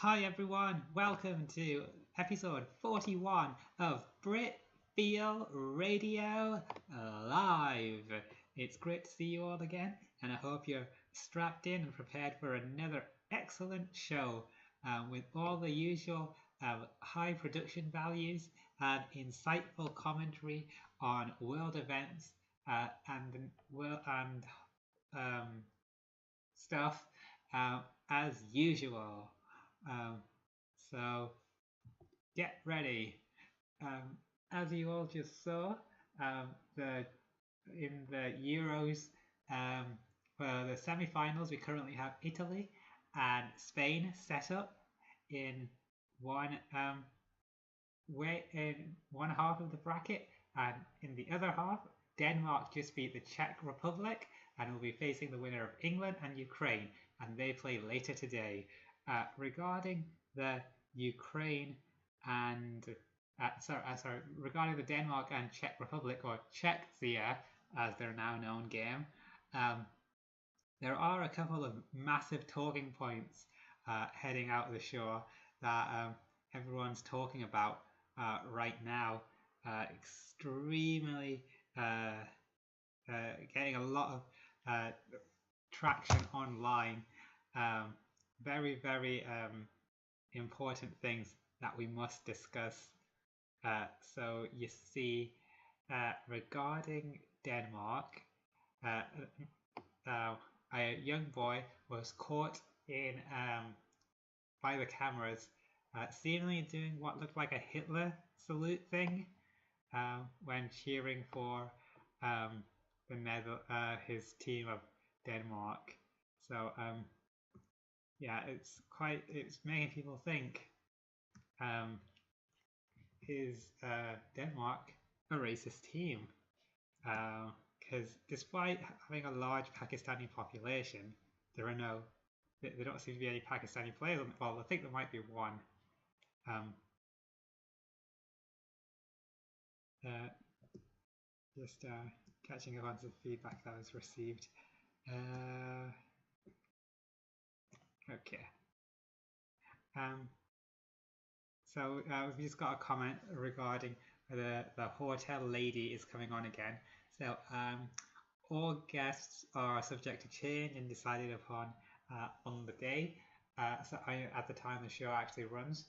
Hi everyone, welcome to episode 41 of Britfeel Radio Live. It's great to see you all again, and I hope you're strapped in and prepared for another excellent show with all the usual high production values and insightful commentary on world events and stuff as usual. Um, so get ready. As you all just saw, the in the Euros for the semi-finals, we currently have Italy and Spain set up in one in one half of the bracket, and in the other half, Denmark just beat the Czech Republic and will be facing the winner of England and Ukraine, and they play later today. Regarding the Ukraine and regarding the Denmark and Czech Republic, or Czechia as they're now known, game, there are a couple of massive talking points heading out of the show that everyone's talking about right now. Extremely getting a lot of traction online. Very, very important things that we must discuss. So you see, regarding Denmark, a young boy was caught in by the cameras, seemingly doing what looked like a Hitler salute thing when cheering for his team of Denmark. So yeah, it's making people think, is Denmark a racist team? Because despite having a large Pakistani population, there don't seem to be any Pakistani players on the ball. I think there might be one. Just catching up on some feedback that was received. Okay. So we've just got a comment regarding the hotel lady is coming on again. So all guests are subject to change and decided upon on the day. At the time the show actually runs.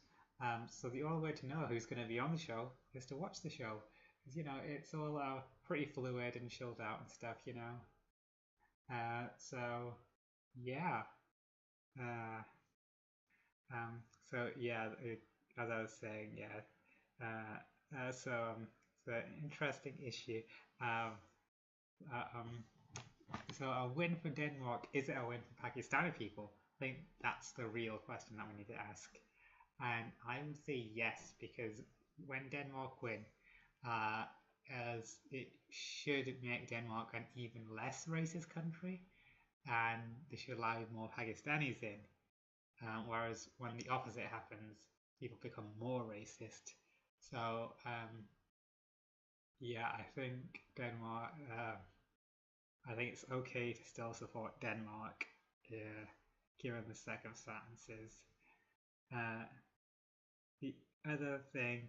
So the only way to know who's going to be on the show is to watch the show. Because, you know, it's all pretty fluid and chilled out and stuff, you know. So yeah. So yeah, as I was saying, yeah. So it's an interesting issue. So a win for Denmark, is it a win for Pakistani people? I think that's the real question that we need to ask. And I would say yes, because when Denmark win, as it should make Denmark an even less racist country, and they should allow more Pakistanis in. Whereas when the opposite happens, people become more racist. So yeah, I think Denmark. I think it's okay to still support Denmark, given the circumstances. The other thing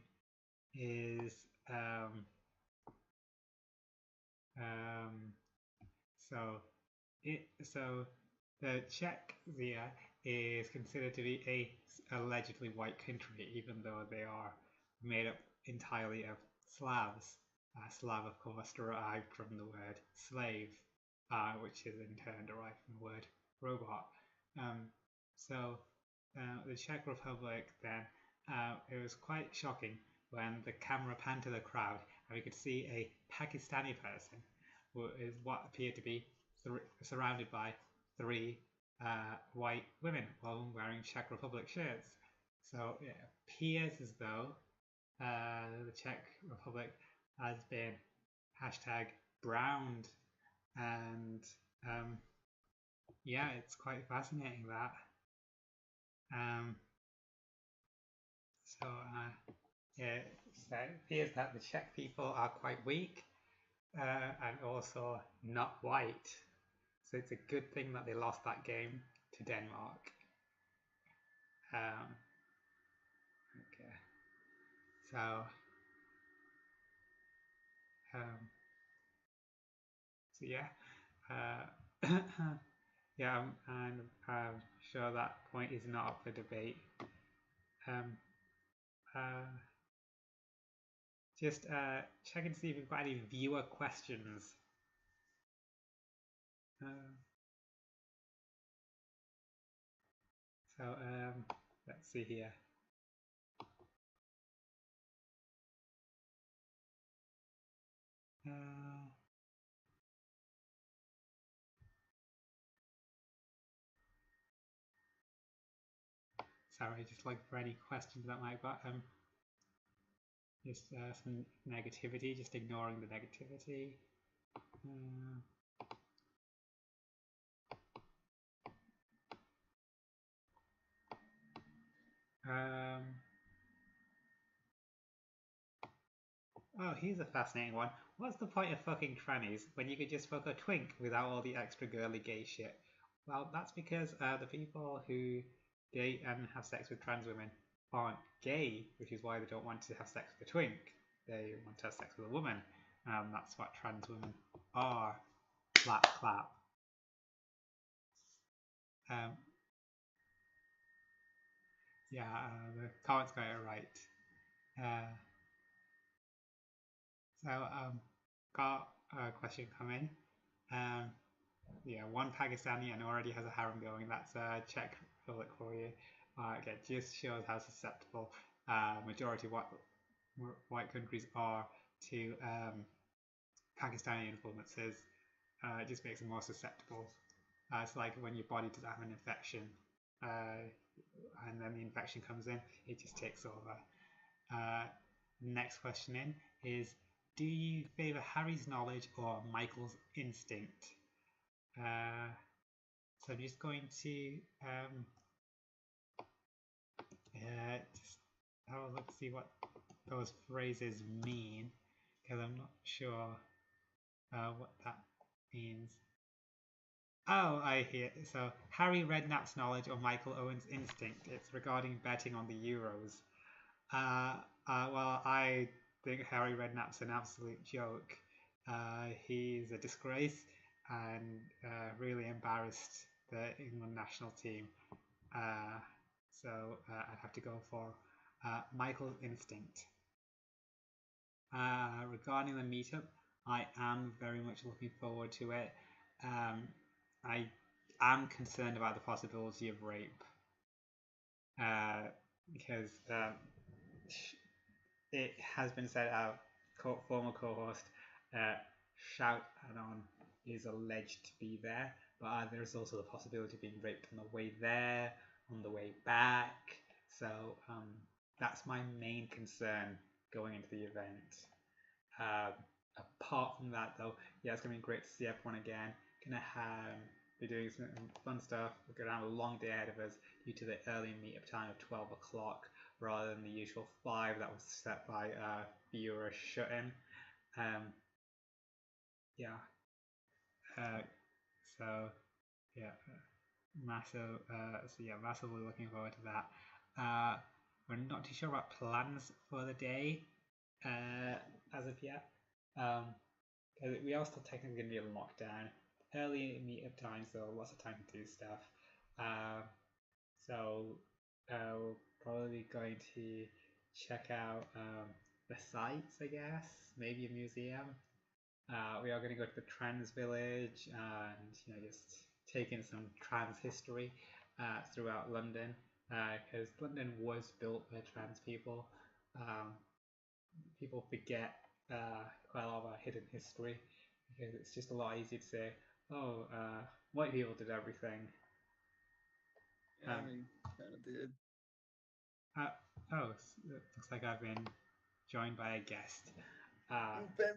is so the Czechia is considered to be a allegedly white country, even though they are made up entirely of Slavs. Slav, of course, derived from the word slave, which is in turn derived from the word robot. So the Czech Republic then, it was quite shocking when the camera panned to the crowd and we could see a Pakistani person who is what appeared to be surrounded by three white women, all wearing Czech Republic shirts. So it appears as though the Czech Republic has been #browned, and yeah, it's quite fascinating that. So it appears that the Czech people are quite weak and also not white. So it's a good thing that they lost that game to Denmark. Okay. So, um, so yeah, yeah, and I'm sure that point is not up for debate. Um, uh, just check and see if we've got any viewer questions. So let's see here. Sorry, just like for any questions that might have got. Just some negativity, just ignoring the negativity. Oh, here's a fascinating one. What's the point of fucking trannies when you could just fuck a twink without all the extra girly gay shit? Well, that's because the people who date and have sex with trans women aren't gay, which is why they don't want to have sex with a twink. They want to have sex with a woman. That's what trans women are. Clap, clap. Yeah, the comments got it right. So, got a question come in. Yeah, one Pakistani and already has a harem going. That's a Czech Republic for you. Okay, just shows how susceptible majority white countries are to Pakistani influences. It just makes them more susceptible. It's like when your body doesn't have an infection, and then the infection comes in, it just takes over. Next question in is, do you favour Harry's knowledge or Michael's instinct? So I'm just going to just have a look, see what those phrases mean, because I'm not sure what that means. Oh, I hear. So Harry Redknapp's knowledge or Michael Owen's instinct. It's regarding betting on the Euros. Well, I think Harry Redknapp's an absolute joke. He's a disgrace and really embarrassed the England national team. So I'd have to go for Michael's instinct. Regarding the meetup, I am very much looking forward to it. I am concerned about the possibility of rape because it has been said our former co-host Shout Anon is alleged to be there, but there's also the possibility of being raped on the way there, on the way back. So that's my main concern going into the event. Apart from that, though, yeah, it's gonna be great to see everyone again. Gonna be doing some fun stuff. We're gonna have a long day ahead of us due to the early meetup time of 12 o'clock rather than the usual 5 that was set by viewer shut-in. Yeah. So yeah, massive. So yeah, massively looking forward to that. We're not too sure about plans for the day as of yet. We are still technically going to be in lockdown. Early meetup time, so lots of time to do stuff. So we're probably going to check out the sites, I guess. Maybe a museum. We are going to go to the trans village and just take in some trans history throughout London, because London was built by trans people. People forget quite a lot of our hidden history because it's just a lot easier to say, oh, white people did everything. Yeah, I mean, kind of did. Oh, it looks like I've been joined by a guest.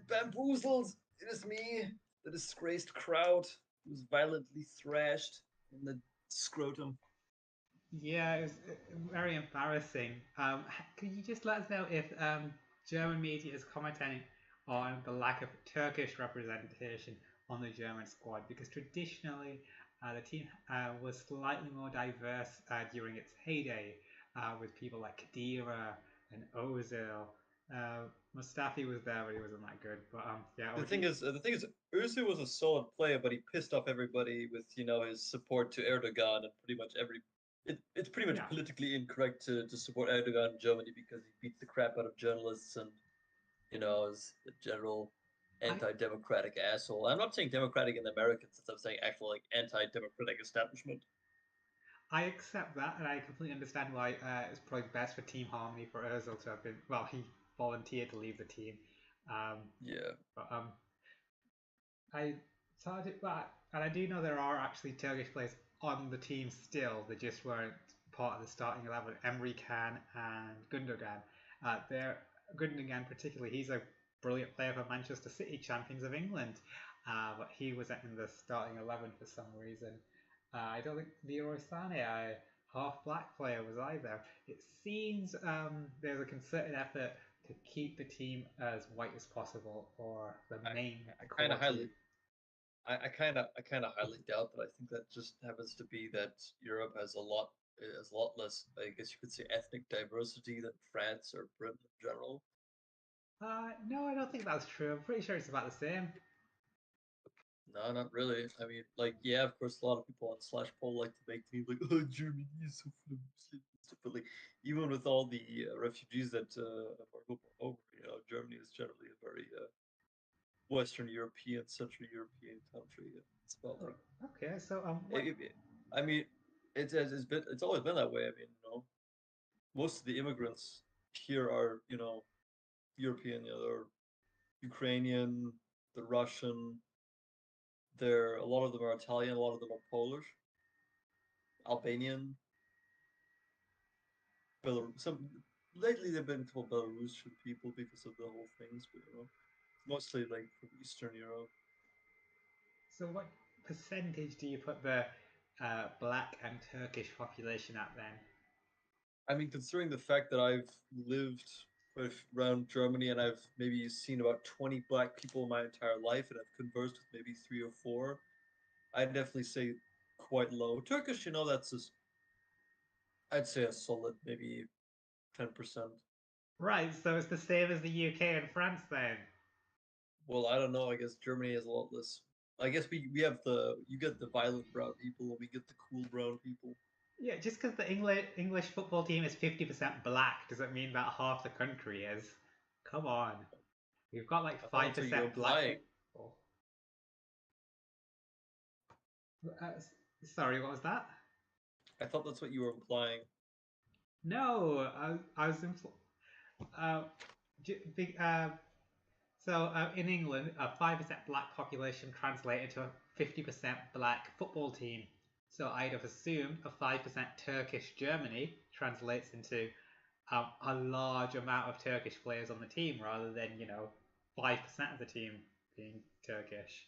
Bamboozled! It is me, the disgraced crowd who's violently thrashed in the scrotum. Yeah, it was very embarrassing. Could you just let us know if German media is commenting on the lack of Turkish representation on the German squad because traditionally the team was slightly more diverse during its heyday with people like Khedira and Ozil. Mustafi was there, but he wasn't that good. But yeah, The thing is, Özil was a solid player, but he pissed off everybody with his support to Erdogan and pretty much every. It's pretty much yeah, politically incorrect to support Erdogan in Germany because he beats the crap out of journalists and is a general I anti-democratic asshole. I'm not saying democratic in the American sense. I'm saying actual like anti-democratic establishment. I accept that, and I completely understand why it's probably best for team harmony for Özil to have been. Well, he volunteered to leave the team, um, Yeah, but I started that, and I do know there are actually Turkish players on the team still. They just weren't part of the starting 11. Emre Can and Gundogan. They're Gundogan particularly. He's a brilliant player for Manchester City, champions of England, but he wasn't in the starting 11 for some reason. I don't think Leroy Sané, a half black player, was either. It seems there's a concerted effort to keep the team as white as possible, or the I, main I kind core of team. highly, I kind of highly doubt that. I think that just happens to be that Europe has a lot less, I guess you could say, ethnic diversity than France or Britain in general. No, I don't think that's true. I'm pretty sure it's about the same. No, not really. I mean, like, yeah, of course, a lot of people on Slash Poll like to make me like, oh, Germany is so full of Muslims and stuff. But like, even with all the refugees that are over, Germany is generally a very Western European, Central European country. It's about Oh, like, okay, so what? I mean, it's always been that way. I mean, most of the immigrants here are, European, they're Ukrainian, the Russian. A lot of them are Italian, a lot of them are Polish, Albanian, Belarus. Some lately they've been called Belarusian people because of the whole things, but mostly like from Eastern Europe. So what percentage do you put the black and Turkish population at then? I mean, considering the fact that I've lived around Germany and I've maybe seen about 20 black people in my entire life, and I've conversed with maybe three or four, I'd definitely say quite low. Turkish, I'd say a solid maybe 10%. Right, so it's the same as the UK and France then. Well, I don't know. I guess Germany has a lot less. I guess we have you get the violent brown people, and we get the cool brown people. Yeah, just because the English football team is 50% black doesn't mean that half the country is. Come on, we've got like I thought five that's what you were percent black implying. people. Uh, Sorry, what was that? I thought that's what you were implying. No, I was uh, in England, a 5% black population translated to a 50% black football team. So I'd have assumed a 5% Turkish Germany translates into a large amount of Turkish players on the team rather than, 5% of the team being Turkish.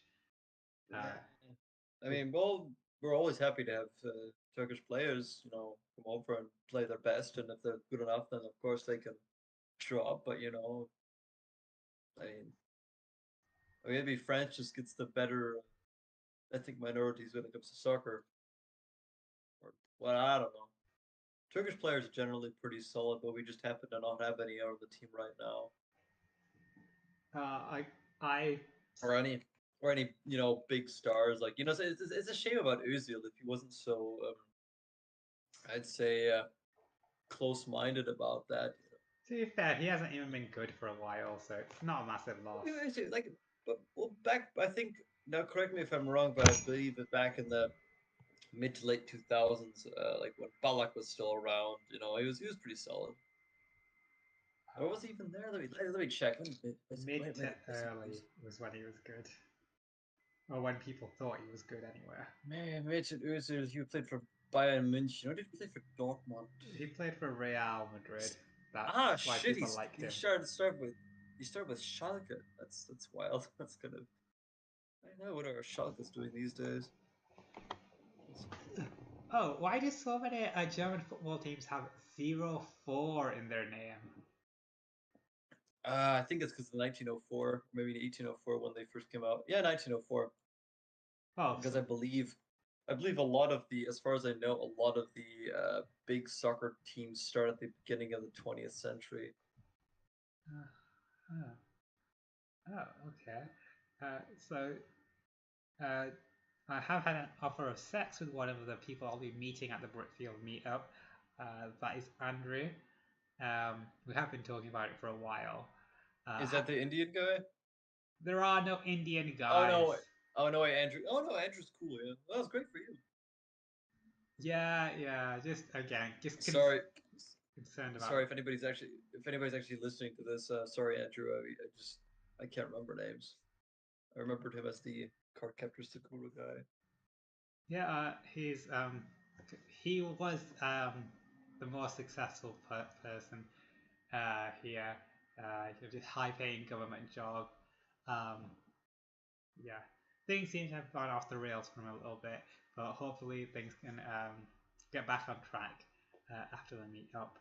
Uh, I mean, well, we're always happy to have Turkish players, come over and play their best, and if they're good enough, then of course they can show up. But I mean, maybe France just gets the better ethnic minorities when it comes to soccer, or well, I don't know. Turkish players are generally pretty solid, but we just happen to not have any on the team right now, I, I, or any big stars. Like it's a shame about Özil if he wasn't so I'd say close-minded about that. to be fair, he hasn't even been good for a while, so it's not a massive loss. Like, but well, back I think now. Correct me if I'm wrong, but I believe that back in the mid to late 2000s, like when Balak was still around, he was pretty solid. Or was he even there? Let me check. Mid to Messi early was was when he was good, or when people thought he was good anyway. man. Mesut Özil. He played for Bayern München. Or did he play for Dortmund? He played for Real Madrid. That's Ah, why shit. people liked He him. started with Schalke. That's wild. That's kind of. I know what are Schalke's doing these days. Oh, why do so many German football teams have 04 in their name? I think it's because of 1904, maybe 1804 when they first came out. Yeah, 1904. Oh, because so, I believe a lot of the, as far as I know, a lot of the big soccer teams start at the beginning of the 20th century. oh, oh, okay. So uh, I have had an offer of sex with one of the people I'll be meeting at the Britfeel meetup. That is Andrew. We have been talking about it for a while. Is that the Indian guy? There are no Indian Oh guys. no, oh no, Andrew. Oh no, Andrew's cool. Yeah, that was great for you. Yeah, yeah. Just again, just Sorry, concerned about. sorry if anybody's actually listening to this. Sorry, Andrew. I can't remember names. I remembered him as the card captor Sakura guy. Yeah, he was the most successful person here. He had this high-paying government job. Um, yeah, things seem to have gone off the rails for him a little bit, but hopefully things can get back on track after the meetup.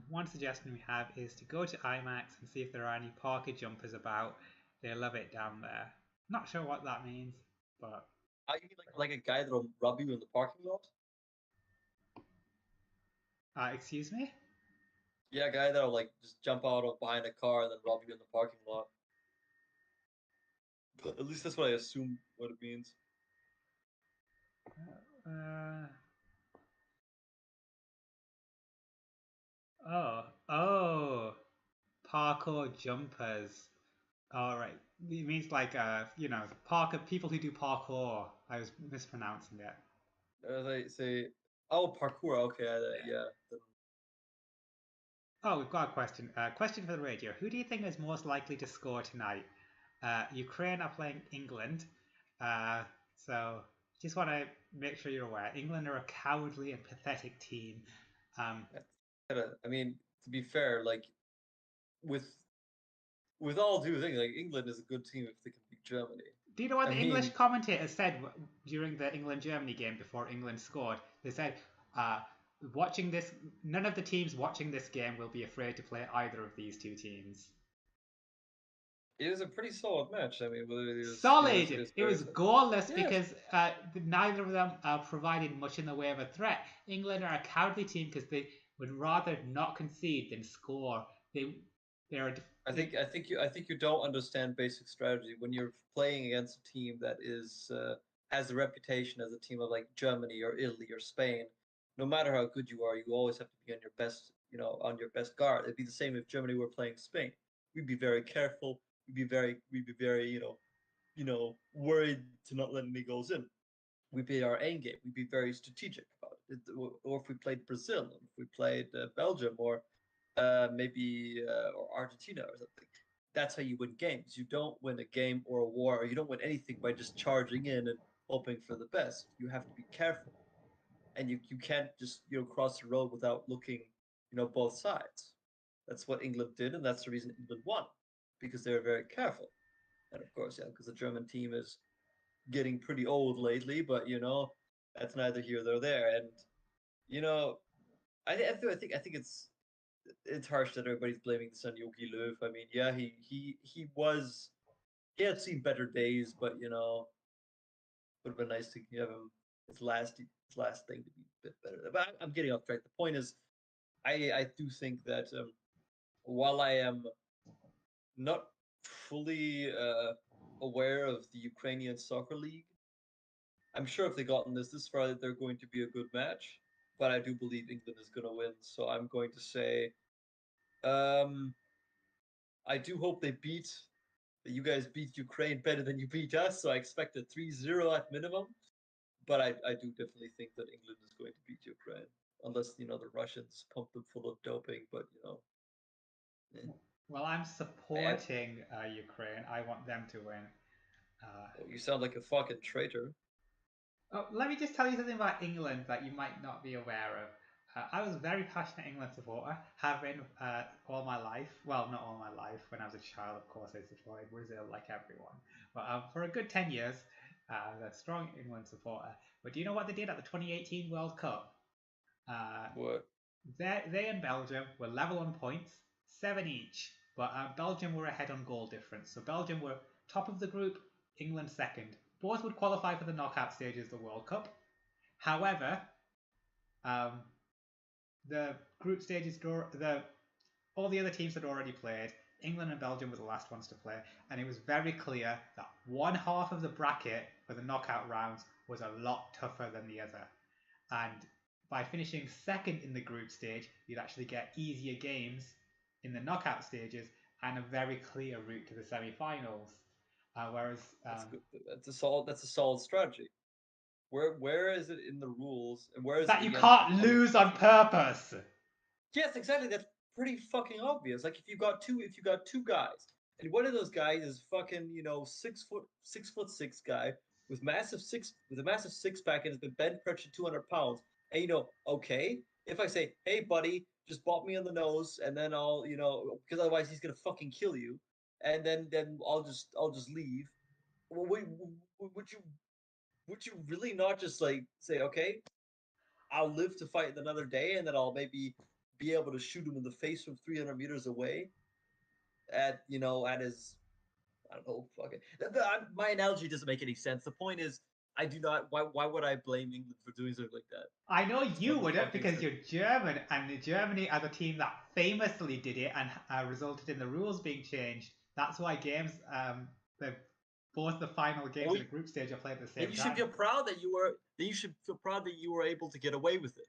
One suggestion we have is to go to IMAX and see if there are any parka jumpers about. They love it down there. Not sure what that means, but I you mean like a guy that'll rub you in the parking lot? excuse me? Yeah, a guy that'll like just jump out of behind a car and then rob you in the parking lot. At least that's what I assume what it means. Uh, oh, parkour jumpers. All right, it means like parkour people who do parkour. I was mispronouncing it. They say, oh, parkour. Okay, yeah. Oh, we've got a question. Question for the radio. Who do you think is most likely to score tonight? Ukraine are playing England. Uh, so just want to make sure you're aware. England are a cowardly and pathetic team. Um, I mean, to be fair, like with with all due thing, like England is a good team if they can beat Germany. do you know what I the English mean, commentator said during the England-Germany game before England scored? They said, uh, watching this, none of the teams watching this game will be afraid to play either of these two teams. it was a pretty solid match. I mean, it Solid. was It very was solid. goalless Yes, because neither of them provided much in the way of a threat. England are a cowardly team because they would rather not concede than score. They are. I think you don't understand basic strategy when you're playing against a team that is has a reputation as a team of like Germany or Italy or Spain. No matter how good you are, you always have to be on your best, on your best guard. It'd be the same if Germany were playing Spain. We'd be very careful. We'd be very, worried to not let any goals in. We'd be our end game. We'd be very strategic about it. Or if we played Brazil, or if we played Belgium, or maybe or Argentina or something. That's how you win games. You don't win a game or a war, or you don't win anything by just charging in and hoping for the best. You have to be careful, and you can't just cross the road without looking both sides. That's what England did, and that's the reason England won because they were very careful. And of course, yeah, because the German team is getting pretty old lately, but that's neither here nor there. And you know, I think it's harsh that everybody's blaming this on Yogi Löw. I mean, yeah, he had seen better days, but would have been nice to give him his last thing to be a bit better. But I'm getting off track. The point is, I do think that while I am not fully aware of the Ukrainian soccer league, I'm sure if they gotten this far, that they're going to be a good match. But I do believe England is going to win, so I'm going to say. Um, I do hope that you guys beat Ukraine better than you beat us. So I expect a 3-0 at minimum. But I do definitely think that England is going to beat Ukraine. Unless, the Russians pump them full of doping. But, eh. Well, I'm I, supporting Ukraine. I want them to win. Uh, oh, you sound like a fucking traitor. Oh, let me just tell you something about England that you might not be aware of. I was a very passionate England supporter, have been all my life. Well, not all my life. When I was a child, of course, I supported Brazil like everyone. But for a good 10 years, I was a strong England supporter. But do you know what they did at the 2018 World Cup? Uh, What? they and Belgium were level on points, 7 each. But Belgium were ahead on goal difference. So Belgium were top of the group England second. Both would qualify for the knockout stages of the World Cup. However, um, the group stages all the other teams had already played. England and Belgium were the last ones to play, and it was very clear that one half of the bracket for the knockout rounds was a lot tougher than the other. And by finishing second in the group stage, you'd actually get easier games in the knockout stages and a very clear route to the semi-finals. Whereas that's a solid strategy. Where is it in the rules, and where is that it you against can't other lose on countries? purpose. Yes, exactly. That's pretty fucking obvious. Like if you got two guys, and one of those guys is fucking 6'6" guy with a massive six pack and has been bench pressing 200 pounds, and okay, if I say, hey buddy, just bop me on the nose, and then I'll because otherwise he's gonna fucking kill you, and then I'll just leave. Well, would you really not just like say, okay, I'll live to fight another day, and then I'll maybe be able to shoot him in the face from 300 meters away at his, I don't know, fuck it. My analogy doesn't make any sense. The point is, I do not. Why would I blame England for doing something like that? I know you What the wouldn't fuck because makes you're German, and Germany as a team that famously did it and resulted in the rules being changed. That's why both the final games in the group stage are played at the same Then you should time. feel proud that you were. Then you should feel proud that you were able to get away with it.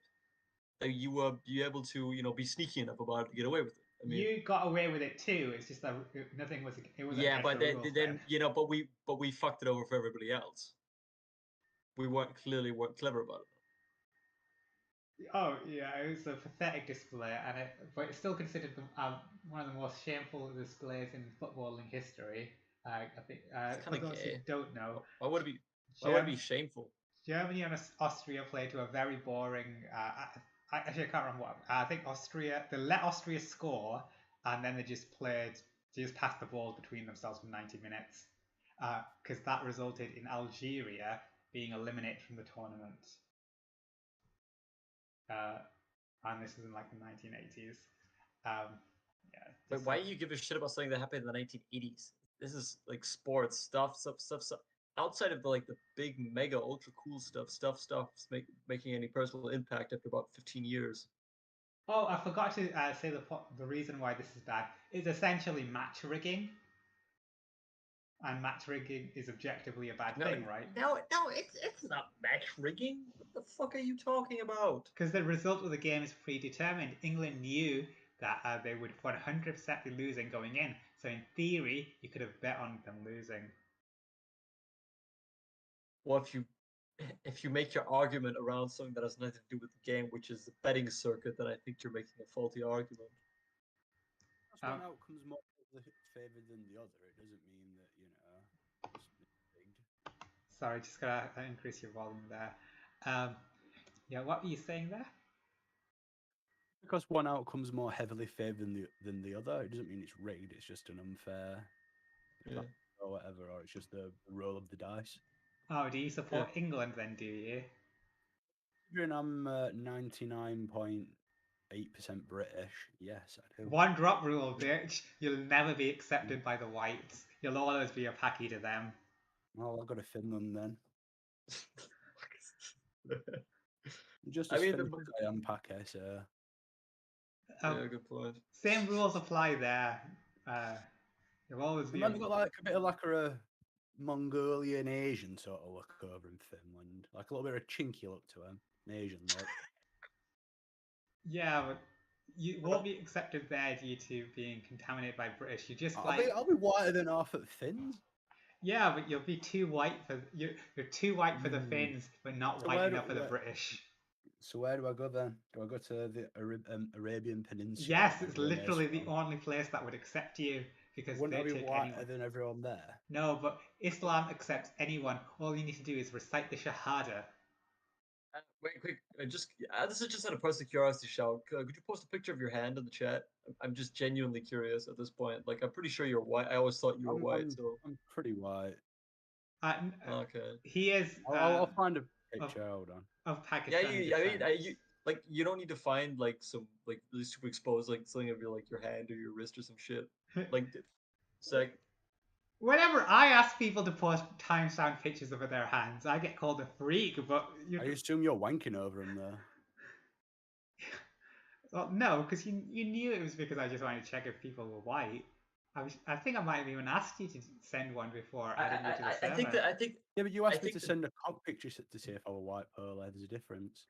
That you were able to be sneaky enough about it to get away with it. I mean, You got away with it too. It's just that nothing was. It was yeah, but the rules then but we fucked it over for everybody else. We weren't clever about it. Oh yeah, it was a pathetic display, but it's still considered one of the most shameful displays in footballing history. I think for those who don't know, why would it be shameful? Germany and Austria played to a very boring. Actually, I can't remember what. I think they let Austria score, and then they just passed the ball between themselves for 90 minutes, because that resulted in Algeria being eliminated from the tournament. And this is in like the 1980s. But why do you give a shit about something that happened in the 1980s? This is like sports stuff. Outside of the big mega ultra cool stuff making any personal impact after about 15 years. Oh, I forgot to say the reason why this is bad is essentially match rigging. And match rigging is objectively a bad thing, right? No, it's not match rigging. What the fuck are you talking about? Because the result of the game is predetermined. England knew that they would 100% be losing going in. So in theory, you could have bet on them losing. Well, if you make your argument around something that has nothing to do with the game, which is the betting circuit, then I think you're making a faulty argument. One outcome's more favoured than the other. It doesn't mean that Sorry, just gotta increase your volume there. Yeah, what were you saying there? Because one outcome's more heavily favoured than the other, it doesn't mean it's rigged. It's just an unfair, or whatever, or it's just the roll of the dice. Oh, do you support England then? Do you? Considering I'm 99.8% British, yes, I do. One drop rule, bitch. You'll never be accepted by the whites. You'll always be a packy to them. Well, I'll go to Finland then. Just I am packy, so. Yeah, good point. Same rules apply there. You'll always be. I've got like a bit of like a Mongolian Asian sort of look over in Finland, like a little bit of a chinky look to him, an Asian look. Yeah, but you won't be accepted there due to being contaminated by British. You just I'll be whiter than half at Finns. Yeah, but you'll be too white for you're too white for the Finns, but not white enough for the British. So where do I go then? Do I go to the Arabian Peninsula? Yes, it's literally the only place that would accept you because wouldn't I be whiter anyone. than everyone there? No, but Islam accepts anyone. All you need to do is recite the Shahada. Wait, quick! This is just out of personal curiosity, shout. Could you post a picture of your hand in the chat? I'm just genuinely curious at this point. Like, I'm pretty sure you're white. I always thought you were white. So I'm pretty white. Okay. He is. I'll find a picture. Hold on. Of Pakistan. Yeah, you don't need to find like some like really super exposed like something of your hand or your wrist or some shit. Like, sec. Whenever I ask people to post timestamp pictures of their hands, I get called a freak. But I assume you're wanking over them there. well, no, because you knew it was because I just wanted to check if people were white. I think I might have even asked you to send one before adding you to the server. I think Yeah, but you asked me to the- send a cock picture to see if I were white polar. There's a difference.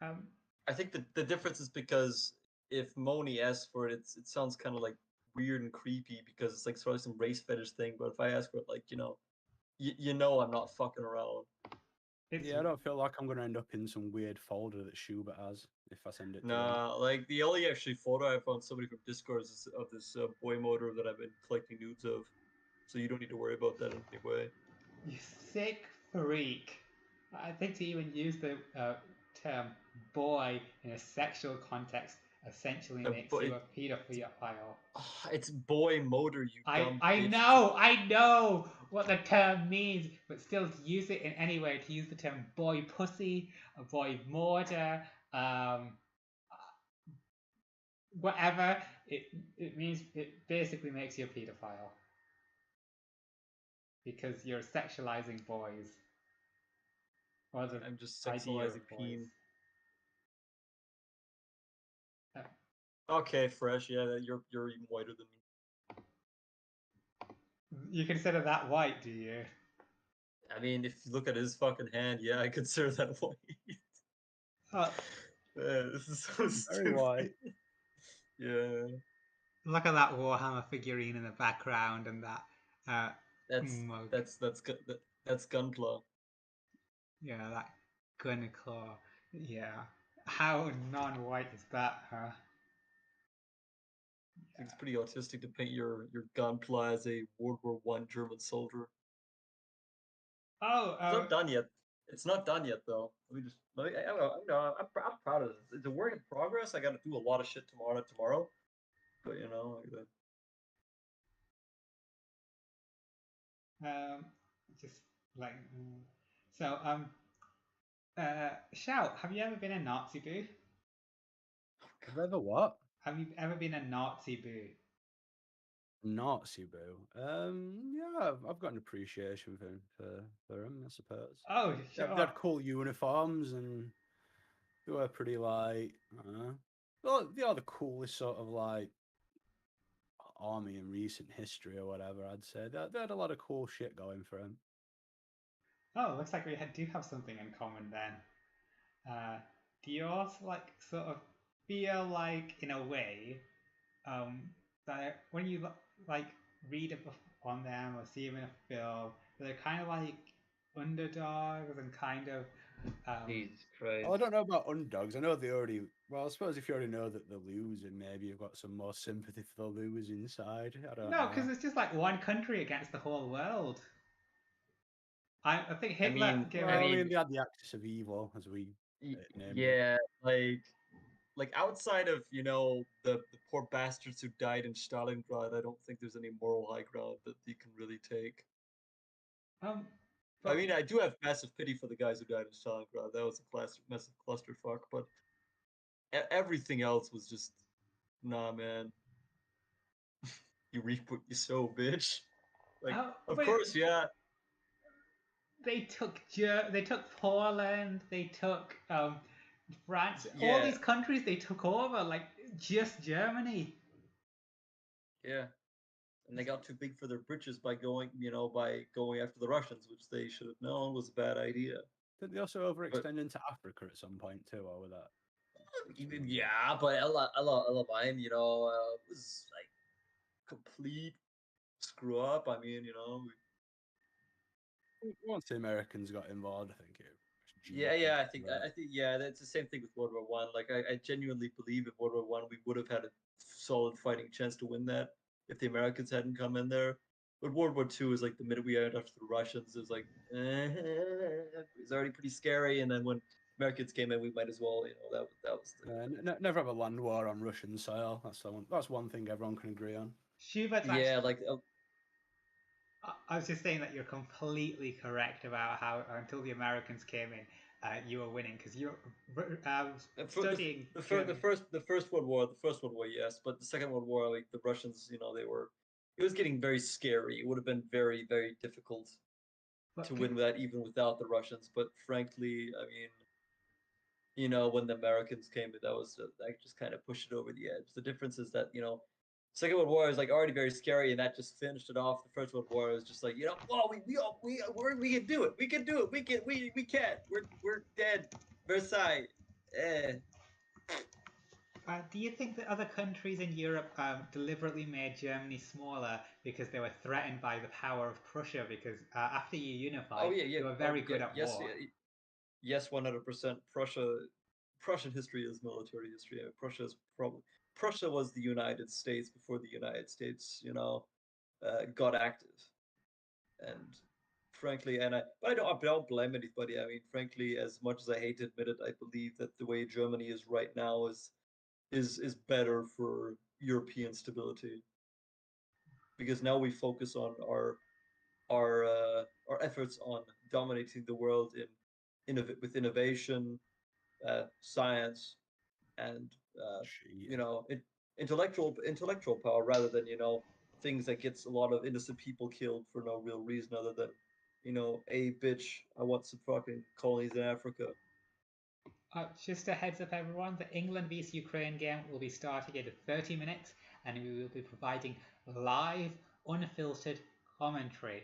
I think the difference is because if Moni asks for it, it sounds kind of like weird and creepy because it's like sort of some race fetish thing. But if I ask for it, like you know, I'm not fucking around. Yeah, I don't feel like I'm gonna end up in some weird folder that Schubert has if I send it to him. Nah, like the only actually photo I found somebody from Discord is of this boy motor that I've been collecting nudes of, so you don't need to worry about that in any way. You sick freak. I think to even use the term boy in a sexual context essentially makes you a pedophile. It's boy motor, you dumb I bitch. know what the term means, but still to use it in any way, to use the term boy pussy, a boy mortar, whatever, it means it basically makes you a pedophile. Because you're sexualizing boys. Or the I'm just idea of sexualizing boys. peen. Okay, fresh. Yeah, you're even whiter than me. You consider that white, do you? I mean, if you look at his fucking hand, yeah, I consider that white. This is so Very stupid. white. Yeah. Look at that Warhammer figurine in the background and that mug. That's Gunpla. Yeah, that gun claw. Yeah. How non-white is that, huh? I think it's pretty autistic to paint your Gunpla as a World War I German soldier. Oh, It's not done yet. It's not done yet, though. I'm proud of it. It's a work in progress. I got to do a lot of shit tomorrow. But just like so. Shout. Have you ever been a Nazi boo? Have I ever what? Have you ever been a Nazi boo? Nazi boo. Yeah, I've got an appreciation for him, I suppose. Oh, They sure. had cool uniforms and they were pretty like, I don't know. Well, they are the coolest sort of like army in recent history or whatever. I'd say they had a lot of cool shit going for him. Oh, looks like we do have something in common then. Do you also like sort of feel like in a way that when you like read a book on them or see them in a film, they're kind of like underdogs and kind of Jesus Christ. Well, I don't know about underdogs. I know they already. Well, I suppose if you already know that they're losing, maybe you've got some more sympathy for the losing side. I don't know. No, because it's just like one country against the whole world. I think Hitler gave I mean, they had the axis of evil, as we named it. like outside of the poor bastards who died in Stalingrad, I don't think there's any moral high ground that you can really take. I mean, I do have massive pity for the guys who died in Stalingrad. That was a massive clusterfuck, but everything else was just, nah, man. You reap what you sow, bitch. Like, of course, yeah. They took Poland. They took France. Yeah. All these countries they took over, like just Germany. Yeah. And they got too big for their britches by going after the Russians, which they should have known was a bad idea. Did they also overextend into Africa at some point too, or with that? Yeah, but a lot of mine, was like complete screw up. I mean, Once the Americans got involved, I think it. I think that's the same thing with World War One. Like, I genuinely believe in World War One we would have had a solid fighting chance to win that if the Americans hadn't come in there. But World War Two is like the minute we had after the Russians, it was like it's already pretty scary. And then when Americans came in, we might as well, that was. Never have a land war on Russian soil. That's one thing everyone can agree on. Schubert's yeah, like. I was just saying that you're completely correct about how until the Americans came in, you were winning because you're studying the first World War, yes, but the Second World War, like the Russians, they were it was getting very scary. It would have been very, very difficult But to win that even without the Russians. But frankly, I mean, you know, when the Americans came, that just kind of pushed it over the edge. The difference is that, you know, Second World War is like already very scary, and that just finished it off. The First World War is just like, you know, well, we can do it. We can do it. We can. We're dead. Versailles. Eh. do you think that other countries in Europe deliberately made Germany smaller because they were threatened by the power of Prussia? Because after you unified, Oh yeah. they were very Oh, good yeah, at yes, war. yes, 100%. Prussian history is military history. I mean, Prussia was the United States before the United States, you know, got active. And frankly, but I don't blame anybody. I mean, frankly, as much as I hate to admit it, I believe that the way Germany is right now is better for European stability, because now we focus on our efforts on dominating the world with innovation, science, and you Cheating. know, intellectual power, rather than, you know, things that gets a lot of innocent people killed for no real reason other than, you know, a bitch, I want some fucking colonies in Africa. Just a heads up, everyone, the England vs Ukraine game will be starting in 30 minutes, and we will be providing live, unfiltered commentary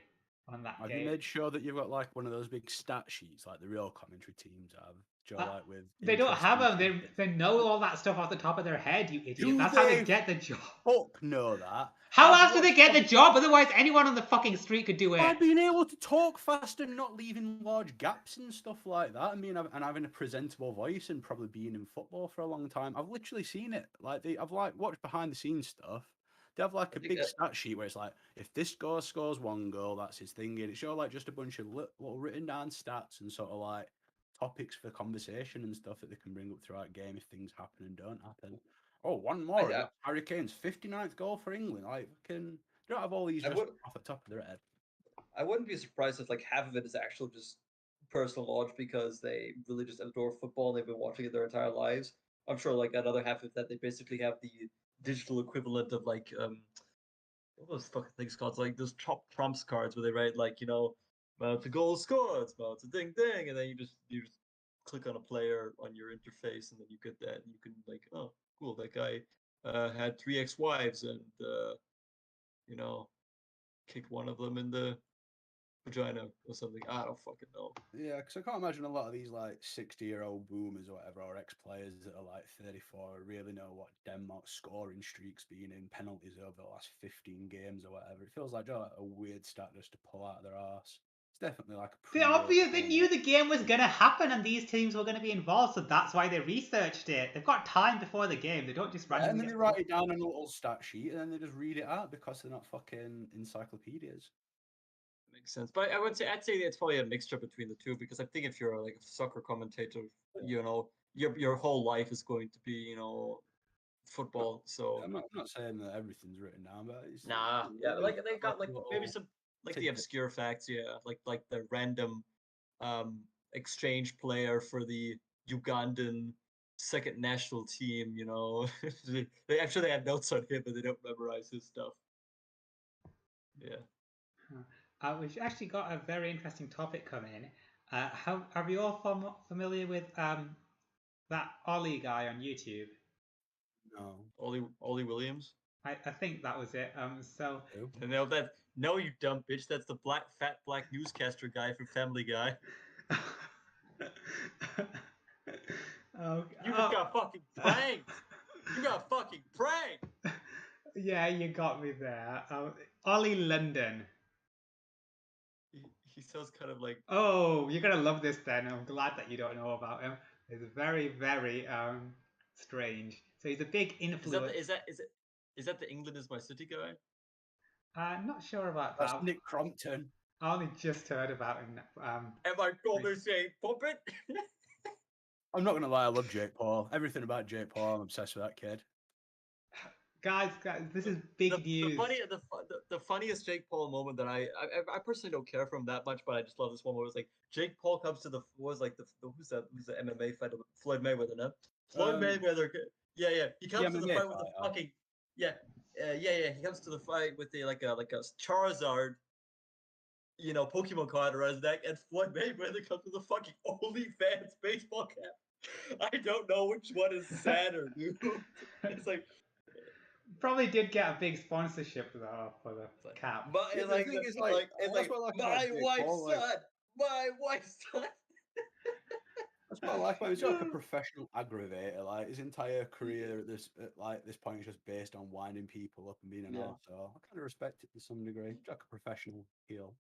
on that Have game. you made sure that you've got like one of those big stat sheets like the real commentary teams have? Joe, like with They don't have interesting them. They know all that stuff off the top of their head, you idiot. Do That's how they they get the job. fuck know that? How I've else do they watched get the job? Otherwise, anyone on the fucking street could do it. by being able to talk fast and not leaving large gaps and stuff like that, and having a presentable voice and probably being in football for a long time. I've literally seen it. Like I've like watched behind the scenes stuff. They have like a big stat sheet where it's like, if this guy scores one goal, that's his thing. And it's all like just a bunch of little written down stats and sort of like topics for conversation and stuff that they can bring up throughout game if things happen and don't happen. Oh, one more. I- Harry Kane's 59th goal for England. Like, they don't have all these just off the top of their head. I wouldn't be surprised if like half of it is actual just personal knowledge because they really just adore football and they've been watching it their entire lives. I'm sure like another half of that they basically have the digital equivalent of like what was fucking things called? It's like those trumps cards where they write like, you know, it's a goal scored, it's a ding ding, and then you just click on a player on your interface and then you get that and you can like, oh cool, that guy had 3 ex-wives and you know, kicked one of them in the vagina or something. I don't fucking know. Yeah, because I can't imagine a lot of these like 60-year-old boomers or whatever, or ex-players that are like 34 really know what Denmark's scoring streaks being in penalties over the last 15 games or whatever. It feels like a weird stat just to pull out of their arse. It's definitely like a They knew the game was going to happen and these teams were going to be involved, so that's why they researched it. They've got time before the game. They don't just randomly. And then they write it down on a little stat sheet and then they just read it out because they're not fucking encyclopedias. Makes sense, but I'd say it's probably a mixture between the two, because I think if you're like a soccer commentator, you know, your whole life is going to be, you know, football. So I'm not saying that everything's written down, but it's, yeah, like they got like maybe some like the tidbits. obscure facts, yeah, like the random exchange player for the Ugandan second national team, you know. They actually have notes on him, but they don't memorize his stuff. Yeah. We've actually got a very interesting topic coming. Are you all familiar with that Ollie guy on YouTube? No. Ollie Williams. I think that was it. So No, you dumb bitch. That's the fat black newscaster guy from Family Guy. You just got fucking pranked. You got fucking pranked. Yeah, you got me there. Ollie London. He sounds kind of like. Oh, you're gonna love this then. I'm glad that you don't know about him. It's very, very strange. So he's a big influencer. Is that the England is my city guy? I'm not sure about That's that. Nick Crompton. I only just heard about him. Am I gonna say puppet? I'm not gonna lie, I love Jake Paul. Everything about Jake Paul, I'm obsessed with that kid. Guys, this is big news. The funniest Jake Paul moment that I personally don't care for him that much, but I just love this one where it was like Jake Paul comes to who's the MMA fighter, Floyd Mayweather, no? Floyd Mayweather, yeah, he comes to the fight with the fucking he comes to the fight with like a Charizard, Pokemon card around his neck, and Floyd Mayweather comes with a fucking OnlyFans baseball cap. I don't know which one is sadder, dude. It's like Probably did get a big sponsorship though for the cap. but Yeah, it's the like thing is, it's that's like what I like about my Jake wife's Paul. Like, son, my wife's son. that's what I like about him. He's like a professional aggravator. Like his entire career at this point is just based on winding people up and being an Yeah. arsehole. I kind of respect it to some degree. He's like a professional heel.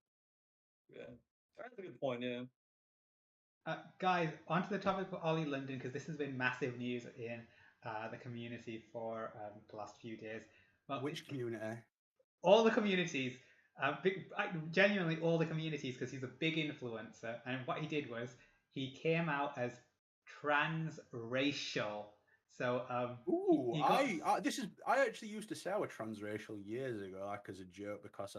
Yeah, that's a good point. Yeah. Guys, onto the topic of Ollie London, because this has been massive news in the community for the last few days. Well, Which community? all the communities, genuinely all the communities, because he's a big influencer. And what he did was he came out as transracial. So Ooh, he got, I actually used to say I was transracial years ago, like as a joke, because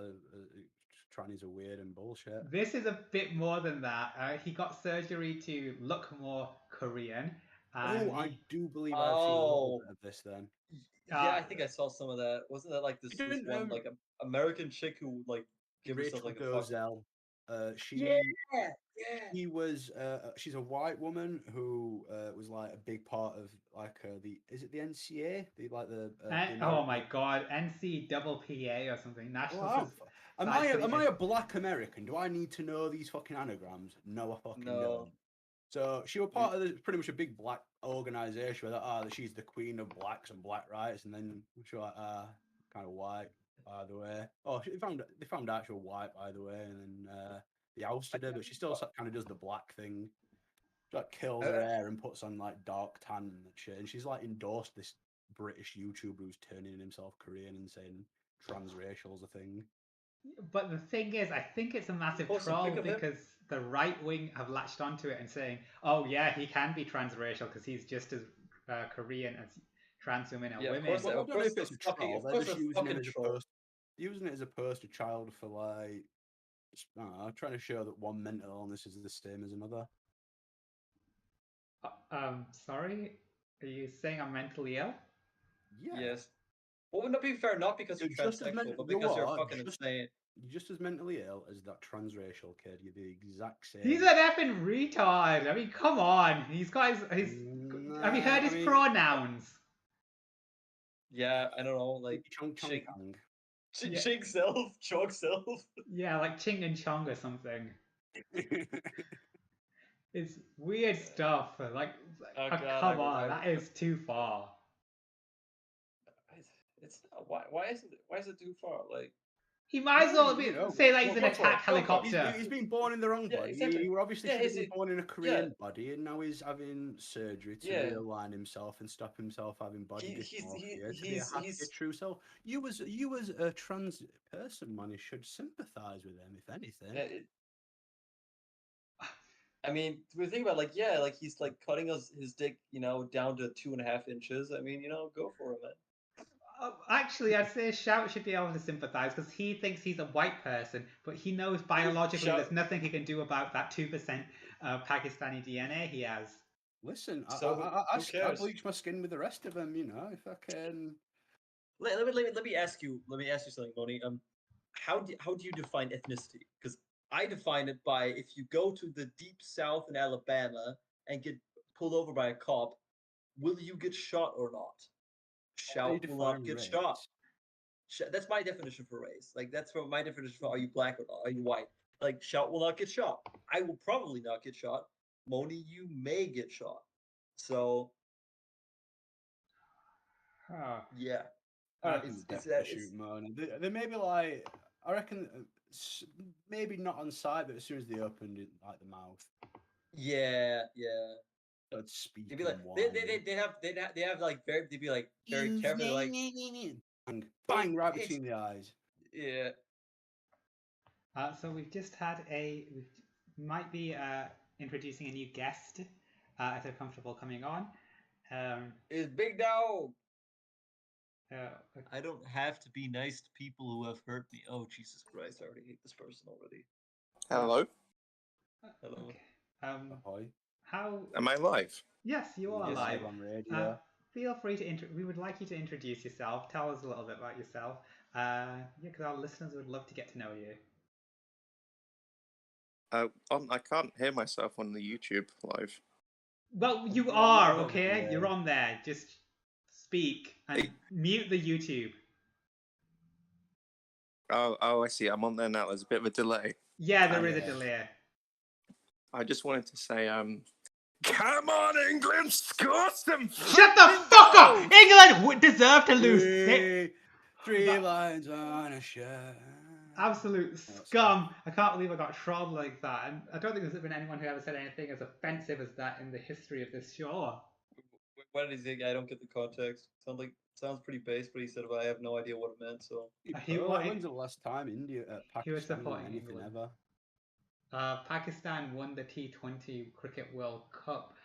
trannies are weird and bullshit. this is a bit more than that. He got surgery to look more Korean. And I do believe I've seen a little bit of this then. Yeah, I think I saw some of that. Wasn't that like this one like American chick who like give herself like a Gozell. She was she's a white woman who was like a big part of like is it the NCA? Oh my god, NCAA or something. National. Am I a black American? Do I need to know these fucking anagrams? No, I fucking don't. So she was part of pretty much a big black organization where she's the queen of blacks and black rights, and then she was like kind of white by the way. Oh, they found out she was white by the way, and then they ousted her, but she still kind of does the black thing. She like kills her hair and puts on like dark tan and shit, and she's like endorsed this British YouTuber who's turning himself Korean and saying transracial is a thing. But the thing is, I think it's a massive troll because the right wing have latched onto it and saying, "Oh yeah, he can be transracial because he's just as Korean as trans women and women." I don't know if it's a troll. They're just using it as a poster child for like, I don't know, trying to show that one mental illness is the same as another. Sorry, are you saying I'm mentally ill? Yeah. Yes. Well, wouldn't that be fair? Not because you're transsexual, but because you're fucking insane. You're just as mentally ill as that transracial kid. You're the exact same. He's an effing retard. I mean, come on. These guys. Have you heard his pronouns? Yeah, I don't know, like ching self, chong self. Yeah, like ching and chong or something. It's weird stuff. Like, come on, that is too far. It's not, why is it too far? Like he might as well say that he's an attack helicopter. He's been born in the wrong body. Exactly. He obviously should have been born in a Korean body, and now he's having surgery to realign himself and stop himself having body dysmorphia to be a happy, true self. You as a trans person, man, you should sympathise with him, if anything. I mean, we think about like he's like cutting his dick, down to 2.5 inches. I mean, go for it, man. Actually, I'd say Shout should be able to sympathise because he thinks he's a white person, but he knows biologically there's nothing he can do about that 2% Pakistani DNA he has. Listen, I bleach my skin with the rest of them, if I can. Let me ask you something, Moni. How do you define ethnicity? Because I define it by if you go to the deep south in Alabama and get pulled over by a cop, will you get shot or not? Shout will not get shot. That's my definition for race. Like that's my definition for are you black or not? Are you white? Like Shout will not get shot. I will probably not get shot. Moni, you may get shot. So yeah. Shoot Moni. They may be like, I reckon maybe not on site, but as soon as they opened it, like the mouth. Yeah. They'd be like they have like they'd be like very careful like bang right between the eyes. Yeah. So we've just had we might be introducing a new guest if they're comfortable coming on. It's Big Dog. Okay. I don't have to be nice to people who have hurt me. Oh Jesus Christ! I already hate this person already. Hello. Hello. Okay. Ahoy. How am I live? Yes, you are live on radio. feel free to. We would like you to introduce yourself. Tell us a little bit about yourself. Yeah, because our listeners would love to get to know you. I can't hear myself on the YouTube live. Well, you Yeah, are, we've got a okay? You're delay. on there. Just speak and Hey. mute the YouTube. Oh, I see. I'm on there now. There's a bit of a delay. Yeah, there is a Yeah. delay. I just wanted to say, come on, England, score some Shut the fucking fuck up! goals! England would deserve to lose. Three lines on a shirt. Absolute That's scum. I can't believe I got trolled like that. And I don't think there's been anyone who ever said anything as offensive as that in the history of this show. What did he say? I don't get the context. Sounds pretty base, but he said, well, I have no idea what it meant. So Wanted- When's the last time India, He was Pakistan won supporting anything England. ever? Pakistan won the T20 Cricket World Cup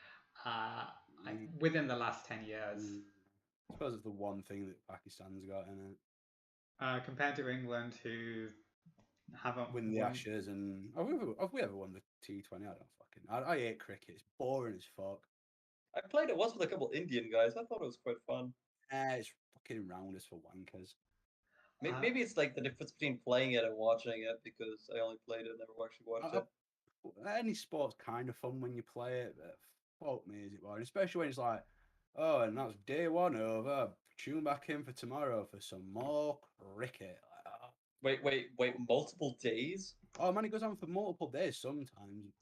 within the last 10 years. I suppose it's the one thing that Pakistan's got in it. Compared to England, who haven't Win the won. Ashes, and have we ever won the T20? I don't fucking. I hate cricket. It's boring as fuck. I played it once with a couple Indian guys. I thought it was quite fun. It's fucking rounders for wankers. Maybe it's like the difference between playing it and watching it, because I only played it and never actually watched it. Any sport's kind of fun when you play it, but fuck me, is it boring? Especially when it's like, oh, and that's day one over. Tune back in for tomorrow for some more cricket. Wait, multiple days? Oh man, it goes on for multiple days sometimes.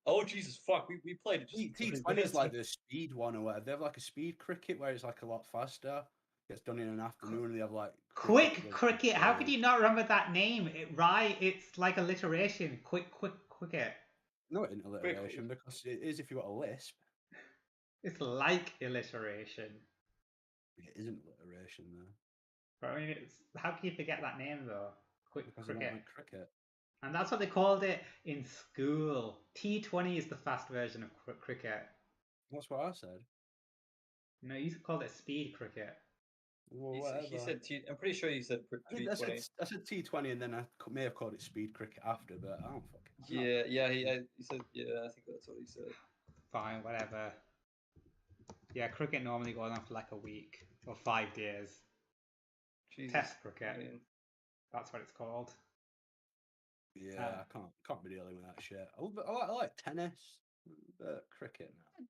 Oh Jesus, fuck! We played it. Just T20 is like the speed one or whatever. They have like a speed cricket where it's like a lot faster. Gets done in an afternoon, and they have like Quick cricket. How could you not remember that name? It's like alliteration. Quick cricket. No, it isn't alliteration because it is if you got a lisp. It's like alliteration. It isn't alliteration though. But I mean, how can you forget that name though? Quick Because I don't cricket. like cricket. And that's what they called it in school. T20 is the fast version of cricket. That's what I said. No, you called it speed cricket. Well, He said I'm pretty sure he said T20. I said T20, and then I may have called it speed cricket after, but I don't fucking. He said I think that's what he said. Fine, whatever. Yeah, cricket normally goes on for like a week or 5 days. Jesus, Test cricket. man. That's what it's called. Yeah, I can't be dealing with that shit. I like tennis, but cricket. No.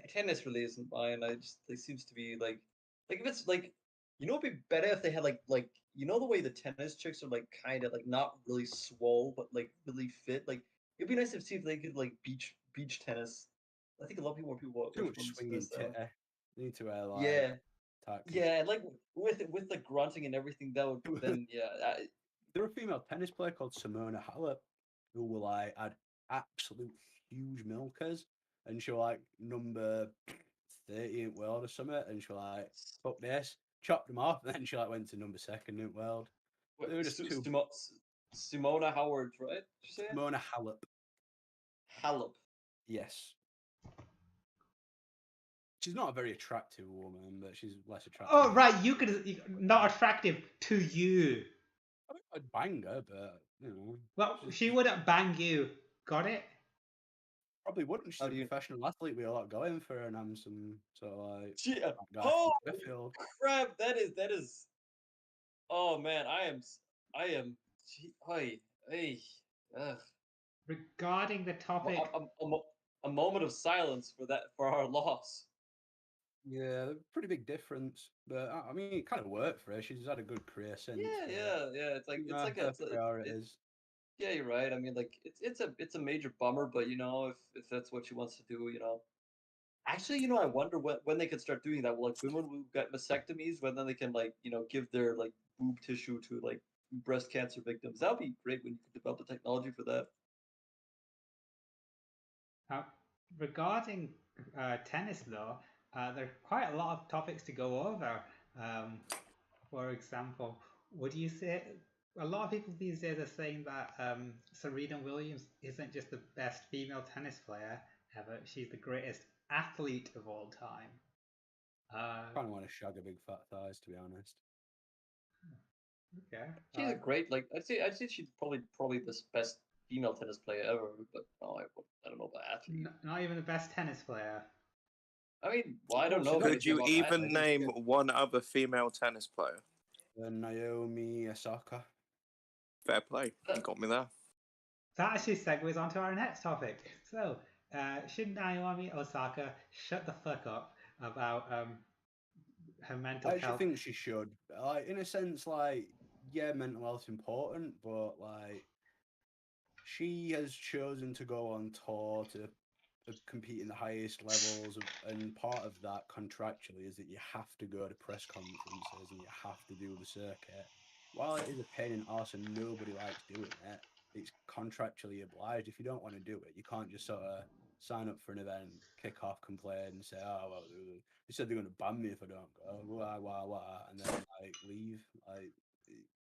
Tennis really isn't mine. It seems to be like if it's like, it'd be better if they had like the way the tennis chicks are like kind of like not really swole but like really fit. Like it'd be nice to see if they could like beach tennis. I think a lot of people Too much swinging titty. They need to wear like like with the grunting and everything that would then There were a female tennis player called Simona Halep who were like had absolute huge milkers, and she was like number 30 in world or something, and she was like, fuck this, chopped them off, and then she like went to number 2nd in world. They were just Simona Howard, right? Did you say Simona Halep. Halep. Yes. She's not a very attractive woman, but she's less attractive. Oh, right, not attractive to you. I mean, I'd bang her, but you know. Well, she wouldn't bang you. Got it? Probably wouldn't. She's a professional athlete with a lot going for her, and I'm some sort of like. Oh crap! That is. Oh man, I am. Regarding the topic, a moment of silence for our loss. Yeah, pretty big difference, but I mean, it kind of worked for her. She's had a good career since. Yeah. It's priorities. Yeah, you're right. I mean, like it's a major bummer, but if that's what she wants to do, Actually, I wonder when they could start doing that. Well, like women who got mastectomies, when then they can give their like boob tissue to like breast cancer victims. That would be great when you could develop the technology for that. Regarding tennis, though, there are quite a lot of topics to go over. For example, would you say a lot of people these days are saying that Serena Williams isn't just the best female tennis player ever; she's the greatest athlete of all time. I kind of want to shag her big fat thighs, to be honest. Okay. She's a great I'd say she's probably the best female tennis player ever, but no, I don't know about athlete. Not even the best tennis player. I mean, well, I don't know. Could Could you anything about that. even name one other female tennis player? Naomi Osaka. Fair play. You got me there. That actually segues onto our next topic. So, should Naomi Osaka shut the fuck up about her mental I actually health? think she should. Like, in a sense, like, yeah, mental health's important, but like, she has chosen to go on tour to compete in the highest levels, and part of that contractually is that you have to go to press conferences and you have to do the circuit. While it is a pain in the arse and nobody likes doing it, it's contractually obliged. If you don't want to do it, you can't just sort of sign up for an event, kick off, complain, and say, "Oh well, they said they're going to ban me if I don't go," and then like leave. Like,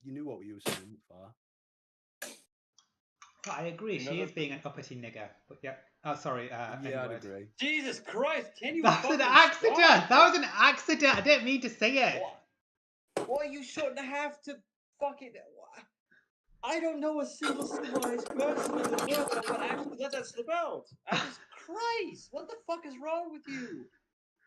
you knew what you were saying for. Well, I agree. You She never- is being an uppity nigger. But yeah. Oh, sorry. Yeah, I'd N-word. agree. Jesus Christ! Can you? That was an fucking accident. stop? That was an accident. I didn't mean to say it. Why you shouldn't have to fucking. I don't know a single civilized person in the world that would actually let that slip out. Jesus Christ! What the fuck is wrong with you?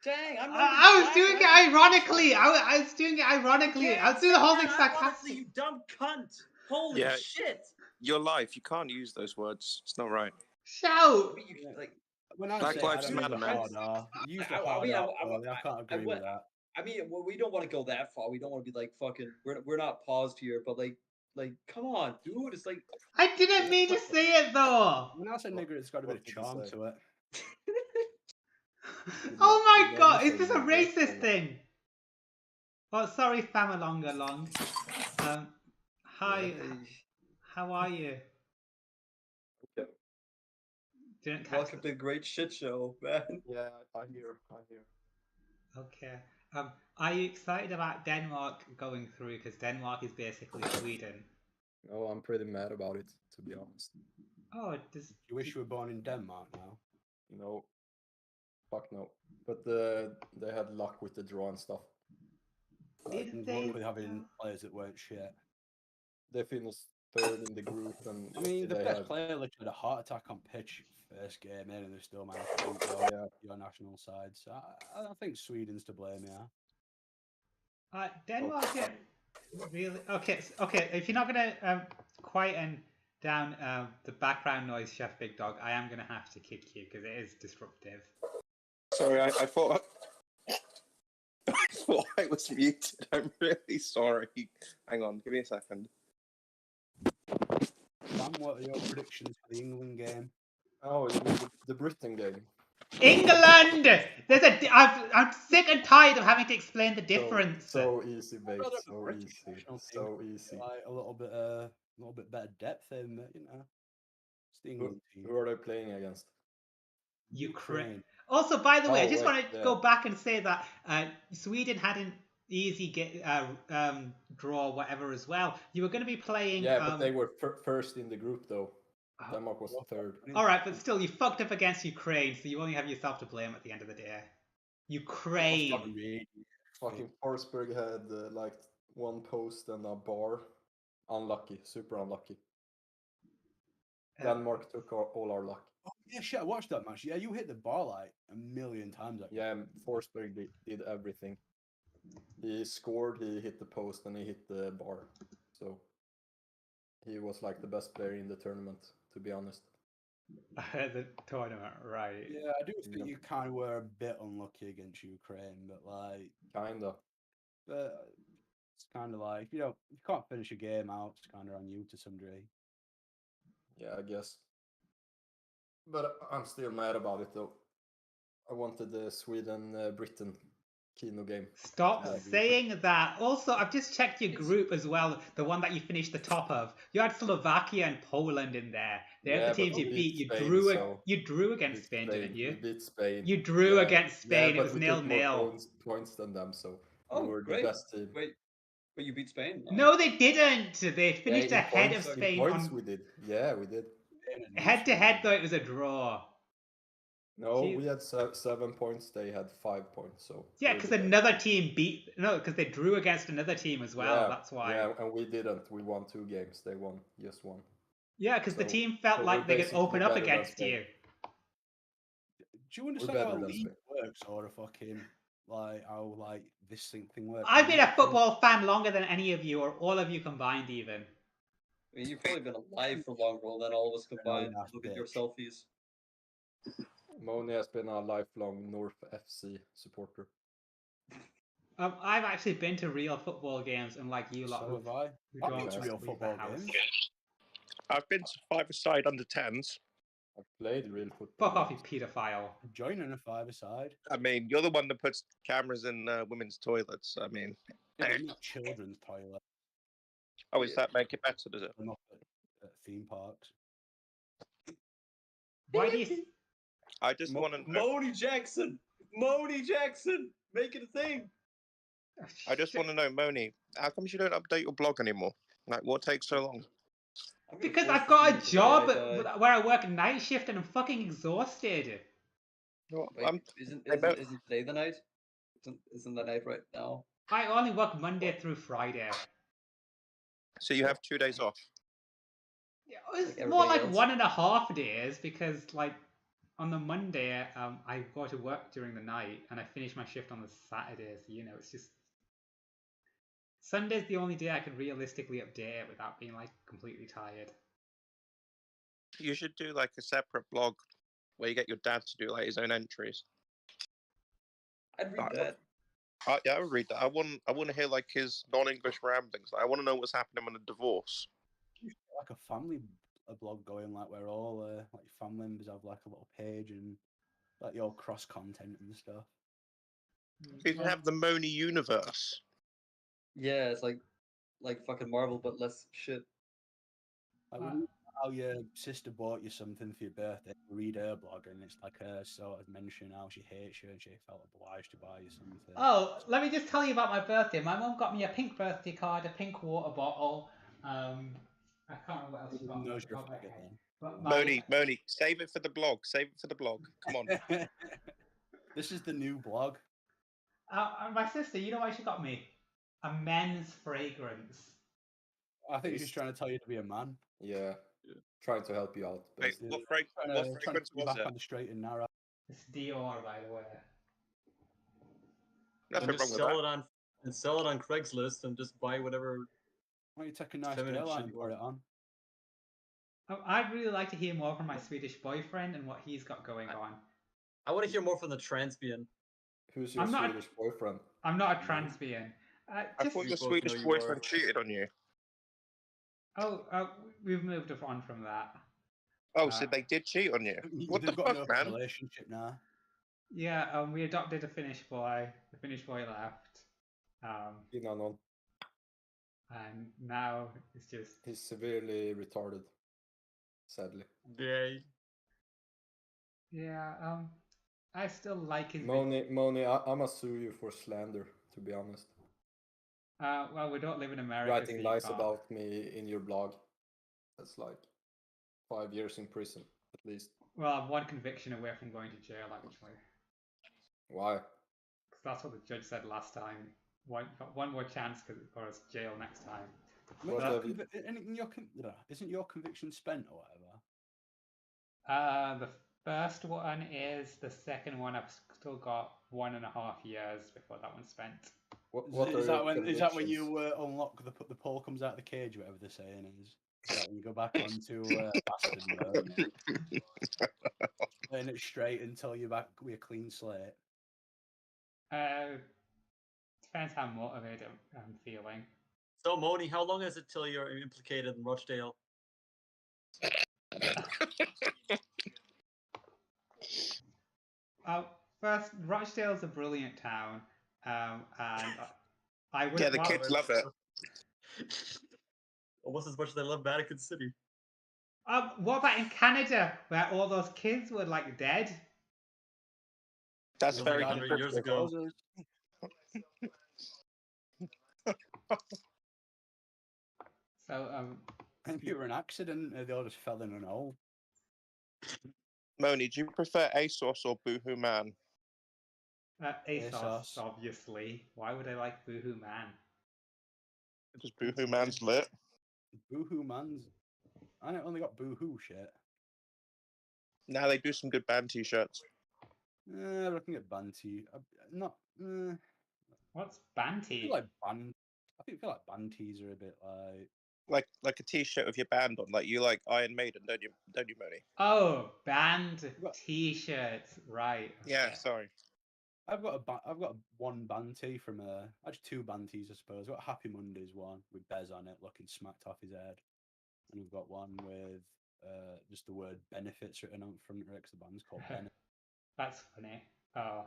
Dang, I'm not even I was black doing and it I can- ironically. I was doing it ironically. I was doing the whole thing Honestly, sarcastic. you dumb cunt! Holy Yeah. shit! Your life, you can't use those words. It's not right. Shout. I mean, you, like, When I Black say Lives I don't Matter, use the man. hard R, use the I hard mean, R, I can't agree with that. I mean, we don't want to go that far. We don't want to be like fucking. We're not paused here, but like, come on, dude. It's like. I didn't mean to say it though. When I say nigger, it's got a bit What of did you charm say? to it. Oh my Did god, you is this a say nigger? racist thing? Oh, sorry, Famalonga Long. Hi, how are you? Okay. Didn't catch Welcome to the great shit show, man. Yeah, I hear. Okay. Are you excited about Denmark going through? Because Denmark is basically Sweden. Oh, I'm pretty mad about it, to be honest. Oh, does You wish you were born in Denmark now. No. Fuck no. But they had luck with the draw and stuff. Did And they? luck with having players that weren't shit. They finished third in the group, and I mean, the they best had player literally had a heart attack on pitch first game in, and they still managed to beat your national side. So I think Sweden's to blame, yeah. Denmark get really okay. Okay, if you're not gonna quieten down the background noise, Chef Big Dog, I am gonna have to kick you because it is disruptive. Sorry, I thought I thought I was muted. I'm really sorry. Hang on, give me a second. Sam, what are your predictions for the England game? oh, you mean the Britain game. England. I'm sick and tired of having to explain the difference. So easy, mate. Rather So British easy. national team. So easy. Like a little bit better depth in, but it's the England team. Who are they playing against? Ukraine. Also, by the way, I Oh, just wait, want to yeah. go back and say that Sweden had an easy draw, whatever, as well. You were going to be playing. Yeah, but they were first in the group, though. Oh. Denmark was third. All right, but still, you fucked up against Ukraine, so you only have yourself to blame at the end of the day. Ukraine. Fucking Forsberg had like one post and a bar. Unlucky, super unlucky. Denmark took all our luck. Oh, yeah, shit, I watched that match. Yeah, you hit the bar like a million times. Yeah, Forsberg did everything. He scored, he hit the post, and he hit the bar. So he was like the best player in the tournament, to be honest. The tournament, right? Yeah, I do think Yeah. you kind of were a bit unlucky against Ukraine, but like, Kinda. it's kind of like you can't finish a game out. It's kind of on you to some degree. Yeah, I guess. But I'm still mad about it, though. I wanted the Sweden-Britain Kino game. Stop Yeah, saying that. Also, I've just checked your group as well, the one that you finished the top of. You had Slovakia and Poland in there. They're Yeah, the teams but you we beat. beat You Spain, drew. so You drew We against beat Spain, didn't We you? beat Spain. You drew Yeah. against Spain. Yeah, It was but we took more 0-0. points than them, so Oh, we were great. the best team. Wait, but you beat Spain? No, they didn't. They Yeah, finished in ahead of points- in Spain points on we did. Yeah, we did. head to head. Though it was a draw. No, Jeez. we had 7 points. They had 5 points. So Yeah, we because did that. another team beat. No, because they drew against another team as well. Yeah, That's why. Yeah, and we didn't. We won 2 games. They won just 1. Yeah, because the So- team felt so like we're they could basically open up better than against Spain. you. Do you understand better how than league Spain. works or a fucking like how like this thing works. I've I'm been a not sure. football fan longer than any of you, or all of you combined, even. I mean, you've probably been alive for longer than all of us combined. enough, Look at your bitch. selfies. Moni has been a lifelong North FC supporter. I've actually been to real football games, unlike you lot So who, have I. who I've don't been to real leave the football house. games. I've been to five-a-side under 10s. I've played real football. Fuck off, you games. paedophile. Joining a five-a-side. I mean, you're the one that puts cameras in women's toilets. I mean, Yeah, but not children's toilet. oh, does that make it better, does it? They're not at theme parks. Why do you? I just want to know. Moni Jackson! Moni Jackson! Make it a thing! I just want to know, Moni, how come you don't update your blog anymore? Like, what takes so long? I'm gonna Because force I've the got a feed the job day I die. where I work night shift and I'm fucking exhausted. Well, Wait, isn't today the night? Isn't the night right now? I only work Monday through Friday. so you have 2 days off. Yeah, it's Like more everybody like else. 1.5 days because, like, on the Monday, I go to work during the night and I finish my shift on the Saturday. So, you know, it's just Sunday's the only day I can realistically update it without being like completely tired. You should do like a separate blog where you get your dad to do like his own entries. I'd read that. Yeah, I would read that. I want to hear like his non-English ramblings. Like, I want to know what's happening with a divorce. Like a family blog going, like where all like your family members have like a little page and like your cross content and stuff. You can have the Moni universe. Yeah, it's like fucking Marvel, but less shit. Like how your sister bought you something for your birthday, you read her blog and it's like her sort of mention how she hates you and she felt obliged to buy you something. Oh, let me just tell you about my birthday. My mum got me a pink birthday card, a pink water bottle. I can't remember what else she got me. Knows you're a off the top of my faggot head. then. But Moni, save it for the blog. Save it for the blog. Come on. This is the new blog. My sister, you know what she got me? A men's fragrance. I think she's trying to tell you to be a man. Yeah, trying to help you out. Wait, Basically. what Trying to fragrance put you was back it? on the straight and narrow. It's Dior, by the way. Nothing And wrong just with that. sell it on Craigslist and just buy whatever. Why don't you take a nice Feminine girl out shit and you put want. it on? I'd really like to hear more from my Swedish boyfriend and what he's got going on. I want to hear more from the transbian. Who's your I'm not- Swedish boyfriend? I'm not a transbian. I Just, thought your both know Swedish you boyfriend are. cheated on you. we've moved on from that. Oh, so they did cheat on you? What the They've got an fuck, open man? relationship now. Yeah, we adopted a Finnish boy. The Finnish boy left. Innan on. And now it's just He's severely retarded. Sadly. Yay. yeah. I still like his. Moni, I'ma sue you for slander, to be honest. Well, we don't live in America. Writing so you lies can't. about me in your blog. That's like 5 years in prison, at least. Well, I'm one conviction away from going to jail, actually. Why? Because that's what the judge said last time. One more chance for us jail next time. What Well, have you- isn't your conviction spent or whatever? The first one is. The second one, I've still got 1.5 years before that one's spent. What Is are that your when convictions? you unlock the pole comes out of the cage, whatever they're saying is? Is that when you go back onto bastard mode, playing it straight until you're back with a clean slate? Depends how motivated I'm feeling. So, Moni, how long is it till you're implicated in Rochdale? First, Rochdale's a brilliant town, and I would. Yeah, the kids love it. Almost as much as I love Vatican City. What about in Canada, where all those kids were like dead? That's It was very like 100 years ago. So Maybe it were an accident. They all just fell in an hole. Moni, do you prefer ASOS or Boohoo Man? ASOS, ASOS. obviously. Why would I like Boohoo Man? Because Boohoo Man's lit. Boohoo Man's. I only got Boohoo shit. Now they do some good band t-shirts. Looking at Banty, not. What's I Banty? feel like feel like Banties are a bit like. Like a T-shirt with your band on, like you like Iron Maiden, don't you, Moni? Oh, band What? T-shirts, right? Yeah, okay. sorry. I've got one Banty from actually two Banties, I suppose. I've got Happy Mondays one with Bez on it, looking smacked off his head, and we've got one with just the word benefits written on front of it, 'cause the band's called Benefits. That's funny. Oh,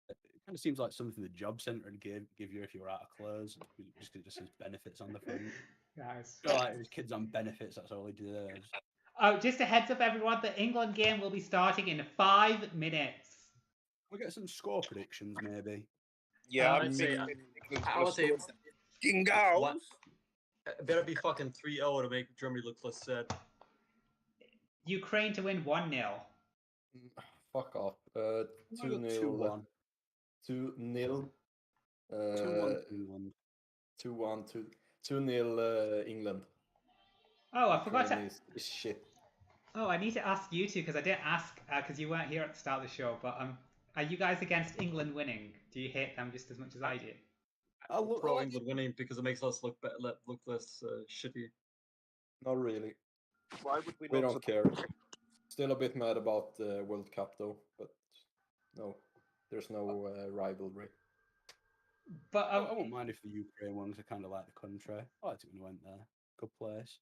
It kind of seems like something the job centre would give you if you were out of clothes, just 'cause it just says benefits on the front. nice. Like his kids on benefits, that's all he deserves. Oh, just a heads up, everyone. The England game will be starting in 5 minutes. We get some score predictions, maybe. Yeah, I'd say- I would say goals. What? It better be fucking 3-0 to make Germany look less sad. Ukraine to win 1-0. Fuck off. I got 2-0. 2-1. 2-0. 2-1 England. 2-1. 2-0 England. Oh, I forgot to. Ukraine is shit. Oh, I need to ask you two because I didn't ask because you weren't here at the start of the show. But are you guys against England winning? Do you hate them just as much as I do? Pro England winning because it makes us look less shitty. Not really. Why would we We not don't care. Still a bit mad about the World Cup though, but no, there's no rivalry. But I won't mind if the Ukraine ones are kind of like the country. I liked it when I went there. Good place.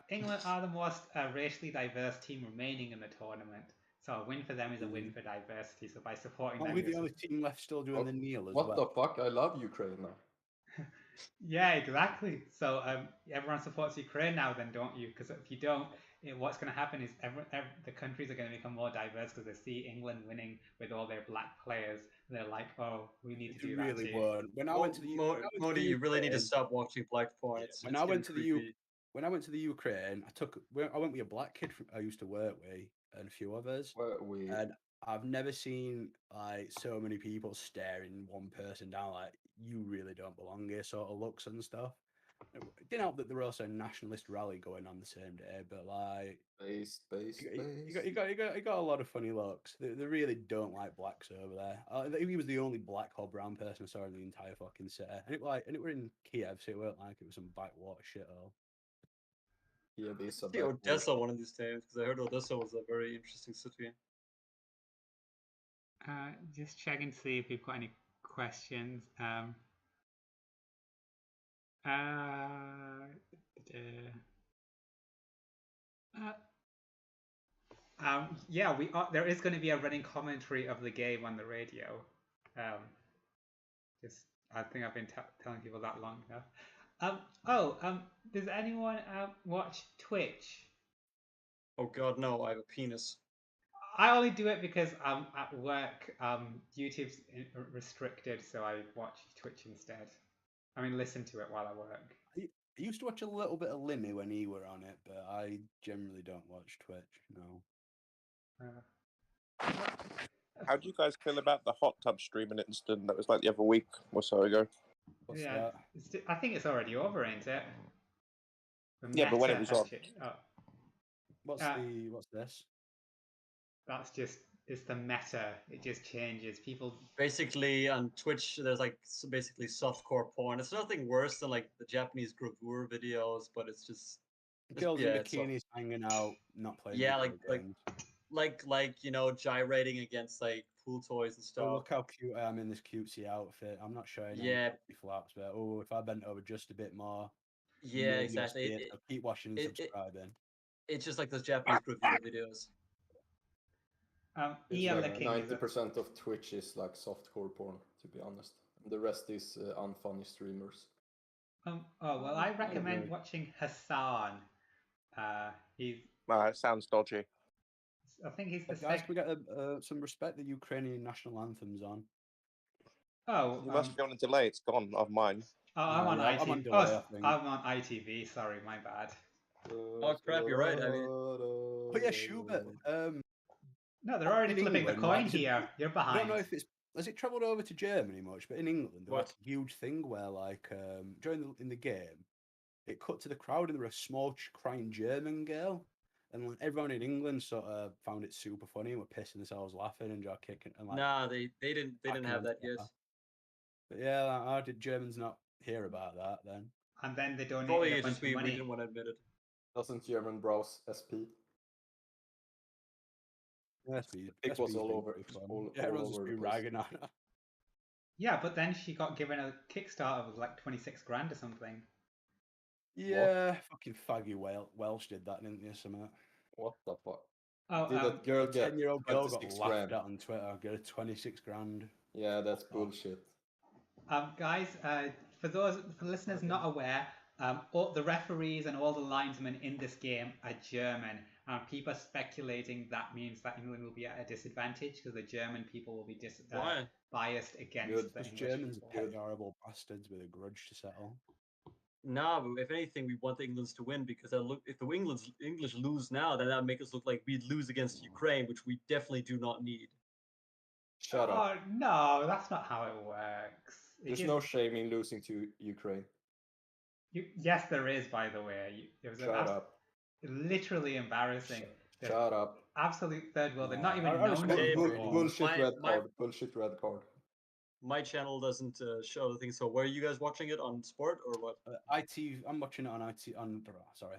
England are the most racially diverse team remaining in the tournament. So a win for them is a win for diversity. So by supporting Aren't them, we the you're only team left still doing the kneel as What well? the fuck? I love Ukraine now. yeah, exactly. So everyone supports Ukraine now, then, don't you? Because if you don't, what's going to happen is the countries are going to become more diverse because they see England winning with all their black players. They're like, oh, we need to do that really too. weren't. When I went to the Modi, you really need to stop watching black porn. Yeah, It's when I went to creepy. when I went to the Ukraine, I went with a black kid I used to work with and a few others, and I've never seen like so many people staring one person down like you really don't belong here sort of looks and stuff. It didn't help that there was also a nationalist rally going on the same day, but like you got a lot of funny looks. They really don't like blacks over there. He was the only black or brown person I saw in the entire fucking city, and it were in Kiev, so it weren't like it was some backwater shithole. Yeah, this See Odessa one of these days because I heard Odessa was a very interesting city. Just checking to see if we've got any questions. Yeah, we are. There is going to be a running commentary of the game on the radio. I think I've been telling people that long enough. Does anyone watch Twitch? Oh god, no! I have a penis. I only do it because at work YouTube's restricted, so I watch Twitch instead. I mean, listen to it while I work. I used to watch a little bit of Limmy when he were on it, but I generally don't watch Twitch. No. How do you guys feel about the hot tub streaming incident that was like the other week or so ago? What's yeah, that? I think it's already over, ain't it? Yeah, but when it was on. What's this? That's just it's the meta. It just changes. People basically on Twitch, there's like basically softcore porn. It's nothing worse than like the Japanese gravure videos, but it's just girls in bikinis hanging out, not playing. Yeah, like you know, gyrating against like pool toys and stuff. Oh, look how cute I am in this cutesy outfit. I'm not showing any flaps, but if I bent over just a bit more. Yeah, exactly. Keep watching and subscribing. It's just like those Japanese gravure videos. It's like 90% of Twitch is like softcore porn, to be honest. And the rest is unfunny streamers. Well, I recommend watching Hassan. He's. It sounds dodgy. I think he's the guys. Can we get some respect? The Ukrainian national anthem's on. Oh, you must be on a delay. It's gone off mine. Oh, I'm on ITV. I'm on delay, I'm on ITV. Sorry, my bad. Oh crap! You're right. I mean, but yeah, Schubert. No, they're already flipping the coin here. You're behind. I don't know if has it travelled over to Germany much, but in England there was a huge thing where like during in the game, it cut to the crowd and there was a small crying German girl, And like, everyone in England sort of found it super funny and were pissing themselves laughing and just kicking and like. Nah, they didn't backing have on that yet. Twitter. But yeah, like, how did Germans not hear about that then? And then they donated Probably a it's bunch just of we money. didn't want to admit it. Doesn't German browse SP? It was all over. Yeah, everyone's just over the been place. ragging on her. Yeah, but then she got given a Kickstarter of like 26 grand or something. Yeah, fucking faggy Welsh did that, didn't you? Somehow. What the fuck? Oh, Did that girl get 10-year-old girl got 26 laughed grand? at on Twitter. Get a 26 grand. Yeah, that's Oh. bullshit. Guys, for listeners not aware, all the referees and all the linesmen in this game are German. People are speculating that means that England will be at a disadvantage because the German people will be Why? biased against Good. the Because English Germans people. are petty, horrible bastards with a grudge to settle. Nah, but if anything, we want the Englands to win because if the English lose now, then that would make us look like we'd lose against Ukraine, which we definitely do not need. Shut up. Oh no, that's not how it works. There's no shame in losing to Ukraine. Yes, there is. By the way, it was Shut up. literally embarrassing. Shut up. Absolute third world. They're not I even respect known Okay, anymore. Bullshit red card. Bullshit red card. My channel doesn't show the thing. So where are you guys watching it on Sport or what? I'm watching it on IT. Sorry.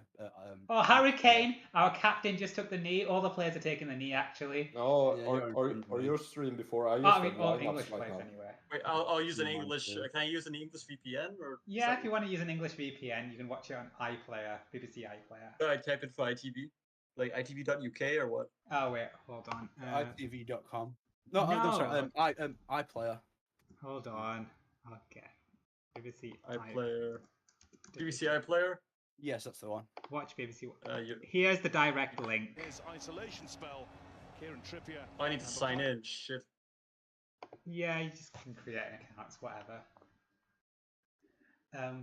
Oh, Hurricane! Our captain just took the knee. All the players are taking the knee, actually. No, Yeah, or your stream before I use I mean, them all lineups English right players now. anyway. Wait, I'll use an Mine English. too. Can I use an English VPN or? Yeah, if you want to use an English VPN, you can watch it on iPlayer, BBC iPlayer. Do I type it for ITV, like ITV.uk or what? Oh wait, hold on. ITV.com. No, no, sorry. iPlayer. Hold on. Okay. BBC iPlayer. BBC iPlayer. Yes, that's the one. Watch BBC. You... Here's the direct link. His isolation spell. Kieran Trippier. I need to sign in. Shit. Yeah, you just can create an account, it's whatever. I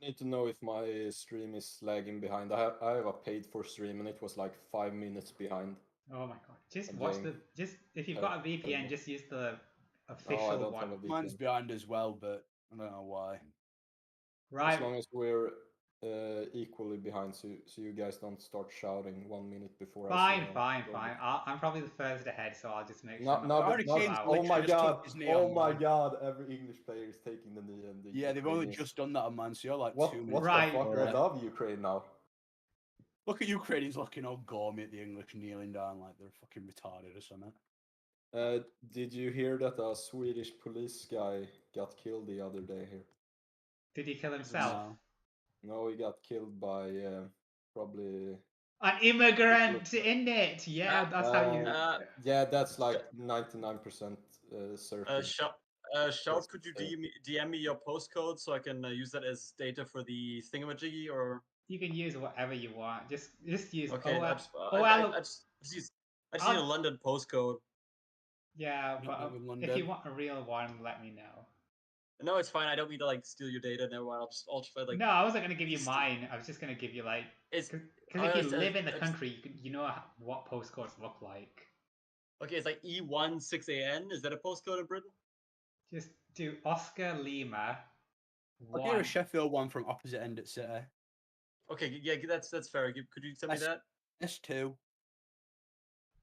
need to know if my stream is lagging behind. I have a paid for stream and it was like 5 minutes behind. Oh my god! Just watch if you've got a VPN, just use the official one. Mine's behind as well, but I don't know why. Right. As long as we're equally behind, so you guys don't start shouting 1 minute before. Fine. I'm probably the first ahead, so I'll just make sure. Oh my god! Every English player is taking the knee, and yeah, they've only just done that on man. So you're like what 2 minutes. the fuck are above Ukraine now? Look at Ukraine. He's looking all gormy at the English, kneeling down like they're fucking retarded or something. Did you hear that a Swedish police guy got killed the other day here? Did he kill himself? No, he got killed by probably an immigrant in it. Yeah, that's how you. Yeah, that's like 99% certain. Shout, could you DM me your postcode so I can use that as data for the thingamajiggy, or you can use whatever you want. Just use. Okay, I just need a London postcode. Yeah, but if you want a real one, let me know. No, it's fine. I don't mean to like steal your data. Never mind. I'll just like. No, I wasn't gonna give you mine. I was just gonna give you like. Because if you live in the country, you know what postcodes look like. Okay, it's like E16AN. Is that a postcode in Britain? Just do Oscar Lima. I'll give you a Sheffield one from opposite end at City. Okay, yeah, that's fair. Could you send me that? S2.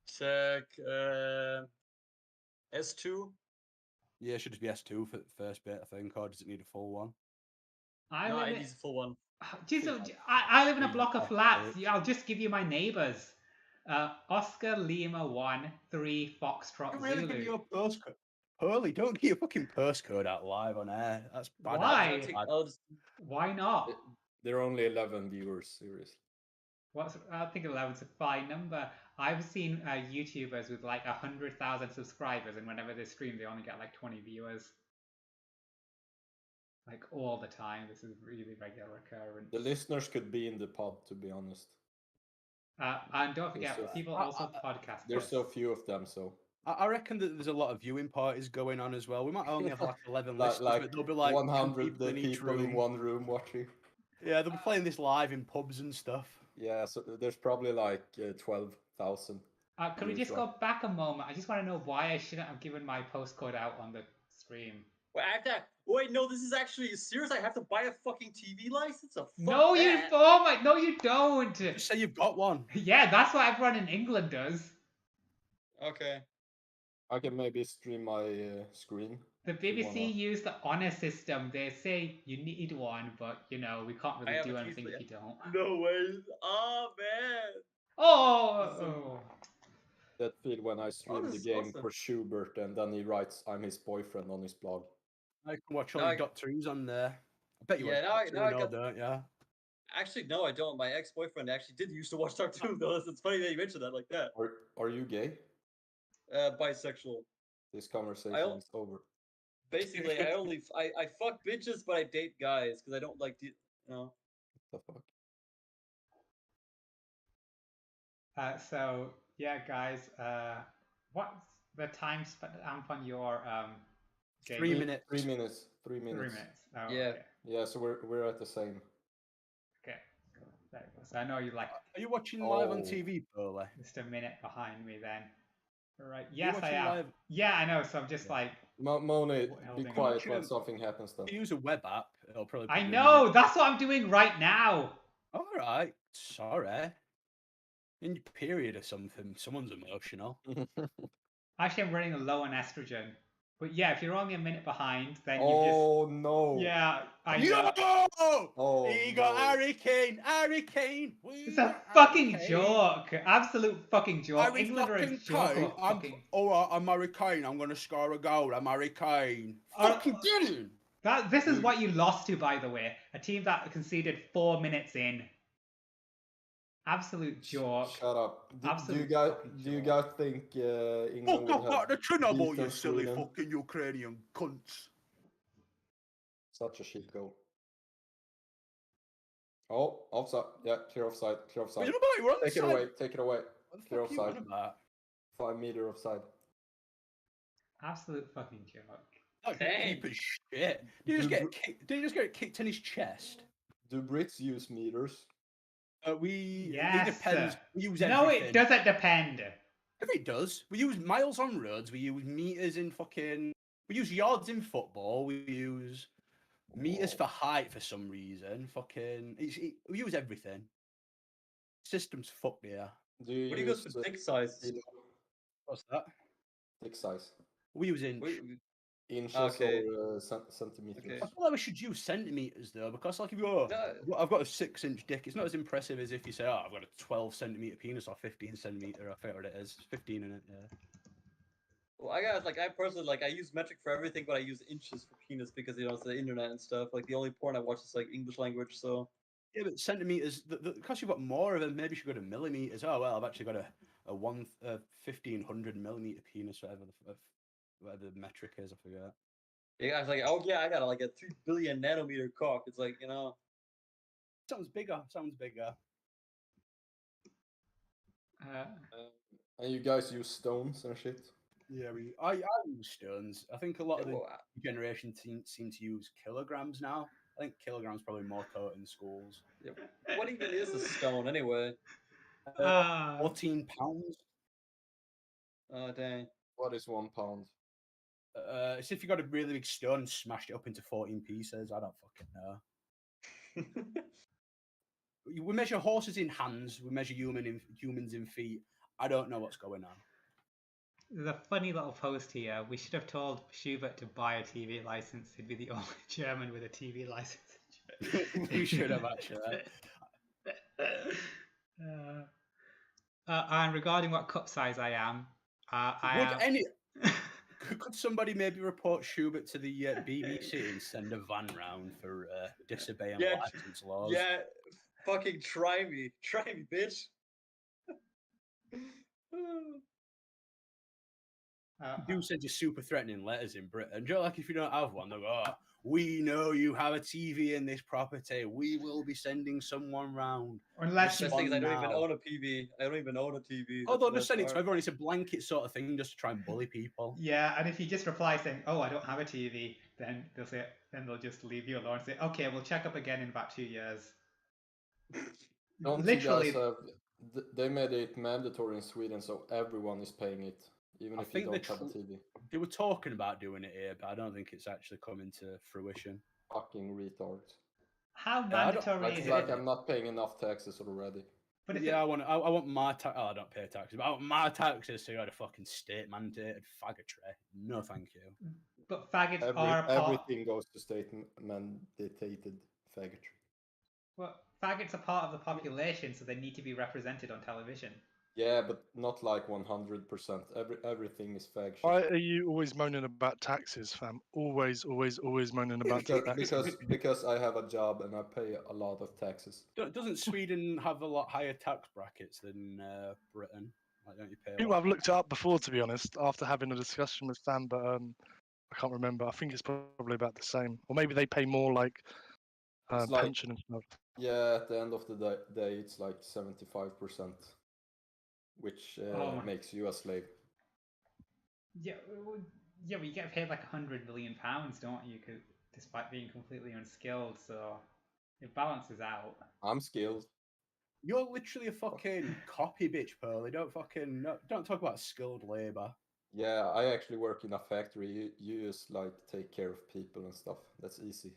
Check. S2. Yeah, it should just be S2 for the first bit, I think, or does it need a full one? It needs a full one. I live in a block of flats. Yeah, I'll just give you my neighbours. Oscar Lima 1 3 Foxtrot Really Zulu. give your postcode. Hurley, don't get your fucking postcode out live on air. That's bad. Why? Why not? There are only 11 viewers, seriously. I think 11's a fine number. I've seen YouTubers with like 100,000 subscribers, and whenever they stream, they only get like 20 viewers. Like all the time. This is really regular occurrence. The listeners could be in the pod, to be honest. And don't forget, people also podcast. There's so few of them, so. I reckon that there's a lot of viewing parties going on as well. We might only have like 11 listeners, like but there'll be like 100 people in one room watching. Yeah, they'll be playing this live in pubs and stuff. Yeah, so there's probably like 12,000. Can we just go back a moment? I just want to know why I shouldn't have given my postcode out on the stream. Wait, I have to. Wait, no, this is actually serious. I have to buy a fucking TV license. Oh, fuck No, you. that. Oh my. No, you don't. Just say you've got one. Yeah, that's what everyone in England does. Okay. I can maybe stream my screen. The if you BBC wanna- use the honor system. They say you need one, but you know we can't I really have do a anything TV. if you don't. No way. Oh man. Oh. That feel when I stream this the is game awesome. for Schubert and then he writes I'm his boyfriend on his blog. I can watch all Now the I- Doctor Who's on there. I bet you Yeah, watch now I Doctor Who, got- don't you? Actually, no, I don't. My ex-boyfriend actually did used to watch Doctor Who, though. It's funny that you mentioned that like that. Are you gay? Bisexual. This conversation I'll- is over. Basically, I fuck bitches, but I date guys because I don't like you know. What the fuck? So yeah, guys. What's the time stamp on your game? 3 minutes. 3 minutes. 3 3 minutes. minutes. Oh, Yeah. Okay. Yeah, so we're at the same. Okay. Cool. There you go. So I know you're like Are you watching live on Oh. TV, Burley? just a minute behind me then. Right. You Yes, I watching am. live? Yeah, I know. So I'm just like, Moni, be Holding quiet on. when something happens then. If you use a web app, it'll probably. I put you in know. minute. That's what I'm doing right now. All right. Sorry. In your period or something, someone's emotional. Actually, I'm running low on estrogen. But yeah, if you're only a minute behind, then Oh no. you just yeah. I know. Yo! Oh, He got no. Harry Kane. Harry Kane. It's a fucking joke. Absolute fucking joke. Harry England are a fucking joke. Kane. Of fucking... All right, I'm Harry Kane. I'm gonna score a goal. I'm Harry Kane. Uh, Fucking brilliant. This is what you lost to, by the way. A team that conceded 4 minutes in. Absolute joke. Shut up. Do Absolute you guys fucking do you joke. guys think England Fuck will off have out the Chernobyl, you beaten silly Sweden? fucking Ukrainian cunts. Such a shit goal. Oh, offside. Yeah, clear offside. Clear What offside. you about? You're on Take it side. away. Take it away. What the Clear fuck are you on offside. about? 5 meter offside. Absolute fucking joke. That Dang. keeper's shit. Did he just get kicked? Did he just get kicked in his chest? Do Brits use meters? It Yes. depends. We use No, everything. it doesn't depend. If it does, we use miles on roads. We use meters in fucking. We use yards in football. We use meters for height for some reason. Fucking. We use everything. System's fucked here. Do you What do you go use for dick size? What's that? dick size? We use inch. Inches Okay. or centimeters? Okay. I feel like we should use centimeters though, because like if you go, No. I've got a 6-inch dick, it's not as impressive as if you say, oh, I've got a 12-centimeter penis or 15-centimeter. I forget what it is. 15 in it. Yeah. Well, I personally I use metric for everything, but I use inches for penis because it's the internet and stuff. Like the only porn I watch is like English language, so. Yeah, but centimeters, because you've got more of them, maybe you should go to millimeters. Oh well, I've actually got a 1500 millimeter penis, whatever the metric is. I forget. Yeah, I was like, oh yeah, I got like a 3 billion nanometer cock. It's like, Sounds bigger. Sounds bigger. And you guys use stones and shit? Yeah, I use stones. I think a lot of the well, generation seem to use kilograms now. I think kilograms probably more taught in schools. what even is a stone anyway? 14 pounds. Oh dang. What is 1 pound? It's if you got a really big stone and smashed it up into 14 pieces. I don't fucking know. We measure horses in hands. We measure humans in feet. I don't know what's going on. There's a funny little post here. We should have told Schubert to buy a TV license. He'd be the only German with a TV license. We should have actually. And regarding what cup size I am, Could somebody maybe report Schubert to the BBC and send a van round for disobeying license laws? Yeah, fucking try me, bitch. Do send you super threatening letters in Britain. Do you know, like if you don't have one, they'll go, oh, we know you have a TV in this property. We will be sending someone round. Unless The you thing is, I don't even now. own a TV. I don't even own a TV. Oh, That's they'll the just send it best to part. everyone. It's a blanket sort of thing just to try and bully people. Yeah, and if you just reply saying, "Oh, I don't have a TV," then they'll just leave you alone and say, "Okay, we'll check up again in about 2 years." Don't Literally, you guys have? They made it mandatory in Sweden, so everyone is paying it. even I if you think don't have a TV. they were talking about doing it here, but I don't think it's actually coming to fruition. Fucking retards. How Yeah, I don't- mandatory is Like it? I'm not paying enough taxes already. But is Yeah, I want my tax. Oh, I don't pay taxes, but I want my taxes to go to fucking state mandated faggotry. No, thank you. but faggots are part. Everything goes to state mandated faggotry. Well, faggots are part of the population, so they need to be represented on television. Yeah, but not like 100%. Everything is fag shit. Why are you always moaning about taxes, fam? Always moaning about taxes. Because I have a job and I pay a lot of taxes. Doesn't Sweden have a lot higher tax brackets than Britain? Like, don't you pay? I think I've looked it up before, to be honest, after having a discussion with Sam, but I can't remember. I think it's probably about the same, or maybe they pay more like It's like- pension and stuff. Yeah, at the end of the day, it's like 75%, which makes you a slave. Yeah, yeah, but you get paid like £100 million, don't you? Despite being completely unskilled, so it balances out. I'm skilled. You're literally a fucking copy bitch, Pearly. Don't talk about skilled labor. Yeah, I actually work in a factory. You just like take care of people and stuff. That's easy.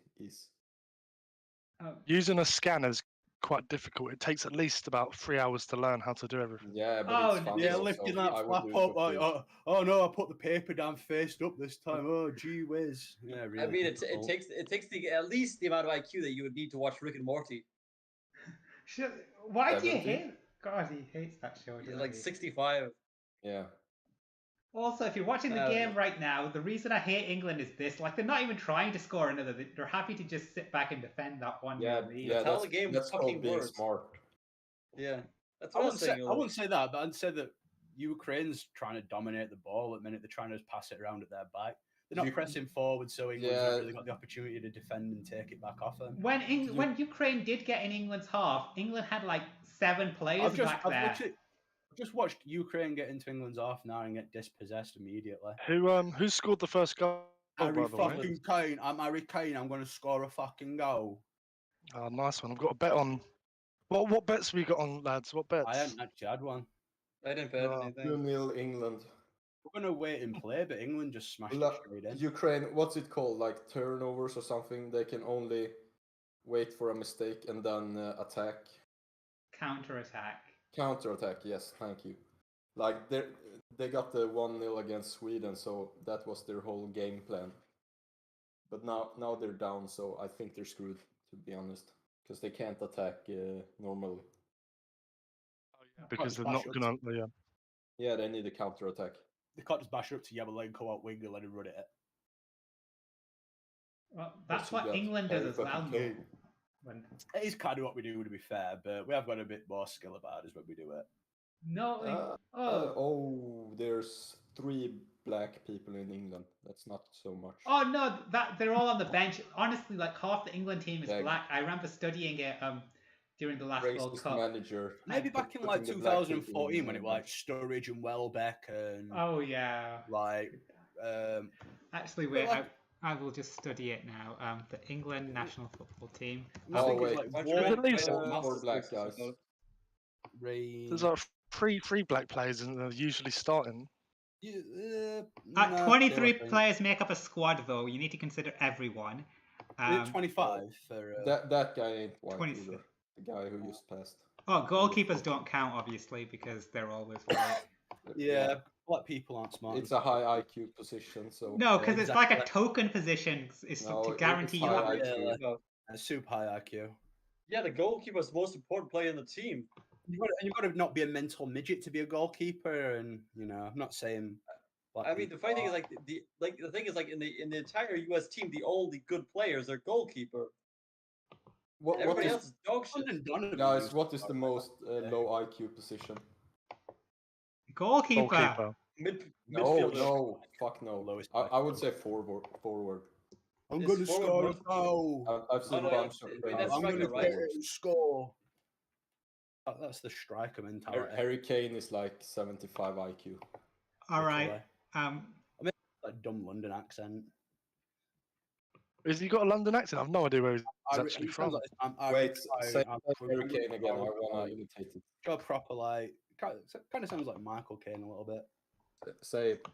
Using a scanner is quite difficult. It takes at least about 3 hours to learn how to do everything. Yeah, but Oh, it's fun. Yeah, though, lifting so that I would flap do it up. for free. Oh no, I put the paper down faced up this time. Oh gee whiz. Yeah, really. I mean, it difficult. takes at least the amount of IQ that you would need to watch Rick and Morty. Why do you 70? hate? God, he hates that show. doesn't Like he? 65. Yeah. Also, if you're watching the game right now, the reason I hate England is this: like, they're not even trying to score another. They're happy to just sit back and defend that one. Yeah, lead. yeah. how the game That's fucking called being works. smart. Yeah, that's I what I was saying. wouldn't say that, but I'd say that Ukraine's trying to dominate the ball. At the minute, they're trying to just pass it around at their back. They're not pressing forward, so England's not really got the opportunity to defend and take it back off them. When Ukraine did get in England's half, England had like 7 players back there. I've just watched Ukraine get into England's half now and get dispossessed immediately. Who scored the first goal? Harry by the way? fucking Kane. I'm Harry Kane. I'm going to score a fucking goal. Oh, nice one. I've got a bet on. What bets have we got on, lads? What bets? I hadn't actually had one. I didn't bet anything. 2-0 England. We're going to wait and play, but England just smashed it straight in. Ukraine, what's it called? Like turnovers or something? They can only wait for a mistake and then attack. Counter-attack. Counter-attack, yes, thank you. Like they got the 1-0 against Sweden, so that was their whole game plan. But now they're down, so I think they're screwed, to be honest, because they can't attack normally. Because they're not gonna. Yeah. Yeah, they need a counter-attack. They can't just bash it up to Yabba go out wing and let him run it. Well, that's What's he what got? England Harry does as well. fucking Kane. It is kind of what we do, to be fair, but we have got a bit more skill about us when we do it. No, There's 3 black people in England. That's not so much. Oh no, that they're all on the bench. Honestly, like half the England team is black. I remember studying it during the last World Racist Cup. manager. Maybe back in like Putting the black people 2014 when in it was like Sturridge and Welbeck and Oh yeah. like Actually, wait. like- I will just study it now. The England national football team. I think wait. it's like There's at least Four black guys. There's like three black players and they're usually starting. 23 players make up a squad, though. You need to consider everyone. 25 for That guy ain't white 26. either. The guy who just passed. Oh, goalkeepers don't count, obviously, because they're always white. yeah, black people aren't smart. It's a high IQ position, so No, because it's like a exactly. token position. It's No, to it's guarantee you high have. IQ. A super high IQ. Yeah, the goalkeeper is the most important player in the team. You've got to not be a mental midget to be a goalkeeper, and I'm not saying. I mean, the funny thing is the thing is in the entire U.S. team, the only good players are goalkeeper. What Everybody is, else is dog shit. guys, what is the most low IQ position? Goalkeeper. Midfielder. No, fuck no. Lowest I would say forward. I'm It's going to forward score a goal. I've seen no, a bunch of that's I'm going to right. score. That's the striker mentality. Harry Kane is like 75 IQ. All right. That dumb London accent. Has he got a London accent? I've no idea where he's actually It from. sounds like Wait, say Harry Kane again. I wanna imitate it. Go proper like kind of sounds like Michael Caine a little bit. Say it.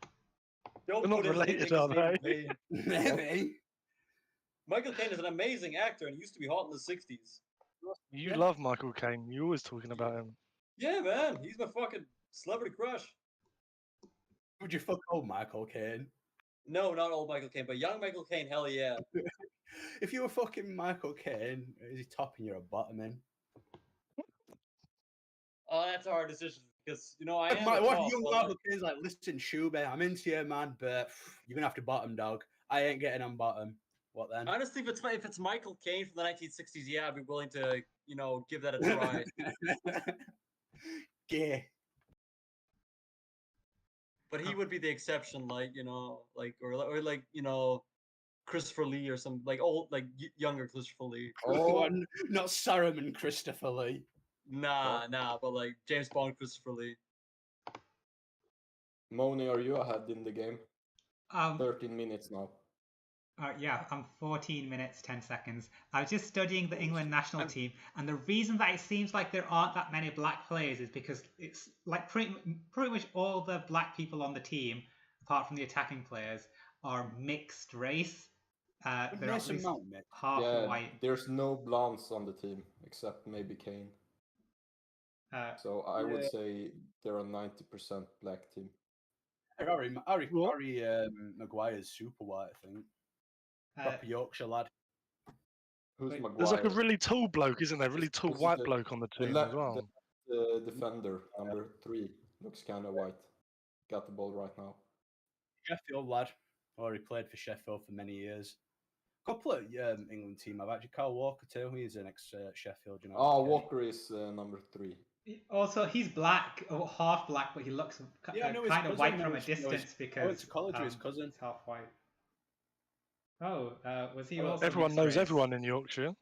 Don't They're not put his name related, in are Stephen they? Payne. Maybe. Michael Caine is an amazing actor and he used to be hot in the 60s. You Yeah. love Michael Caine. You're always talking about him. Yeah, man. He's my fucking celebrity crush. Would you fuck old Michael Caine? No, not old Michael Caine, but young Michael Caine, hell yeah. If you were fucking Michael Caine, is he topping you or bottoming? Oh, that's a hard decision because, you know, I am What a if top, young but, Michael Caine's like, listen, Schubert, I'm into you, man, but you're gonna have to bottom, dog. I ain't getting on bottom. What then? honestly, if it's Michael Caine from the 1960s, yeah, I'd be willing to, you know, give that a try. Gay. But he would be the exception, like, you know, like or like, you know, Christopher Lee or some like old, like younger Christopher Lee. Oh, Not Saruman Christopher Lee. Nah, but like James Bond Christopher Lee. Moni, are you ahead in the game? Um, 13 minutes now. yeah, I'm 14 minutes, 10 seconds. I was just studying the England national team, and the reason that it seems like there aren't that many black players is because it's like pretty much all the black people on the team, apart from the attacking players, are mixed race. They're at least half Yeah, white. there's no blondes on the team except maybe Kane. So I would say they're a 90% black team. Harry Maguire's super white, I think. Proper Yorkshire lad. Who's Wait, Maguire? There's like a really tall bloke, isn't there? Really tall This is white the- bloke on the the team le- as well. The defender, number 3, looks kind of white. Got the ball right now. Sheffield lad. Or he played for Sheffield for many years. Couple of England team I've actually. Kyle Walker too. He's an ex Sheffield United. Oh, Walker is number 3. Also, he's black, or half black, but he looks kind of white from a distance because I went to college with his cousin. He's half white. Oh, was he Oh, also? Everyone mixed knows race? everyone in Yorkshire.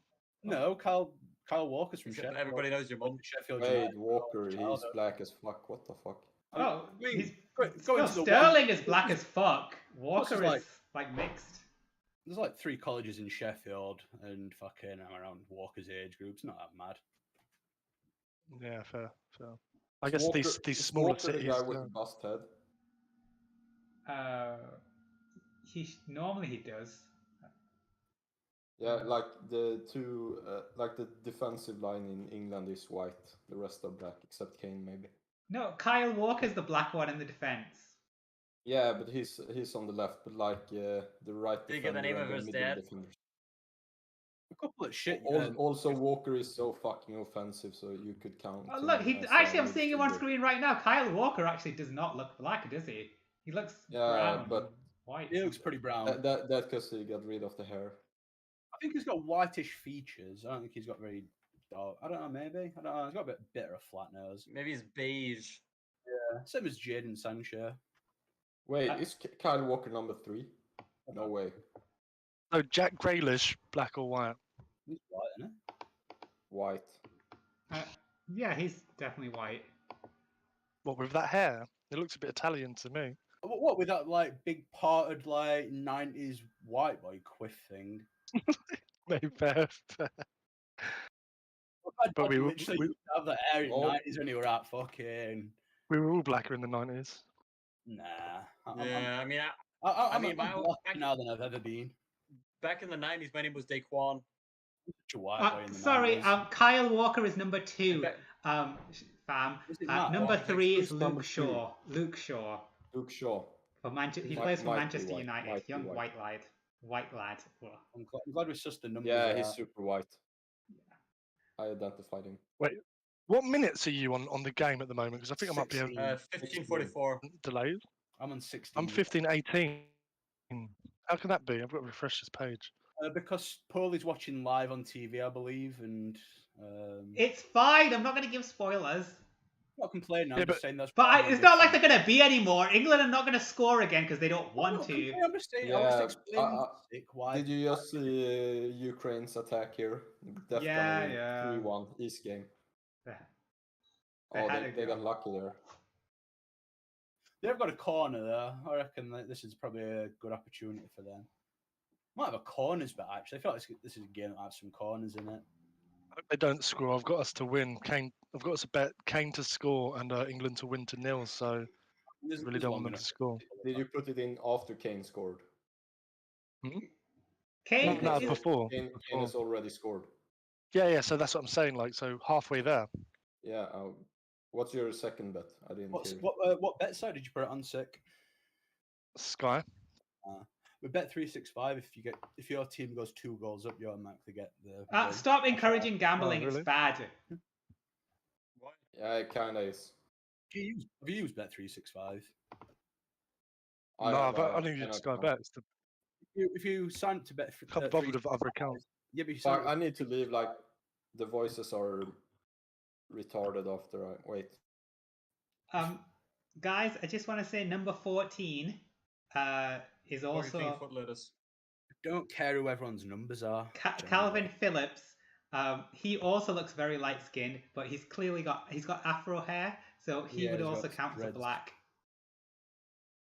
No, Kyle Walker's from Except Sheffield. everybody knows your mum. Sheffield Wait, United. Walker, he's Childhood. black as fuck. What the fuck? Oh, I mean, he's going no, to the Sterling is black as fuck. Walker like- is like mixed. There's like 3 colleges in Sheffield, and fucking I'm around Walker's age groups. Not that mad. Yeah, fair. I guess Walker, these is smaller Walker cities. the guy with the bust head? Normally he does. Yeah, like the two, like the defensive line in England is white. The rest are black, except Kane maybe. No, Kyle Walker's the black one in the defense. Yeah, but he's on the left, but like the right Did you get defender the name and of the his middle dad? defenders. A couple of shit. Also, Walker is so fucking offensive, so you could count. Oh, look, him as actually, a I'm seeing him on midfielder. screen right now. Kyle Walker actually does not look black, does he? He looks brown, but and white. He looks pretty brown. That because he got rid of the hair. I think he's got whitish features. I don't think he's got very dark. I don't know, maybe. I don't know. He's got a bit of a flat nose. Maybe he's beige. Yeah. Same as Jadon Sancho. Wait, is Kyle Walker number 3? No way. So Jack Grealish, black or white? He's white, isn't White. Yeah, he's definitely white. What, with that hair? It looks a bit Italian to me. he? What with that like big parted like 90s white boy quiff thing? Maybe fair. But we literally used to have that hair in the Oh. 90s when you were at fucking. We were all blacker in the 90s. Nah. Yeah, I mean, I'm mean, blacker now than I've ever been. back in the 90s, my name was Daquan. Such a white boy in the Sorry, 90s. Kyle Walker is number 2. Okay. Fam. Is it not? Number Oh, 3 who's is number Luke Shaw. Luke Shaw. Luke Shaw. For Manchester, he Might- plays for might be Manchester white, United. might be Young white. white lad. White lad. Ugh. I'm glad we sussed the numbers. Yeah, he's out. super white. I identified him. What minutes are you on the game at the moment? Because I think I might be 16. 1544. delayed. I'm on 16. I'm 15:18. How can that be? I've got to refresh this page. Because Paulie's watching live on TV, I believe, and It's fine. I'm not going to give spoilers. I'm not complaining. I'm Yeah, just saying that's. But probably it's not like different. they're going to be anymore. England are not going to score again because they don't I'm want not to. complaining, I'm just saying. I Yeah, was explaining why. Did you just see Ukraine's attack here? Definitely Yeah. 3-1 East game. They Oh, had a they got go. lucky there. They've got a corner there. I reckon that this is probably a good opportunity for them. Might have a corners bet actually. I feel like this is a game that has some corners in it. I hope they don't score. I've got us to win. I've got us to bet Kane to score and England to win to 0. So Really don't want them to score. Did you put it in after Kane scored? Kane, No, is- before. Kane has already scored. Yeah. So that's what I'm saying. Like, so halfway there. Yeah. What's your second bet? I didn't hear. What bet site did you put it on, Sick? Sky. We bet 365. If your team goes 2 goals up, you automatically get the. win. stop encouraging gambling. really? It's bad. Why? Yeah, it kind of is. Have you used bet 365? No, I've only used Sky Bets to If you sign up to bet, can't bother with other accounts. Yeah, but you sign Fuck, I need to leave. Like, the voices are retarded after I wait. Guys, I just want to say number 14 is 14 also foot lettuce. don't care who everyone's numbers are. Calvin Phillips. He also looks very light skinned, but he's got afro hair, so he Yeah, would he's got also count for dreads. black.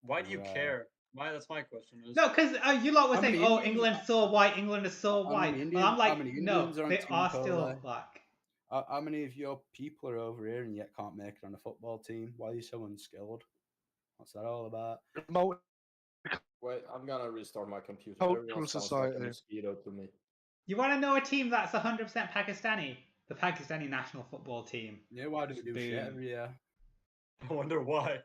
Why do you Right. care? That's my question. No, because you lot were How saying, many "Oh, Indians- England's so white. England is so How white." many Well, I'm Indians- like, how many no, Indians are on they Team are still Polo? black. How many of your people are over here and yet can't make it on a football team? Why are you so unskilled? What's that all about? Wait, I'm gonna restart my computer. Cultural Everyone sounds like a society. mosquito to me. You want to know a team that's 100% Pakistani? The Pakistani national football team. Yeah, why do we do shit Boom. every year? I wonder why.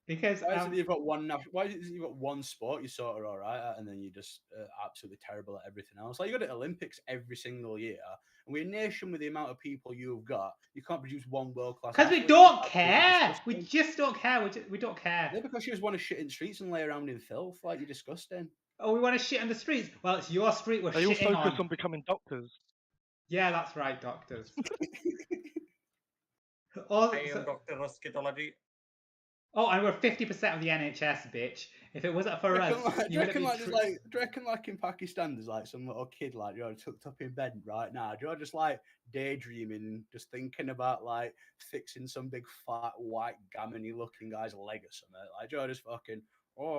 Because Why is it you've got why is it you've got one sport you're sort of all right at, and then you're just absolutely terrible at everything else? Like you go to Olympics every single year, and we're a nation with the amount of people you've got. You can't produce one world class. because we don't care. We just don't care. We don't care. Yeah, because you just want to shit in streets and lay around in filth. Like you're disgusting. Oh, we want to shit on the streets. Well, it's your street we're They all shitting focus on. on becoming doctors. Yeah, that's right, doctors. I am Dr. Roskitology. And we're 50% of the NHS, bitch. If it wasn't for us, Do you reckon like in Pakistan there's like some little kid like tucked up in bed right now? Do you just like daydreaming, just thinking about like fixing some big fat white gammony looking guy's leg or something? Like just fucking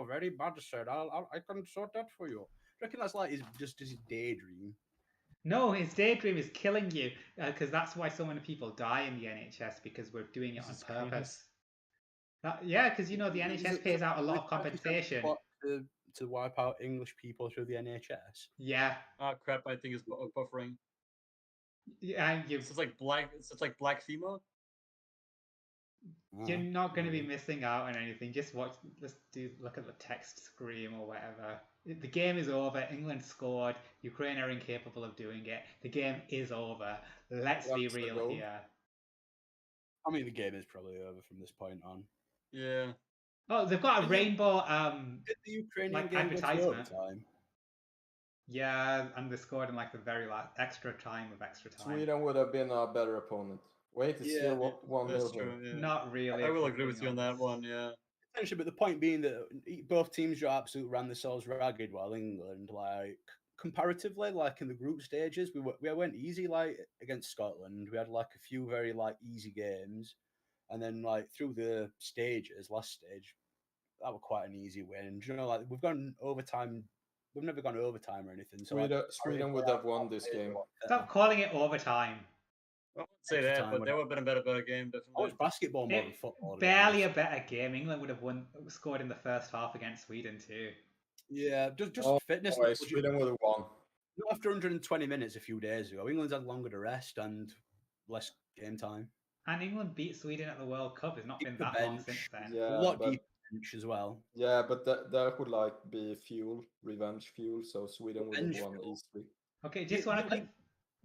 very bad sir. I can sort that for you. Do you reckon that's like his daydream? No, his daydream is killing you because that's why so many people die in the NHS because we're doing it on purpose. Yeah, because the NHS pays out a lot of compensation. To wipe out English people through the NHS. Yeah. Ah, crap! I think it's buffering. Yeah, It's like black. It's like black female. You're not going to be missing out on anything. Just watch. Look at the text screen or whatever. The game is over. England scored. Ukraine are incapable of doing it. The game is over. Let's be real here. I mean, the game is probably over from this point on. Yeah. Oh, they've got a rainbow Did the Ukrainian game advertisement. Go to overtime? Yeah, and they scored in like the very last extra time. Sweden would have been a better opponent. Wait, it's still 1-0 here. Yeah. Not really. I will agree with you on that one. Yeah. Essentially, but the point being that both teams just absolutely ran themselves ragged, while England, like comparatively, like in the group stages, we went easy like against Scotland. We had like a few very like easy games, and then like through the stages, last stage, that was quite an easy win. Like we've gone overtime. We've never gone overtime or anything. So Sweden would have won this game. Stop calling it overtime. I wouldn't say that, but there would have been a better game, definitely. Oh, it's basketball more than football. Barely a better game. England would have scored in the first half against Sweden too. Yeah, just fitness. Sweden would have won. Not after 120 minutes a few days ago. England's had longer to rest and less game time. And England beat Sweden at the World Cup. It's not been that long since then. Yeah, a lot deeper bench as well. Yeah, but that would like be revenge fuel. So Sweden would have won easily. Okay, just want to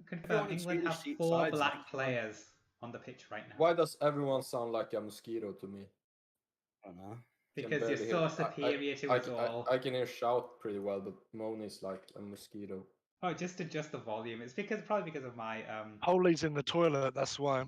confirm England have 4 black players on the pitch right now. Why does everyone sound like a mosquito to me? I don't know. Because you're so superior to us all. I can hear shout pretty well, but Moan is like a mosquito. Oh, just adjust the volume. It's probably because of my Holly's in the toilet. That's why.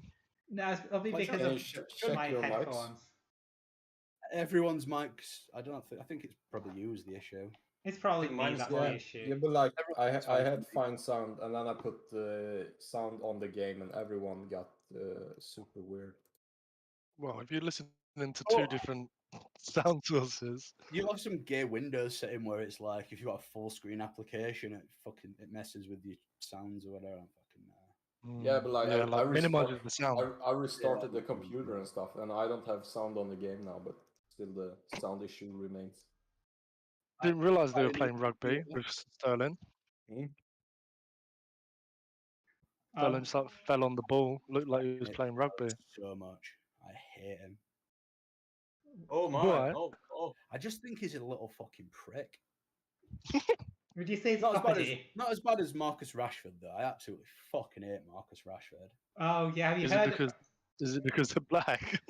No, it's probably because of my headphones. Mics? Everyone's mics. I think it's probably you is the issue. It's probably me that's the issue. Yeah, but like I had fine sound, and then I put the sound on the game, and everyone got super weird. Well, if you're listening to 2 different sound sources, you have some gay Windows setting where it's like if you've got a full screen application, it messes with your sounds or whatever. Yeah, but like yeah, I minimizing the sound. I restarted the Yeah. computer and stuff, and I don't have sound on the game now, but still the sound issue remains. Didn't realize they were I playing rugby yeah. with Sterling. Um, Sterling just like fell on the ball, looked like he was hate playing rugby. so much. I hate him. Oh my! Why? Oh! I just think he's a little fucking prick. would you say it's Not as bad as property? not as bad as Marcus Rashford though. I absolutely fucking hate Marcus Rashford. Oh yeah, have you Is heard? it because they're black?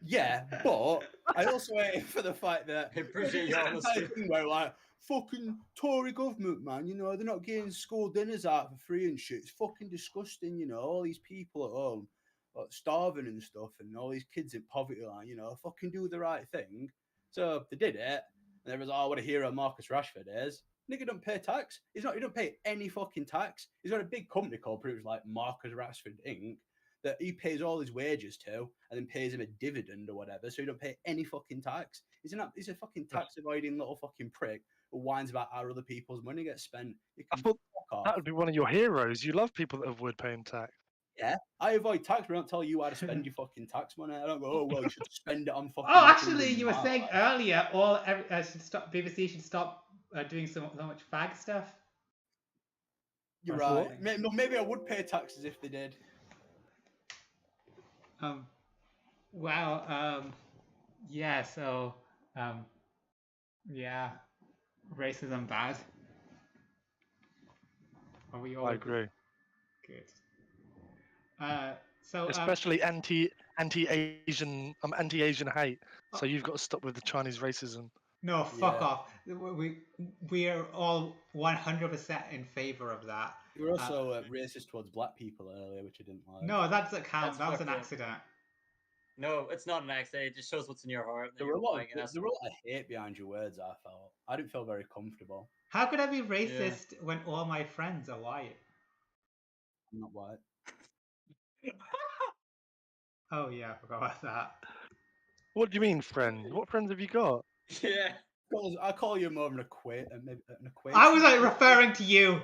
Yeah, but I also hate him for the fact that I appreciate your there's this entire honesty. thing where like fucking Tory government, man, you know, they're not getting school dinners out for free and shit. It's fucking disgusting, you know, all these people at home like, starving and stuff, and all these kids in poverty line, you know, fucking do the right thing. So they did it, and everyone's like, oh, what a hero Marcus Rashford is. Nigga don't pay tax. He don't pay any fucking tax. He's got a big company called pretty much like Marcus Rashford Inc. that he pays all his wages to and then pays him a dividend or whatever, so he don't pay any fucking tax. He's a fucking tax avoiding little fucking prick who whines about how other people's money gets spent. You I can thought fuck off. that would be one of your heroes. You love people that avoid paying tax. Yeah, I avoid tax, but I don't tell you how to spend your fucking tax money. I don't go, oh well, you should spend it on fucking. Oh, actually, improving you were my saying life." earlier, should stop. BBC should stop doing so much fag stuff. You're or right. something. Maybe I would pay taxes if they did. Well, yeah. So, yeah, racism bad. Are we all I agree. Good. So Especially anti-Asian hate. So you've got to stop with the Chinese racism. no, fuck Yeah. off. We are all 100% in favor of that. You were also racist towards black people earlier, which I didn't like. No, that's a count. That's That was an fucked up. accident. No, it's not an accident. It just shows what's in your heart. There were a lot of hate behind your words. I felt. I didn't feel very comfortable. How could I be racist when all my friends are white? I'm not white. Oh yeah, I forgot about that. What do you mean, friend? What friends have you got? Yeah. I call you more of an acquaintance. I was like referring to you.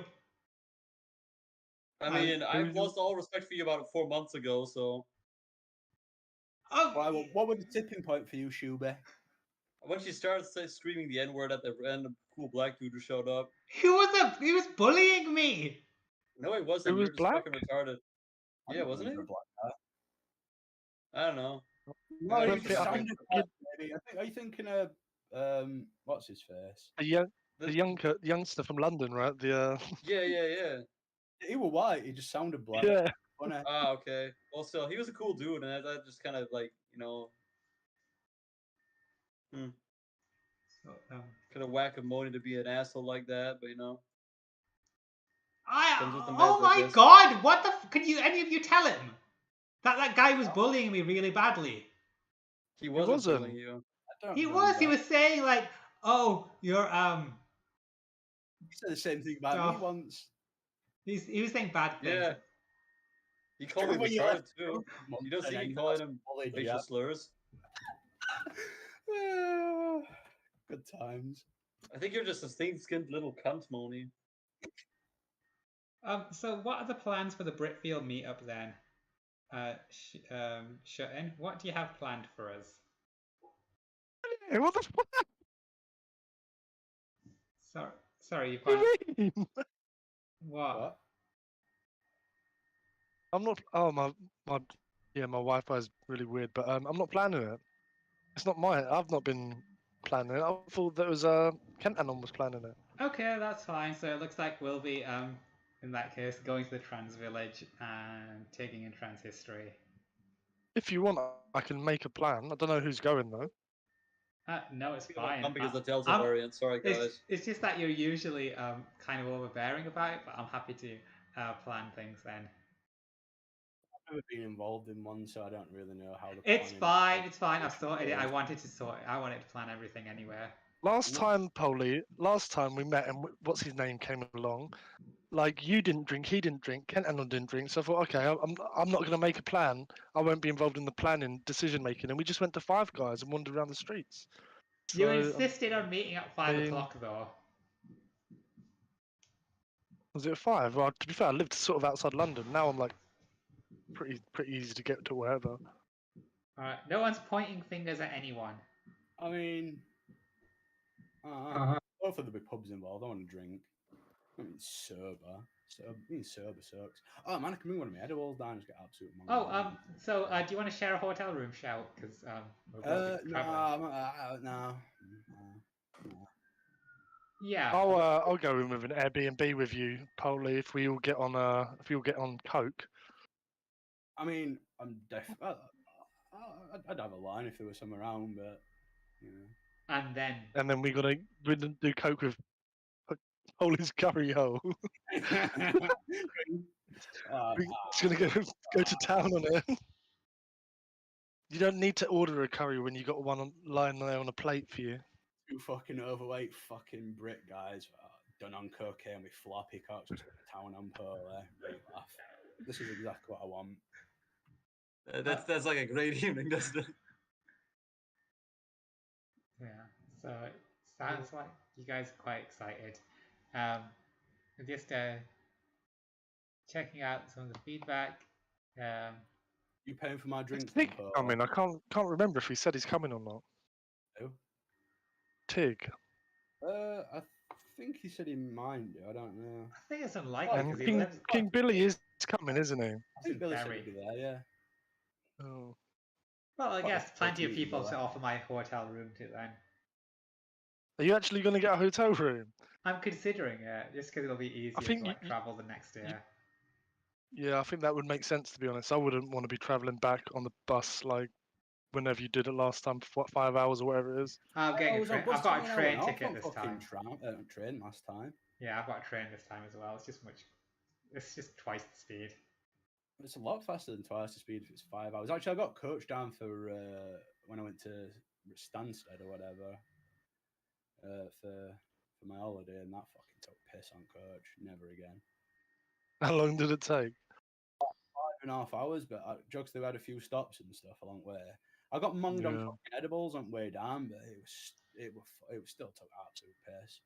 I mean, I lost all respect for you about 4 months ago, so. Oh, What was the tipping point for you, Shuby? Once you started screaming the N-word at the random cool black dude who showed up. he was bullying me. No, he wasn't. Who was You're just black? fucking retarded. Yeah, wasn't he? A black guy. I don't know. No, I you think- just I sounded think- black, maybe. Are you thinking of what's his face? The youngster from London, right? The Yeah. He was white. He just sounded black. yeah. Funny. Ah, okay. Well, still, he was a cool dude, and that just kind of like, you know, So, kind of whack-a-mole to be an asshole like that, but you know. Comes with the oh meds, I my guess. god! What the? Could you any of you tell him that guy was bullying me really badly? He wasn't wasn't. bullying you. I don't He remember. was saying like, "Oh, you're He said the same thing about me Stuff. once. He was saying bad things. Yeah. He called me When you retarded left too. You don't see and me you calling him bullied racial you. slurs. Good times. I think you're just a thin-skinned little cunt, Moni. So what are the plans for the Britfeel meetup then? Shut-in, what do you have planned for us? Hey, what the fuck Sorry, you've do gone. you mean? What? I'm not. Oh my Wi-Fi is really weird, but I'm not planning it. It's not mine. I've not been planning it. I thought that was Kentanon was planning it. Okay, that's fine. So it looks like we'll be in that case going to the trans village and taking in trans history. If you want, I can make a plan. I don't know who's going though. No, it's People don't fine. come because the Delta I'm- variant. Sorry, guys. It's just that you're usually kind of overbearing about it, but I'm happy to plan things then. I've never been involved in one, so I don't really know how the It's planning- fine. It's fine. I've sorted it. I wanted to plan everything anyway. Last time we met and what's his name came along. Like you didn't drink, he didn't drink, Kentanon didn't drink. So I thought, okay, I'm not going to make a plan. I won't be involved in the planning, decision making. And we just went to Five Guys and wandered around the streets. You So, insisted on meeting at 5 mean- o'clock though. Was it 5? Well, to be fair, I lived sort of outside London. Now I'm like pretty easy to get to wherever. Alright, no one's pointing fingers at anyone. I mean, both of there be pubs involved. I want to drink. I mean, sober. Being sober sucks. Oh man, I can bring one of my edibles down and just get absolute money. So do you want to share a hotel room shout? Because no. Yeah. I'll go in with an Airbnb with you, Polly, if we all get on coke. I mean, I'd have a line if there was some around, but you know. And then we're gonna do coke with Polly's curry hole. It's gonna go to town on it. You don't need to order a curry when you got one lying there on a plate for you. 2 fucking overweight fucking Brit guys done on cocaine with floppy cocks just town on Polly. Great laugh. This is exactly what I want. That's like a great evening, doesn't it? Yeah. So it sounds like you guys are quite excited. Just checking out some of the feedback. You paying for my drinks? Tig coming? I can't remember if he said he's coming or not. Who? Tig. I think he said he might do. I don't know. I think it's unlikely. And King Billy is coming, isn't he? I think Billy should be there. Yeah. Oh. Well, I guess plenty of people to offer my hotel room to then. Are you actually going to get a hotel room? I'm considering it, just because it'll be easier to travel the next day. Yeah, I think that would make sense, to be honest. I wouldn't want to be travelling back on the bus like whenever you did it last time for 5 hours or whatever it is. I've got a train ticket this time. Train last time. Yeah, I've got a train this time as well. It's just twice the speed. It's a lot faster than twice the speed if it's 5 hours. Actually, I got coached down for when I went to Stansted or whatever for my holiday, and that fucking took piss on coach. Never again. How long did it take? 5.5 hours, but jokes they had a few stops and stuff along the way. I got monged on fucking edibles on the way down, but it was still took absolute piss.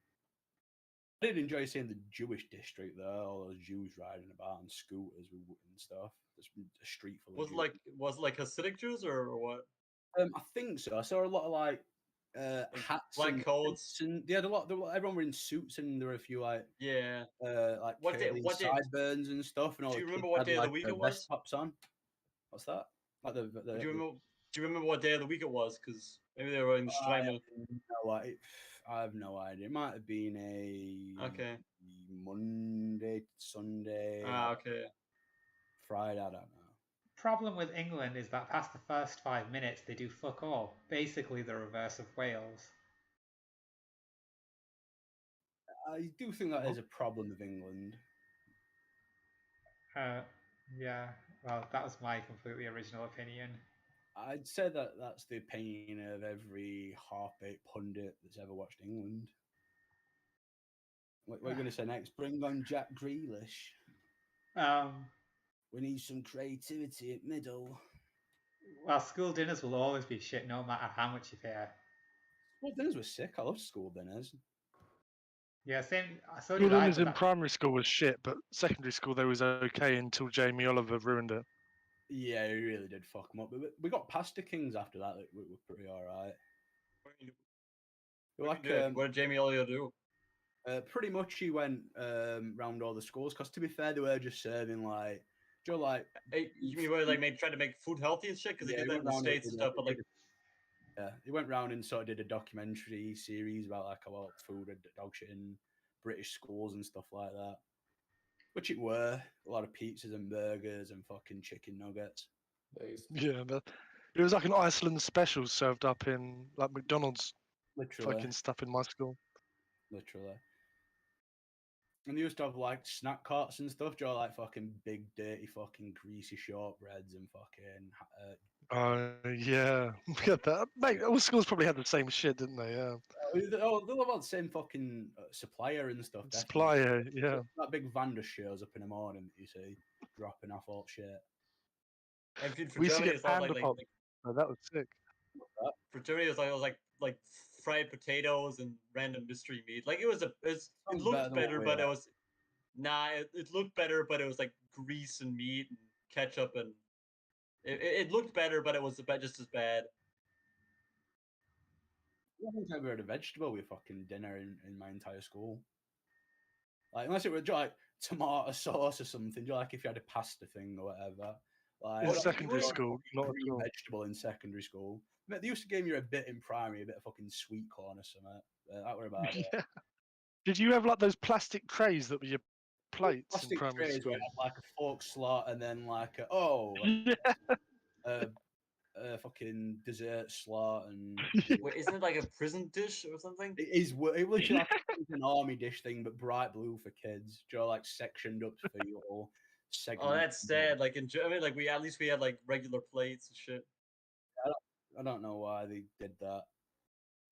I did enjoy seeing the Jewish district there, all those Jews riding about on scooters and stuff. There's a street full of Jews. Was it like Hasidic Jews or what? I think so. I saw a lot of like hats, black coats, and they had a lot. Everyone were in suits, and there were a few like like what sideburns and stuff. And all. Do you remember what day of the week it was? Pops on. What's that? Like do you remember what day of the week it was? Because maybe they were in Strymon. I have no idea. It might have been a Monday, Sunday. Okay. Friday, I don't know. Problem with England is that past the first 5 minutes, they do fuck all. Basically, the reverse of Wales. I do think that is a problem with England. Yeah. Well, that was my completely original opinion. I'd say that that's the opinion of every half-baked pundit that's ever watched England. What are you going to say next? Bring on Jack Grealish. We need some creativity at middle. Well, school dinners will always be shit, no matter how much you pay. School dinners were sick. I love school dinners. Yeah, same. So school dinners in primary school was shit, but secondary school they was okay until Jamie Oliver ruined it. Yeah, he really did fuck them up. But we got Pasta Kings after that. We were pretty all right. What did Jamie Oliver do? Pretty much he went round all the schools. Because to be fair, they were just serving like, you mean where tried to make food healthy and shit? Because they did that in the States and stuff. But like, yeah, he went round and sort of did a documentary series about like about food and dog shit in British schools and stuff like that. Which it were a lot of pizzas and burgers and fucking chicken nuggets. Yeah, but it was like an Iceland special served up in like McDonald's. Literally, fucking stuff in my school. Literally, and they used to have like snack carts and stuff. Joe, like fucking big, dirty, fucking greasy shortbreads and fucking. Yeah, that. Mate, all schools probably had the same shit, didn't they? Yeah. Oh, they'll have the same fucking supplier and stuff. Definitely. Supplier, yeah. That big van just shows up in the morning that you see dropping off all shit. And for we used to Germany, get panda pop. Oh, that was sick. For Germany, it was like fried potatoes and random mystery meat. Like it looked better, but it was Nah, it looked better, but it was like grease and meat and ketchup, and it looked better, but it was just as bad. I don't think I ever had a vegetable with fucking dinner in my entire school. Like, unless it were like tomato sauce or something, like if you had a pasta thing or whatever. Like, In I don't think secondary you got school, not at green all. vegetable in secondary school. But they used to give you a bit in primary, a bit of fucking sweet corn or something. That were about it. Yeah. Did you have like those plastic trays that were your plates in Plastic primary trays school? where it had like a fork slot and then like Yeah. a fucking dessert slot and Wait, isn't it like a prison dish or something? it is it literally like an army dish thing but bright blue for kids. Joe like sectioned up for you all. Oh, that's sad. Like in Germany, like we at least we had like regular plates and shit. I don't know why they did that.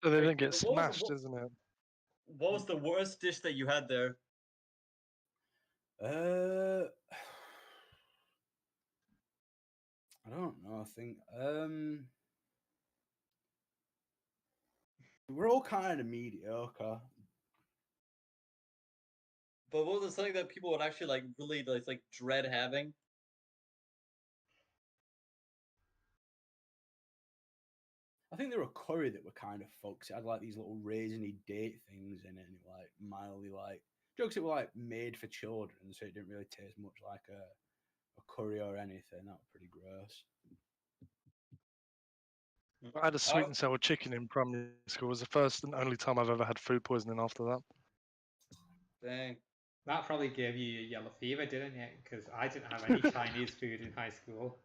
So they Wait, don't get what was the- smashed, isn't it? What was the worst dish that you had there? I don't know. I think we're all kind of mediocre. But what was something that people would actually like really like dread having? I think there were curry that were kind of fucked. It had like these little raisiny date things in it, and it like mildly like jokes that were like made for children, so it didn't really taste much like a curry or anything. That was pretty gross. I had a sweet and sour chicken in primary school. It was the first and only time I've ever had food poisoning after that. Dang. That probably gave you yellow fever, didn't it? Because I didn't have any Chinese food in high school.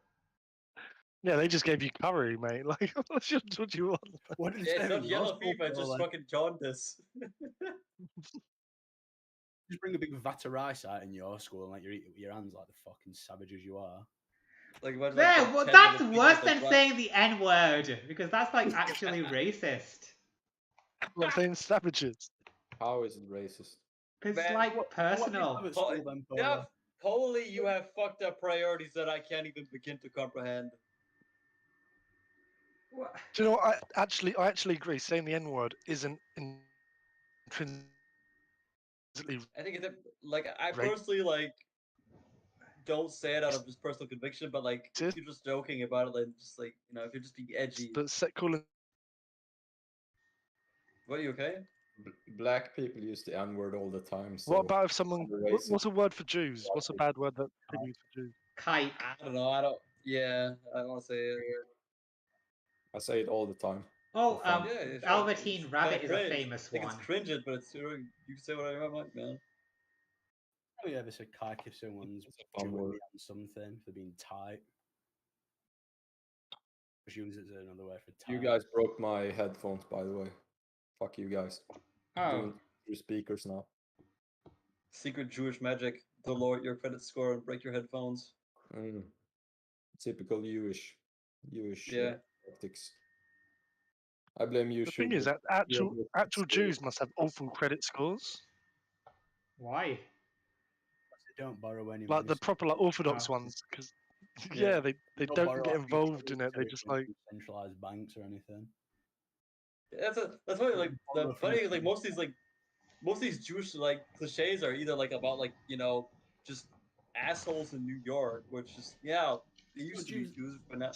Yeah, they just gave you curry, mate. Like, what do you want? What did Yeah, they it's say not in your yellow school, fever, it's bro? just Like, fucking jaundice. just bring a big vat of rice out in your school and like you eat it with your hands like the fucking savages you are. Like, imagine, Yeah, like, well, 10 that's minute worse videos, than like, saying the N word because that's like actually racist. I'm saying savages. How is it racist? Because Man, like What personal. at school then, yeah, Paula? Holy, you have fucked up priorities that I can't even begin to comprehend. What? Do you know what? I actually agree. Saying the N word isn't intrinsically I think it's like I Right. personally like don't say it out of just personal conviction, but like if you're just joking about it, like just like if you're just being edgy. but calling. What, are you okay? Black people use the N word all the time. So What about if someone? underrated. What's a word for Jews? What's a bad word that people use for Jews? Kike. I don't know. I don't. Yeah, I don't want to say it. I say it all the time. Oh, for fun. Yeah, it's Velveteen it's Rabbit kinda is a cringe. famous I think one. it's cringe, but it's you can say whatever you want, man. Have you ever said kike if someone's It's a fun chewing word. me on something for being tight? Just use it as another word for tight. You guys broke my headphones, by the way. Fuck you guys. Oh, Doing through speakers now. Secret Jewish magic to lower your credit score and break your headphones. Mm. Typical Jewish Yeah. tactics. I blame you. The thing is that actual Jews must have awful credit scores. why? They don't borrow any Like money. the proper like Orthodox Oh. ones, because Yeah. they They don't borrow get off involved in it. They utility just from like centralized banks or anything. That's funny. Like the Borrow from funny is the like most of these Jewish like cliches are either like about like just assholes in New York, which is they used to be Jews, but now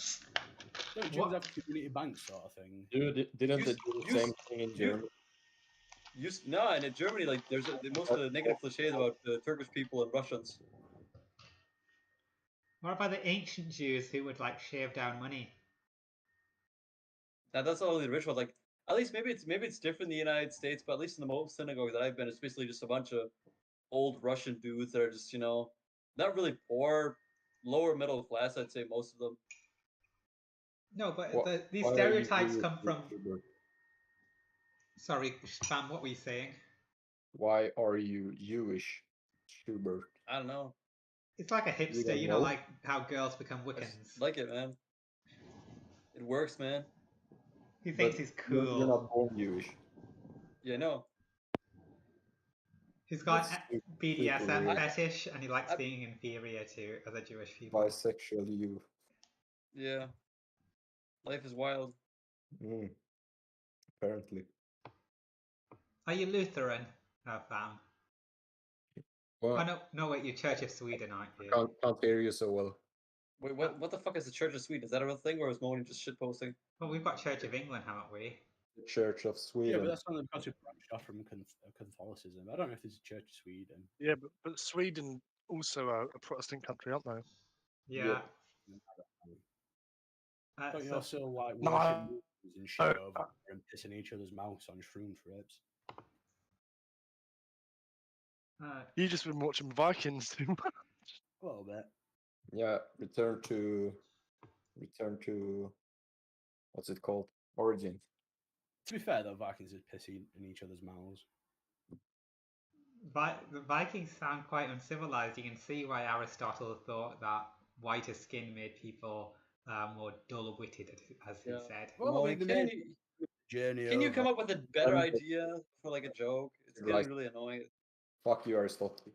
Don't Jews What? have community banks sort of thing? Dude, didn't they do the same thing in Germany? no, and in Germany like there's most of the negative cliches about Turkish people and Russians. What about the ancient Jews who would like shave down money? Now that's not only the rich ones. Like at least maybe it's different in the United States, but at least in the most synagogue that I've been, it's basically just a bunch of old Russian dudes that are just not really poor, lower middle class. I'd say most of them. No, but Why these are you stereotypes Jewish, come from. Schubert? Sorry, Spam, what were you saying? Why are you Jewish, Schubert? I don't know. It's like a hipster, don't you know, know? like how girls become I just Wiccans. like it, man. It works, man. He thinks But he's You're cool. not born Jewish. Yeah, no. He's got That's an super BDSM weird. fetish, and he likes I- being inferior to other Jewish people. Bisexual you. Yeah. Life is wild. Mm. Apparently. Are you Lutheran, Fam? Oh Well, no, wait, you're Church of Sweden, aren't you? can't hear you so well. Wait, what the fuck is the Church of Sweden? Is that a real thing, or is Moni just shitposting? Well, we've got Church of England, haven't we? The Church of Yeah, Sweden. but that's only because we branched off from Catholicism. I don't know if there's a Church of Sweden. Yeah, but Sweden also are a Protestant country, aren't they? Yeah. Don't you So, also like No, worship I- movies and shit Oh, over and pissing each other's mouths on shroom trips? You just been watching Vikings too much. A little bit. Yeah, return to what's it called? Origin. To be fair, though, Vikings is pissing in each other's mouths. the Vikings sound quite uncivilized. You can see why Aristotle thought that whiter skin made people more dull-witted, as he Yeah. said. Well, Moni, I mean, can the you, journey can you over. come up with a better Um, idea for like a joke? It's Like- getting really annoying. Fuck you, Aristotle.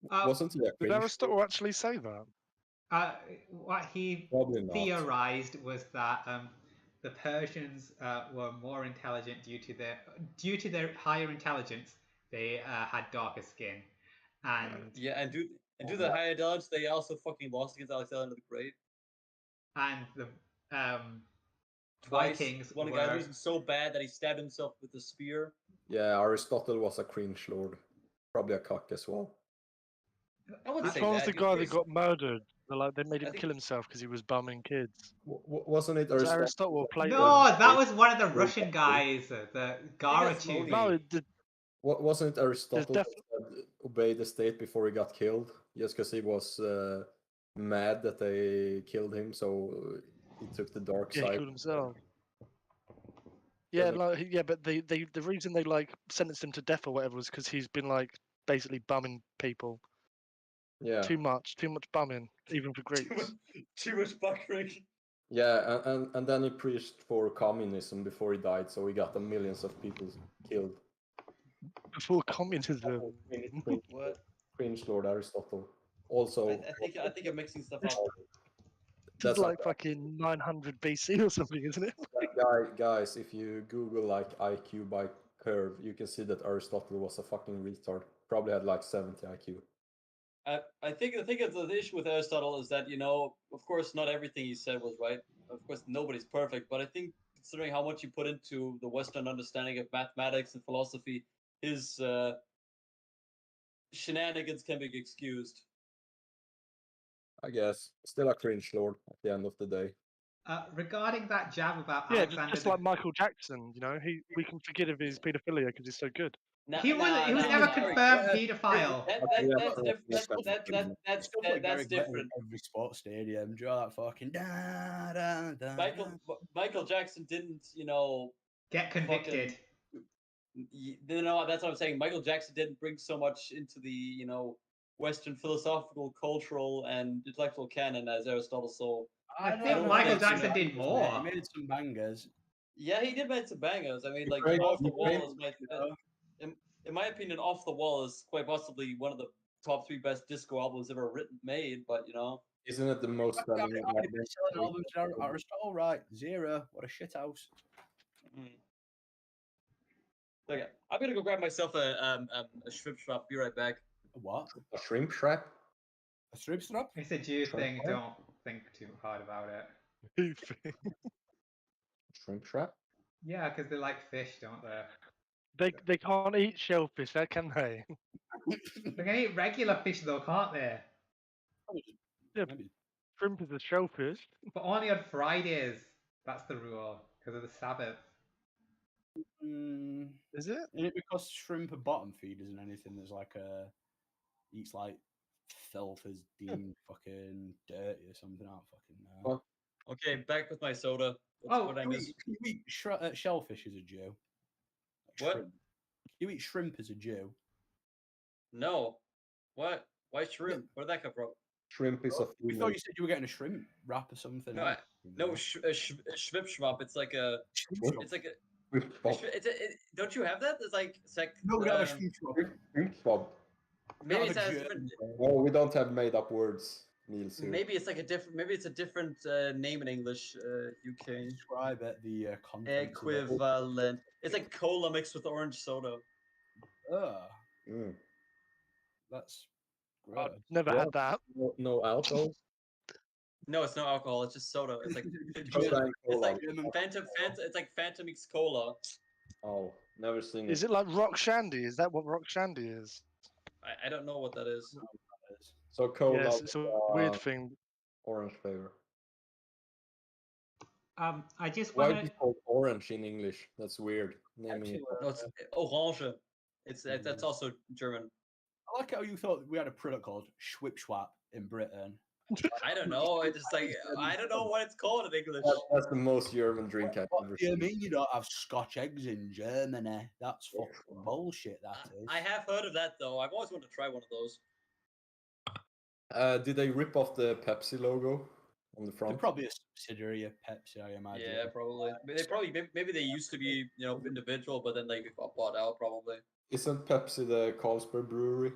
Uh, Wasn't he a Did cringe? Aristotle actually say that? What he Probably not. theorized was that the Persians were more intelligent due to their higher intelligence. They had darker skin, and Yeah, and do the high intelligence, they also fucking lost against Alexander the Great the twice. Vikings One were guy losing so bad that he stabbed himself with a spear. Yeah, Aristotle was a cringe lord. Probably a cock as well. I wouldn't Which say one was that. the He's guy that pretty- got murdered? They made I him think- kill himself because he was bumming kids. Wasn't it Was it Aristotle? Aristotle or Plato? no, that was one of the Wait, Russian wait. guys, the that's Garachuvi. Moni. No, Wasn't it Aristotle def- that said obey the state before he got killed? Just because he was mad that they killed him, so he took the dark yeah, he side. killed himself. Yeah, but the reason they like sentenced him to death or whatever was because he's been like basically bumming people Yeah, too much bumming, even for Greeks. Too much buckering. yeah, and then he preached for communism before he died, so he got the millions of people killed. Before communism. What? Cringe Lord Aristotle. Also, I think I'm mixing stuff up. Just that's like fucking 900 BC or something, isn't it? guys, if you Google like IQ by curve, you can see that Aristotle was a fucking retard. Probably had like 70 IQ. I think the issue with Aristotle is that, of course, not everything he said was right. Of course, nobody's perfect, but I think considering how much he put into the Western understanding of mathematics and philosophy, his shenanigans can be excused. I guess still a cringe lord at the end of the day. Regarding that jab about Yeah, Alexander, just like Michael Jackson, we can forgive his paedophilia because he's so good. he was never confirmed paedophile. Stuff like That's Gary Glitter different. in every sports stadium. Do you know that fucking da da da? Michael Jackson didn't, Get convicted. that's what I'm saying. Michael Jackson didn't bring so much into the, Western philosophical, cultural, and intellectual canon as Aristotle. So I don't think know, Michael he made some Jackson did bangers, more. mate. He made some bangers. yeah, he did make some bangers. I mean, like Great, Off the great. Wall is in my opinion, Off the Wall is quite possibly one of the top 3 best disco albums ever made. But Isn't it the most How selling many best-selling albums did Aristotle write? 0. What a shit house. Okay, I'm gonna go grab myself a Schwipschwap. Be right back. A what? A shrimp trap? A strip strap? It's a Jew Trump thing. card? Don't think too hard about it. Shrimp trap? Yeah, because they like fish, don't they? They can't eat shellfish, how can they? They can eat regular fish though, can't they? Yeah, Maybe. shrimp is a shellfish. But only on Fridays. That's the rule because of the Sabbath. Is it? Is it because shrimp are bottom feeders and anything that's like eats like filth is deemed fucking dirty or something? I don't fucking know. Well, Okay, back with my soda. What I Can miss? you eat shellfish as a Jew? What? Shrimp. You eat shrimp as a Jew? No. What? Why shrimp? Where did that come from? Shrimp is a We thought you said you were getting a shrimp wrap or something. No, Schwipschwap. It's like a. It's like a. Don't you have that? It's like. No, we have a shrimp wrap. Shrimp swab. Maybe have it a has German different. No, we don't have made up words, Niels. Here. Maybe it's like a different. Maybe it's a different name in English. UK Describe it, the contents of it. equivalent. It's like cola mixed with orange soda. Ugh. Mm. That's I've gross. never What? had that. No alcohol. No, it's no alcohol. It's just soda. It's like 50%. Soda and It's like cola. Fanta. It's like Fanta mix cola. Oh, never seen Is it. it like rock shandy? Is that what rock shandy is? I don't know what that is. So cola, Yes, it's a weird thing. orange flavor. I just Why want is to. it called orange in English? That's weird. Naming it. No, it's orange. That's also German. I like how you thought we had a product called Schwipschwap in Britain. I don't know. I just like I don't know what it's called in English. That's the most German drink I've What ever do you seen. mean you don't have Scotch eggs in Germany? That's fucking bullshit, that is. I have heard of that though. I've always wanted to try one of those. Did they rip off the Pepsi logo on the They're front? probably a subsidiary of Pepsi, I imagine. Yeah, probably. They probably maybe they used to be individual, but then they got bought out probably. Isn't Pepsi the Carlsberg brewery?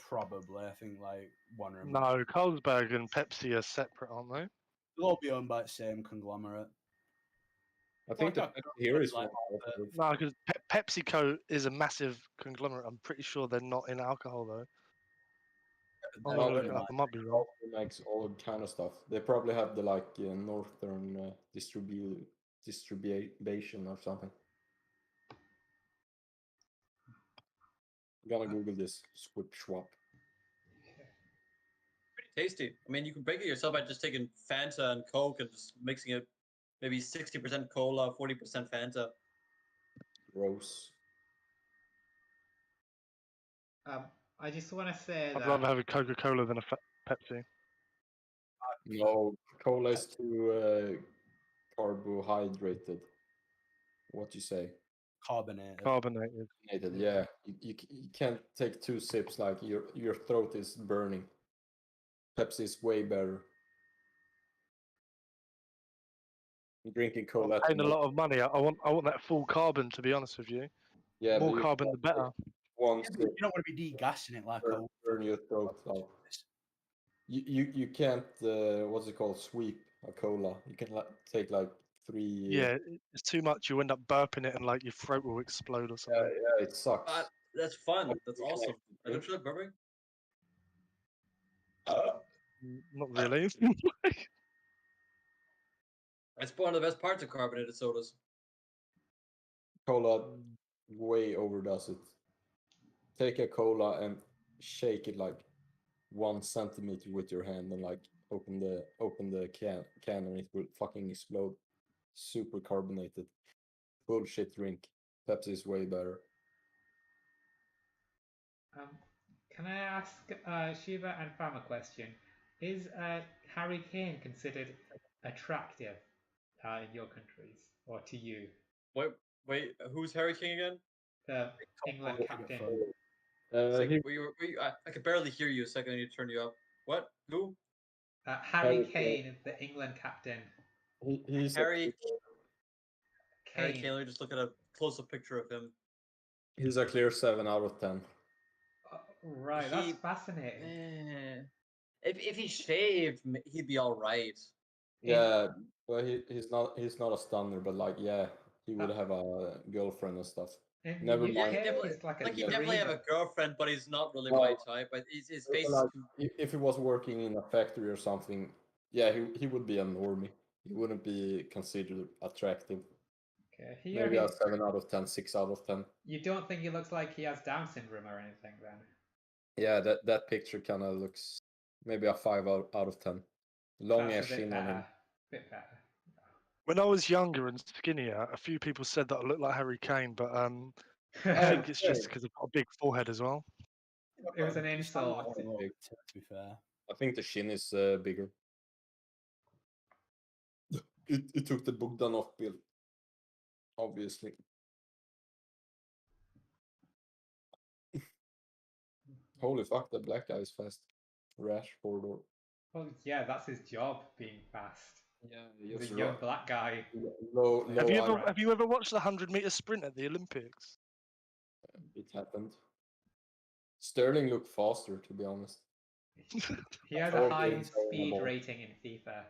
Probably. I think like one or No, Carlsberg and Pepsi are separate, aren't they? They'll all be owned by the same conglomerate. I think the Like Pepsi here is like from Carlsberg. No, because PepsiCo is a massive conglomerate. I'm pretty sure they're not in alcohol though. I'm They're gonna look owned it by- up. I might be wrong. Carlsberg makes all kind of stuff. They probably have the northern distribution or something. I'm gonna Google this. Swip Schwap. Pretty tasty. I mean, you can break it yourself by just taking Fanta and Coke and just mixing it, maybe 60% cola, 40% Fanta. Gross. I just want to say I'd that rather have a Coca-Cola than a Pepsi. No, cola is too carbohydrated. What you say? carbonated. Carbonated. Yeah, you can't take 2 sips like your throat is burning. Pepsi is way better. Drinking cola. I'm paying a lot of money. I want that full carbon. To be honest with you, Yeah, more but you carbon the can't better. take One Yeah, but sip you don't want to be degassing it like burn your throat. Like, you can't what's it called, sweep a cola. You can take like 3. Yeah, it's too much. You end up burping it and like your throat will explode or Yeah, something. it sucks. That's fun. Like, That's you can awesome. actually Don't you like bourbon? Not really. It's one of the best parts of carbonated sodas. Cola way overdoes it. Take a cola and shake it like 1 centimeter with your hand and like open the can and it will fucking explode. Super carbonated. Bullshit drink. Pepsi is way better. Can I ask Shiva and Fam a question? Is Harry Kane considered attractive in your countries or to you? Wait, who's Harry King again? The England captain. I could barely hear you a second. I need to turn you up. What? Who? Harry Kane, the England captain. He's Harry Kane. Kane. Let me just look at a close-up picture of him. He's a clear 7 out of 10. Right, that's fascinating. If he shaved, he'd be all right. Yeah, but he's not a stunner, but like he would have a girlfriend and stuff. Never Yeah, mind. He definitely, he definitely have a girlfriend, but he's not really my type. But his face is Like, if he was working in a factory or something, yeah, he would be a normie. He wouldn't be considered attractive. Okay, Maybe a 7 out of 10, 6 out of 10. You don't think he looks like he has Down syndrome or anything then? Yeah, that picture kind of looks maybe a 5 out of 10. Long ass chin on him. Bit better. When I was younger and skinnier, a few people said that I looked like Harry Kane, but I think it's just because I've got a big forehead as well. It was an insult. To be fair. I think the chin is bigger. It took the Bogdanov pill, obviously. Holy fuck, the black guy is fast. Rashford or... Well, yeah, that's his job, being fast. Yeah, The young black guy. Low Have you ever watched the 100-meter sprint at the Olympics? It happened. Sterling looked faster, to be honest. He has a high speed rating in FIFA.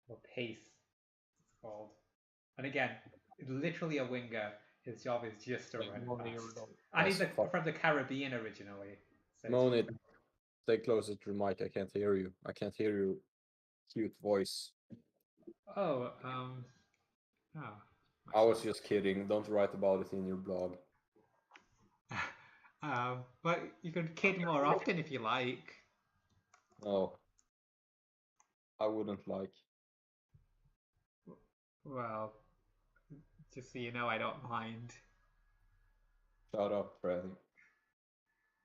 Or pace, it's called. And again, literally a winger His job is just to Like run morning or fast. not. And he's Yes, fuck. from the Caribbean originally. So Moni, stay closer to the mic. I can't hear you. I can't hear your cute voice. oh. I was just kidding. Don't write about it in your blog. But you can kid more often if you like. No. I wouldn't like. Well, just so you know, I don't mind. Shut up, Freddy.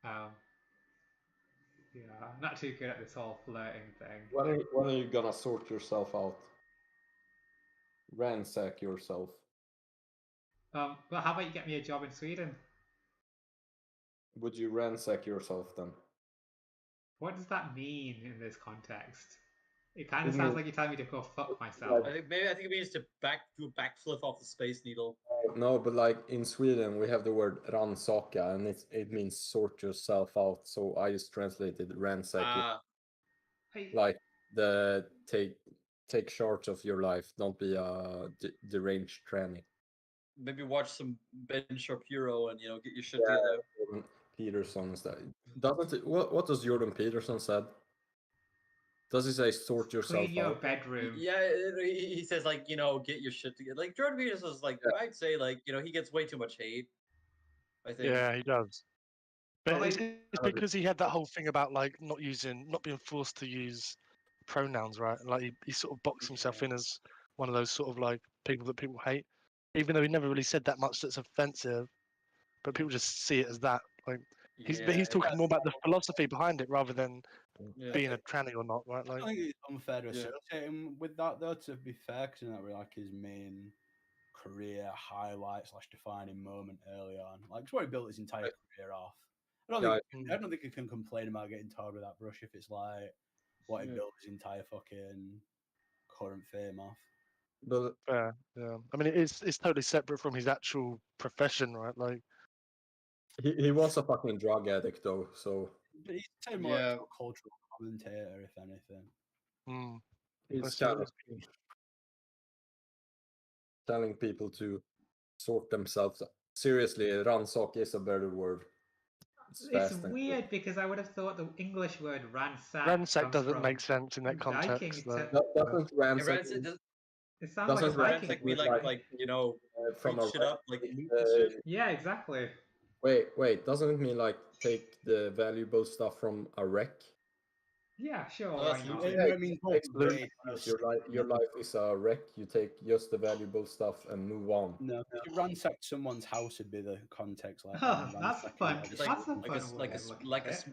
Yeah, I'm not too good at this whole flirting thing. When are you gonna sort yourself out? Ransack yourself. But how about you get me a job in Sweden? Would you ransack yourself then? What does that mean in this context? It kind of It sounds means- like you're telling me to go fuck myself. I think it means to do a backflip off the Space Needle. No, but like in Sweden we have the word ransaka and it means sort yourself out. So I just translated ransack it. Like the take charge of your life. Don't be a deranged tranny. Maybe watch some Ben Shapiro and get your shit together. Jordan Peterson is that. Doesn't it, what does Jordan Peterson said? Does he say sort yourself Clean your out? bedroom. Yeah, he says like get your shit together. Like Jordan Peterson is like I'd say like he gets way too much hate. I think. Yeah, he does. But Well, it's because he had that whole thing about like not being forced to use pronouns, right? Like he sort of boxed himself in as one of those sort of like people that people hate, even though he never really said that much that's offensive. But people just see it as that. Like he's talking more about the philosophy behind it rather than being a tranny or not, right? Like I think it's unfair to associate him with that, though. To be fair, because not really like his main career highlight / defining moment early on. Like it's what he built his entire career off. I don't think he can complain about getting tarred with that brush if it's like what he built his entire fucking current fame off. But yeah. I mean, it's totally separate from his actual profession, right? Like he was a fucking drug addict though, so But he's turned more into a cultural commentator, if anything. he's kind of telling people to sort themselves out. Seriously, ransack is a better word. It's weird because I would have thought the English word ransack. Ransack doesn't make sense in that context. Doesn't ransack? It sounds like a Viking ransack mean like from beat a shit up like loot and shit? Yeah, exactly. Wait, doesn't it mean like take the valuable stuff from a wreck? Yeah, sure. Oh, that's Why not? Your life is a wreck. You take just the valuable stuff and move on. No, if you ransack someone's house, would be the context. Like that's fun.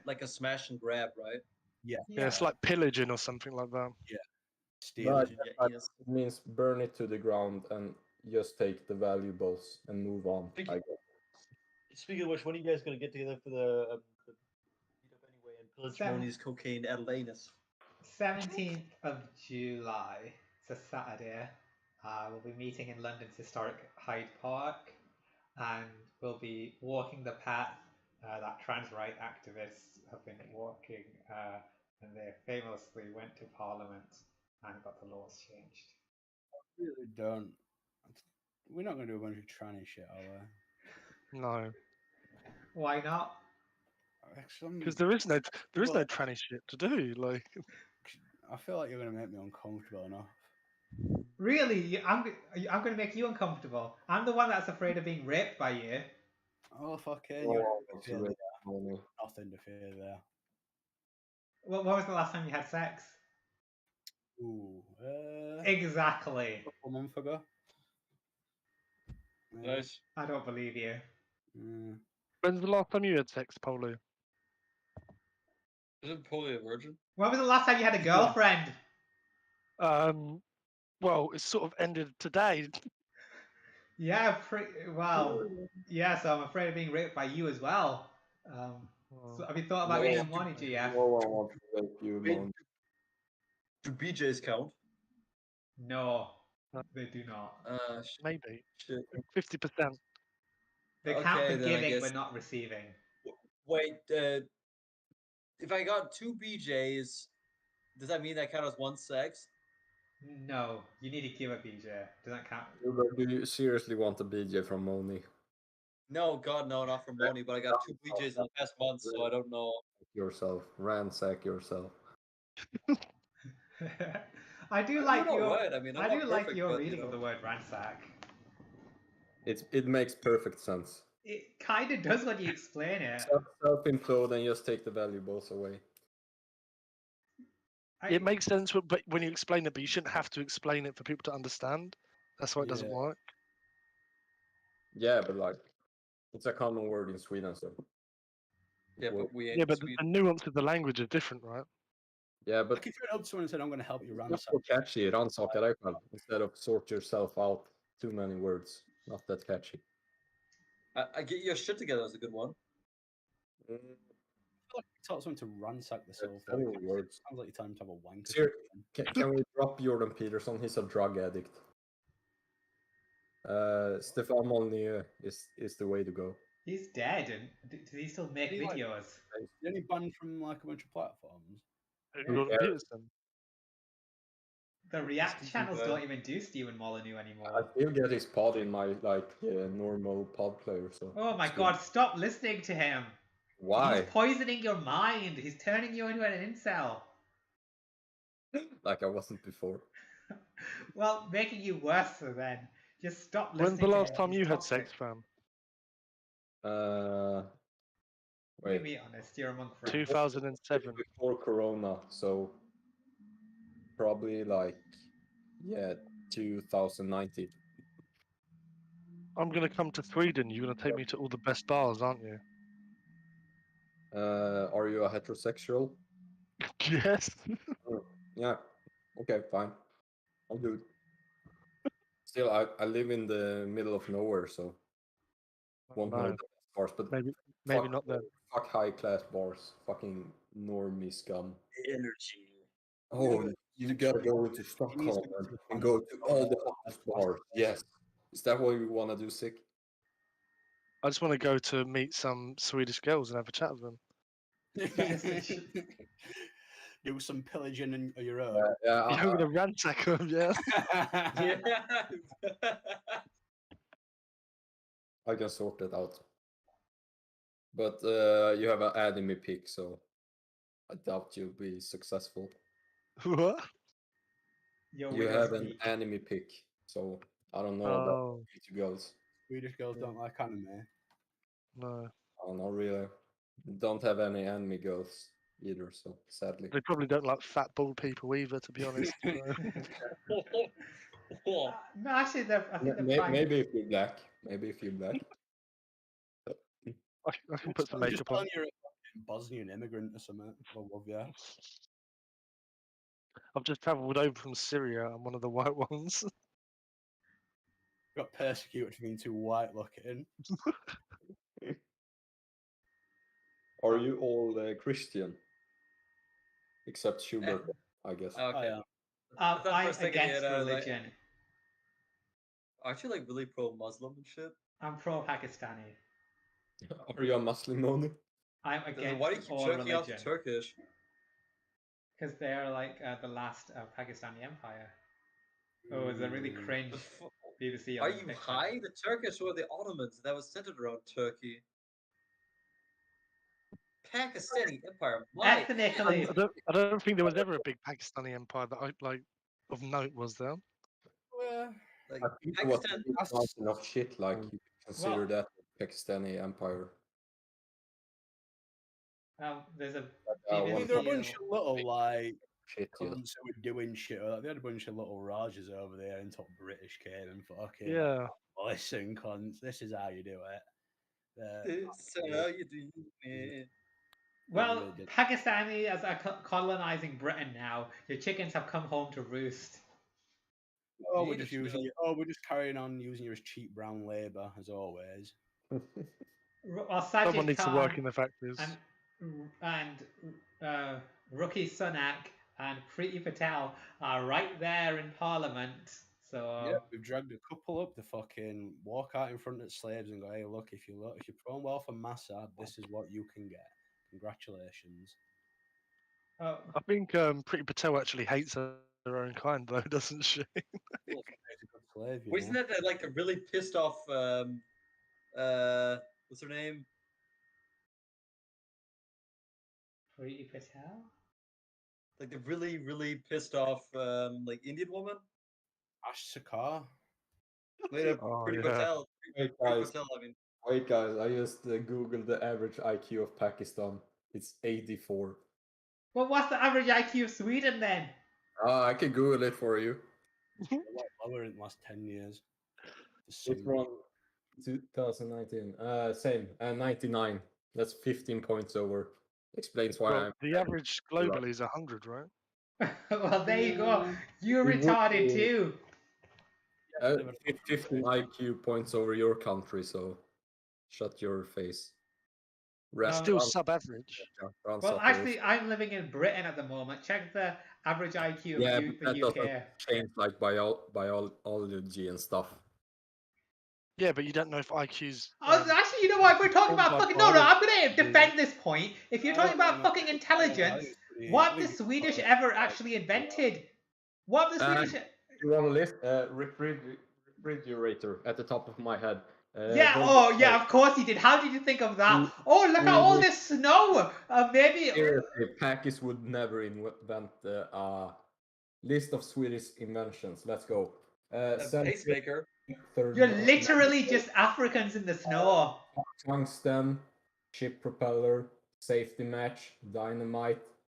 Like a smash and grab, right? Yeah, it's like pillaging or something like that. Yeah, But it means burn it to the ground and just take the valuables and move on. I guess. Speaking of which, when are you guys going to get together for the meet up anyway and pillage Moni's cocaine Adelanus? 17th of July. It's a Saturday. We'll be meeting in London's historic Hyde Park, and we'll be walking the path that trans right activists have been walking, and they famously went to Parliament and got the laws changed. I really don't. We're not going to do a bunch of tranny shit, are we? No. Why not? Because there is no tranny shit to do. Like, I feel like you're going to make me uncomfortable enough. Really? I'm going to make you uncomfortable. I'm the one that's afraid of being raped by you. Oh, fucking. Nothing to fear there. Well, when was the last time you had sex? Ooh. Exactly. A month ago. Nice. I don't believe you. When's the last time you had sex, Polo? Isn't Polly a virgin? When was the last time you had a girlfriend? Well, it sort of ended today. Yeah, yeah, so I'm afraid of being raped by you as well. So have you thought about getting money, GF? No one wants to rape you, Mon. Do BJs count? No, they do not. Maybe. Shit. 50%. They count for giving, but not receiving. Wait, if I got 2 BJs, does that mean that count as one sex? No, you need to give a BJ. Does that count? Do you seriously want a BJ from Moni? No, God, no, not for money. But I got 2 BJs in the past month, so I don't know. Yourself, ransack yourself. I do I'm like doing your alright. I mean, I'm I do not like perfect, your but reading of the word ransack. It makes perfect sense. It kind of does when you explain it. Self-implode and just take the valuables away. It makes sense, but when you explain it, but you shouldn't have to explain it for people to understand. That's why it doesn't Yeah. work. Yeah, but like, it's a common word in Sweden, so. Yeah, Well, but we ain't Yeah, but the Sweden. nuance of the language are different, right? yeah, but Like if you went up to someone and said, "I'm going to help you it's not ransack," so catchy. Rannsaka dig själv instead of sort yourself out. Too many words. Not that catchy. I get your shit together is a good one. I feel like you taught someone to ransack the soul. so many words. Sounds like you're telling them to have a wank. Or Ser- something. Can we drop Jordan Peterson? He's a drug addict. Stefan Molyneux is the way to go. He's dead, and does he still make He, like, videos? Is he only banned from like a bunch of platforms? Jordan cares? Peterson. The React He's channels bad. don't even do Steven Molyneux I anymore. still get his pod in my normal pod player. So. Oh my it's good. god, stop listening to him! Why? He's poisoning your mind. He's turning you into an incel. Like I wasn't before. Well, making you worse then. Just stop When's listening the to last him. time He's you had toxic. sex, fam? You Wait. be honest, you're among friends. 2007. Before Corona, so probably like 2019. I'm gonna come to Sweden. You're gonna take me to all the best bars, aren't you? Are you a heterosexual? Yes. Yeah. Okay, fine. I'll do it. Still, I live in the middle of nowhere, so won't know No, the best bars. But maybe fuck, not then. fuck high class bars. Fucking normie scum. Energy. Oh, you gotta go into Stockholm and go to all the hottest bars. Yes. Is that what you wanna do, Sick? I just want to go to meet some Swedish girls and have a chat with them. Do some pillaging on your own. Yeah, I'm gonna ransack them, yeah. Yeah. I can sort that out. But you have an anime pick, so I doubt you'll be successful. What? Your You widow's have an peak. anime pick, so I don't know about Oh, you girls. Swedish girls don't like anime. no. Oh, not really. Don't have any anime girls either, so sadly. They probably don't like fat bald people either, to be honest. No, actually, I think they're fine. Maybe if you're black. Maybe if you're black. I can put some Just makeup on. telling you're a fucking Bosnian immigrant or something. I love you. I've just travelled over from Syria. I'm one of the white ones. Got persecuted for being too white looking. Are you all Christian? Except Schubert, I guess. Okay. Oh, yeah. I thought for I'm a second, against yeah, religion. Aren't you like really pro-Muslim and shit? I'm pro-Pakistani. Are you a Muslim only? I'm Why do against you keep all jerking off religion. to Turkish? Because they're like the last Pakistani empire. Oh, it was a really cringe The fu- BBC. Are on you picture. high? The Turkish were the Ottomans that was centered around Turkey. Pakistani Empire. My Ethnically, I don't think there was ever a big Pakistani empire that I like of note, was there? Well, like I think it was Pakistan. a mountain of shit, like you consider Well- that Pakistani empire. there's a I I mean, want there are a BBC. bunch of little like shit, yes. cunts who were doing shit. Like, they had a bunch of little Rajas over there until British came and fucking Yeah. listen, cunts. This is how you do it. This how you do it. Well, really did. Pakistani as are colonizing Britain now. Your chickens have come home to roost. Oh, we're Need just to using know. you. Oh, we're just carrying on using you as cheap brown labour as always. Well, Someone Sajid needs to Khan work in the factories. and Rookie Sunak and Preeti Patel are right there in Parliament. So Yeah, we've dragged a couple up to fucking walk out in front of slaves and go, "Hey, look, if you're prone well for Massad, this is what you can get. Congratulations." oh, I think Pretty Patel actually hates her own kind, though, doesn't she? Well, he's a good slave, you Wasn't know. that like a really pissed off What's her name? Priti Patel? Like the really, really pissed off like Indian woman. Ash Sakar. Later, Oh, Pretty yeah. Patel. Wait, Pretty guys. Patel. I mean, Wait, guys. I just googled the average IQ of Pakistan. It's 84. Well, what's the average IQ of Sweden then? I can Google it for you. A lot lower in the last 10 years. It's from 2019. Same. 99. That's 15 points over. Explains why Well, I'm. the average globally is 100, right? Well, there you go. You're It would retarded be- too. 15 IQ points over your country, so shut your face. Still sub-average. Well, actually, I'm living in Britain at the moment. Check the average IQ of yeah, the but that doesn't UK. change like biology and stuff. Yeah, but you don't know if IQ's. Actually, you know what? If we're talking about by fucking... No, I'm going to biology. defend this point. If you're talking about fucking intelligence, what have the Swedish ever actually invented? What have the Swedish... You want to list refrigerator at the top of my head? Yeah, oh, yeah, of course he did. How did you think of that? Oh, look at all this snow! Maybe... Seriously, Pakis would never invent a list of Swedish inventions. Let's go. a pacemaker. You're literally just Africans in the snow. Tungsten, ship propeller, safety match, dynamite,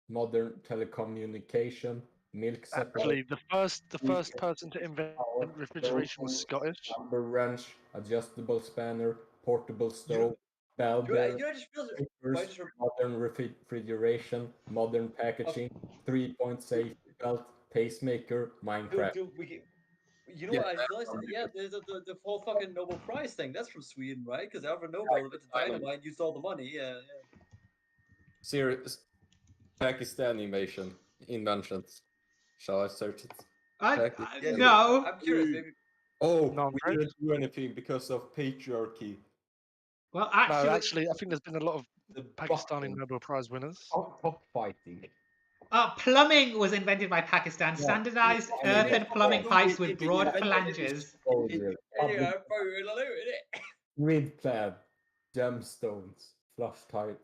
modern telecommunication, milk separator. Actually, the first person to invent refrigeration was Scottish. Lumber wrench, adjustable spanner, portable stove, bell You bearing, know, I just realized. modern refrigeration, modern packaging, 3-point safety belt, pacemaker, Minecraft. Dude, you know what? I realized. Yeah, the whole fucking Nobel Prize thing. That's from Sweden, right? Because Alfred Nobel invented dynamite, used all the money. Yeah, yeah. Serious Pakistani inventions. Shall I search it? Yeah, No. I'm curious. Maybe. Oh, No, we didn't do anything because of patriarchy. Well, No, actually, I think there's been a lot of The Pakistani Nobel Prize winners. cockfighting. Plumbing was invented by Pakistan. Standardized earthen plumbing pipes with broad phalanges. Grid plan, gemstones, flush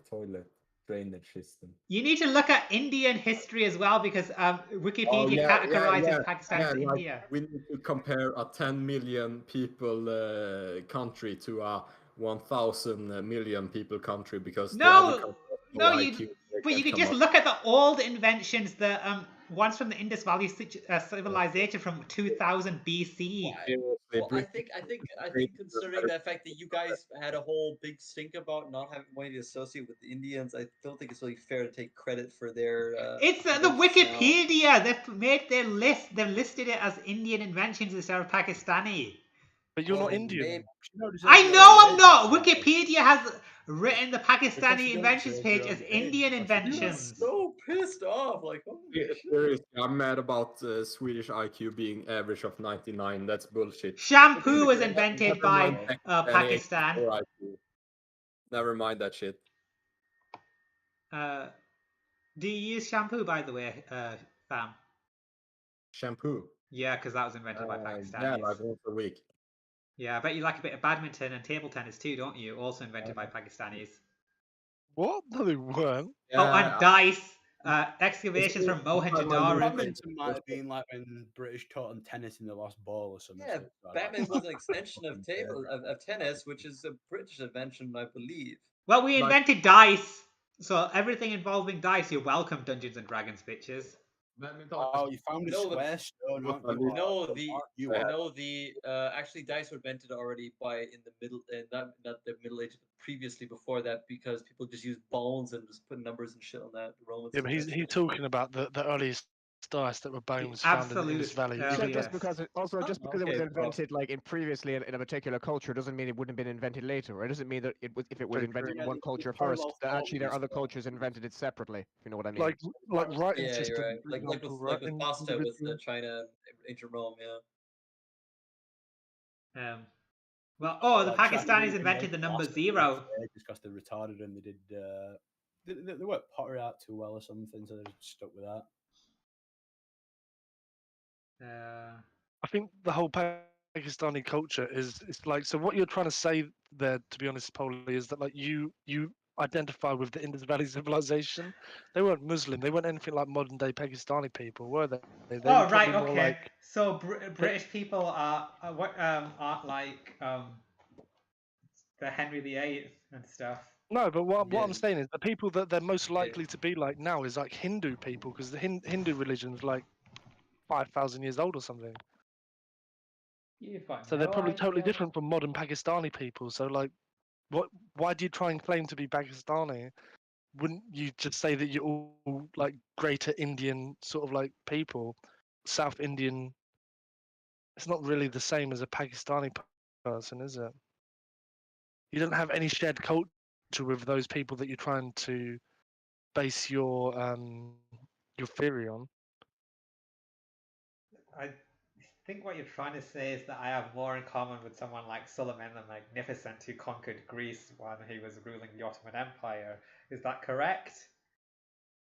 toilet, drainage system. You need to look at Indian history as well because Wikipedia categorizes Pakistan as India. We need to compare a 10 million people country to a 1,000 million people country because but you could just look at the old inventions, the ones from the Indus Valley civilization from 2000 BC. Well, I think considering the fact that you guys had a whole big stink about not wanting to associate with the Indians, I don't think it's really fair to take credit for their. It's the Wikipedia. They've made their list. They've listed it as Indian inventions instead of Pakistani. But you're not Indian. I know I'm not. Wikipedia has written the Pakistani inventions page as Indian inventions. So pissed off, like. Seriously, I'm mad about Swedish IQ being average of 99. That's bullshit. Shampoo was invented by Pakistan. Never mind that shit. Do you use shampoo, by the way, fam? Shampoo? Yeah, because that was invented by Pakistan. Yeah, like once a week. Yeah, I bet you like a bit of badminton and table tennis too, don't you? Also invented by Pakistanis. What? No, they weren't. And dice. Excavations from Mohenjo-daro. Badminton might have been like when British taught them tennis in the Lost Ball or something. Yeah, badminton was an extension of tennis, which is a British invention, I believe. Well, we invented dice, so everything involving dice. You're welcome, Dungeons and Dragons, bitches. Oh, you found a square stone. Actually, dice were invented already in the middle, not the Middle Ages, but previously before that, because people just used bones and just put numbers and shit on that. The Romans. Yeah, but he's talking about the earliest dice that were bones found in the Indus Valley. Just because it was invented like previously in a particular culture doesn't mean it wouldn't have been invented later. It doesn't mean that if it was invented in one culture first, that actually there are other cultures invented it separately. If you know what I mean. Like writing system. Right. Like with pasta with China and ancient Rome, yeah. The Pakistanis invented the number 0. Just because they're retarded and they did. They worked pottery out too well or something, so they just stuck with that. I think the whole Pakistani culture is it's like, so what you're trying to say there, to be honest, Polly, is that like you identify with the Indus Valley civilization. They weren't Muslim. They weren't anything like modern day Pakistani people, were they? They Oh were right, probably more okay. like So British people are what aren't like the Henry VIII and stuff. no, but what Yeah. I'm saying is the people that they're most likely to be like now is like Hindu people, because the Hindu religion's like 5,000 years old or something. You've got So they're no probably totally idea. different from modern Pakistani people. So like, what? Why do you try and claim to be Pakistani? Wouldn't you just say that you're all like Greater Indian sort of like people, South Indian? It's not really the same as a Pakistani person, is it? You don't have any shared culture with those people that you're trying to base your theory on. I think what you're trying to say is that I have more in common with someone like Suleiman the Magnificent, who conquered Greece when he was ruling the Ottoman Empire. Is that correct?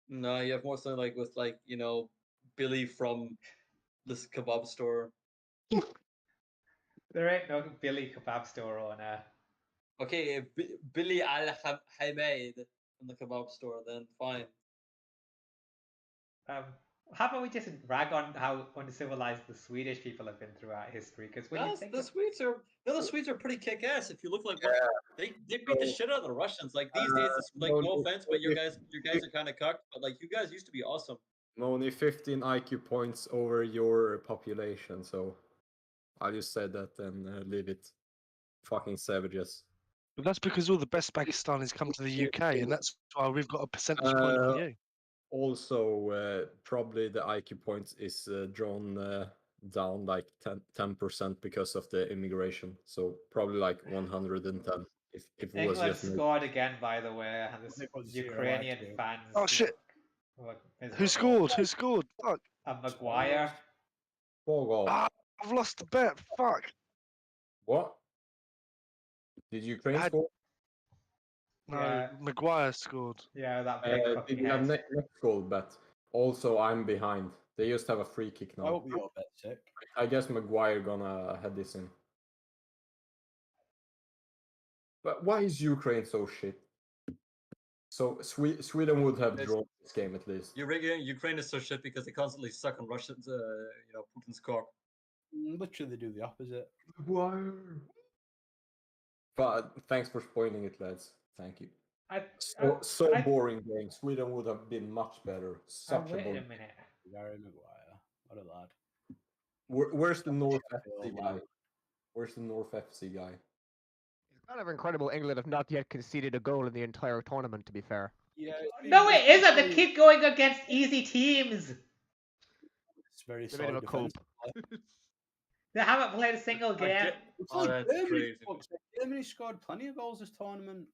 No, you have more something like with like, you know, Billy from this kebab store. There ain't no Billy kebab store owner. Okay, Billy Al-Hamed from the kebab store, then fine. How about we just rag on how uncivilized the Swedish people have been throughout history? Because when you think The Swedes are pretty kick-ass. If you look like what they beat the shit out of the Russians. Like these days, it's like no offense, but your guys are kind of cucked. But like you guys used to be awesome. Only 15 IQ points over your population, so I'll just say that and leave it. Fucking savages. But that's because all the best Pakistanis come to the UK, and that's why we've got a percentage point on you. Also, probably the IQ points is drawn down like 10% because of the immigration. So probably like 110 if it was England just scored again, by the way, and the Ukrainian fans. Oh shit! Who Who scored? Who scored? Fuck! Maguire. Ah, I've lost the bet. Fuck! What? Did Ukraine score? No, Yeah. Maguire scored. Yeah, that big Did fucking you have head. next goal bet? Also, I'm behind. They just have a free kick I now. hope your bet's sick. I guess Maguire gonna head this in. But why is Ukraine so shit? So Sweden would have drawn this game at least. Ukraine is so shit because they constantly suck on Russians, Putin's cock. Literally, they do the opposite. But thanks for spoiling it, lads. Thank you. So boring game. Sweden would have been much better. Such a wait boring. a minute. Gary Maguire, what a lad. Where's the North FC guy? Where's the North FC guy? It's kind of incredible England have not yet conceded a goal in the entire tournament, to be fair. Yeah. No, it isn't. They keep going against easy teams. It's very It's a bit of a solid cope. They haven't played a single game. Oh, that's crazy. Germany scored plenty of goals this tournament.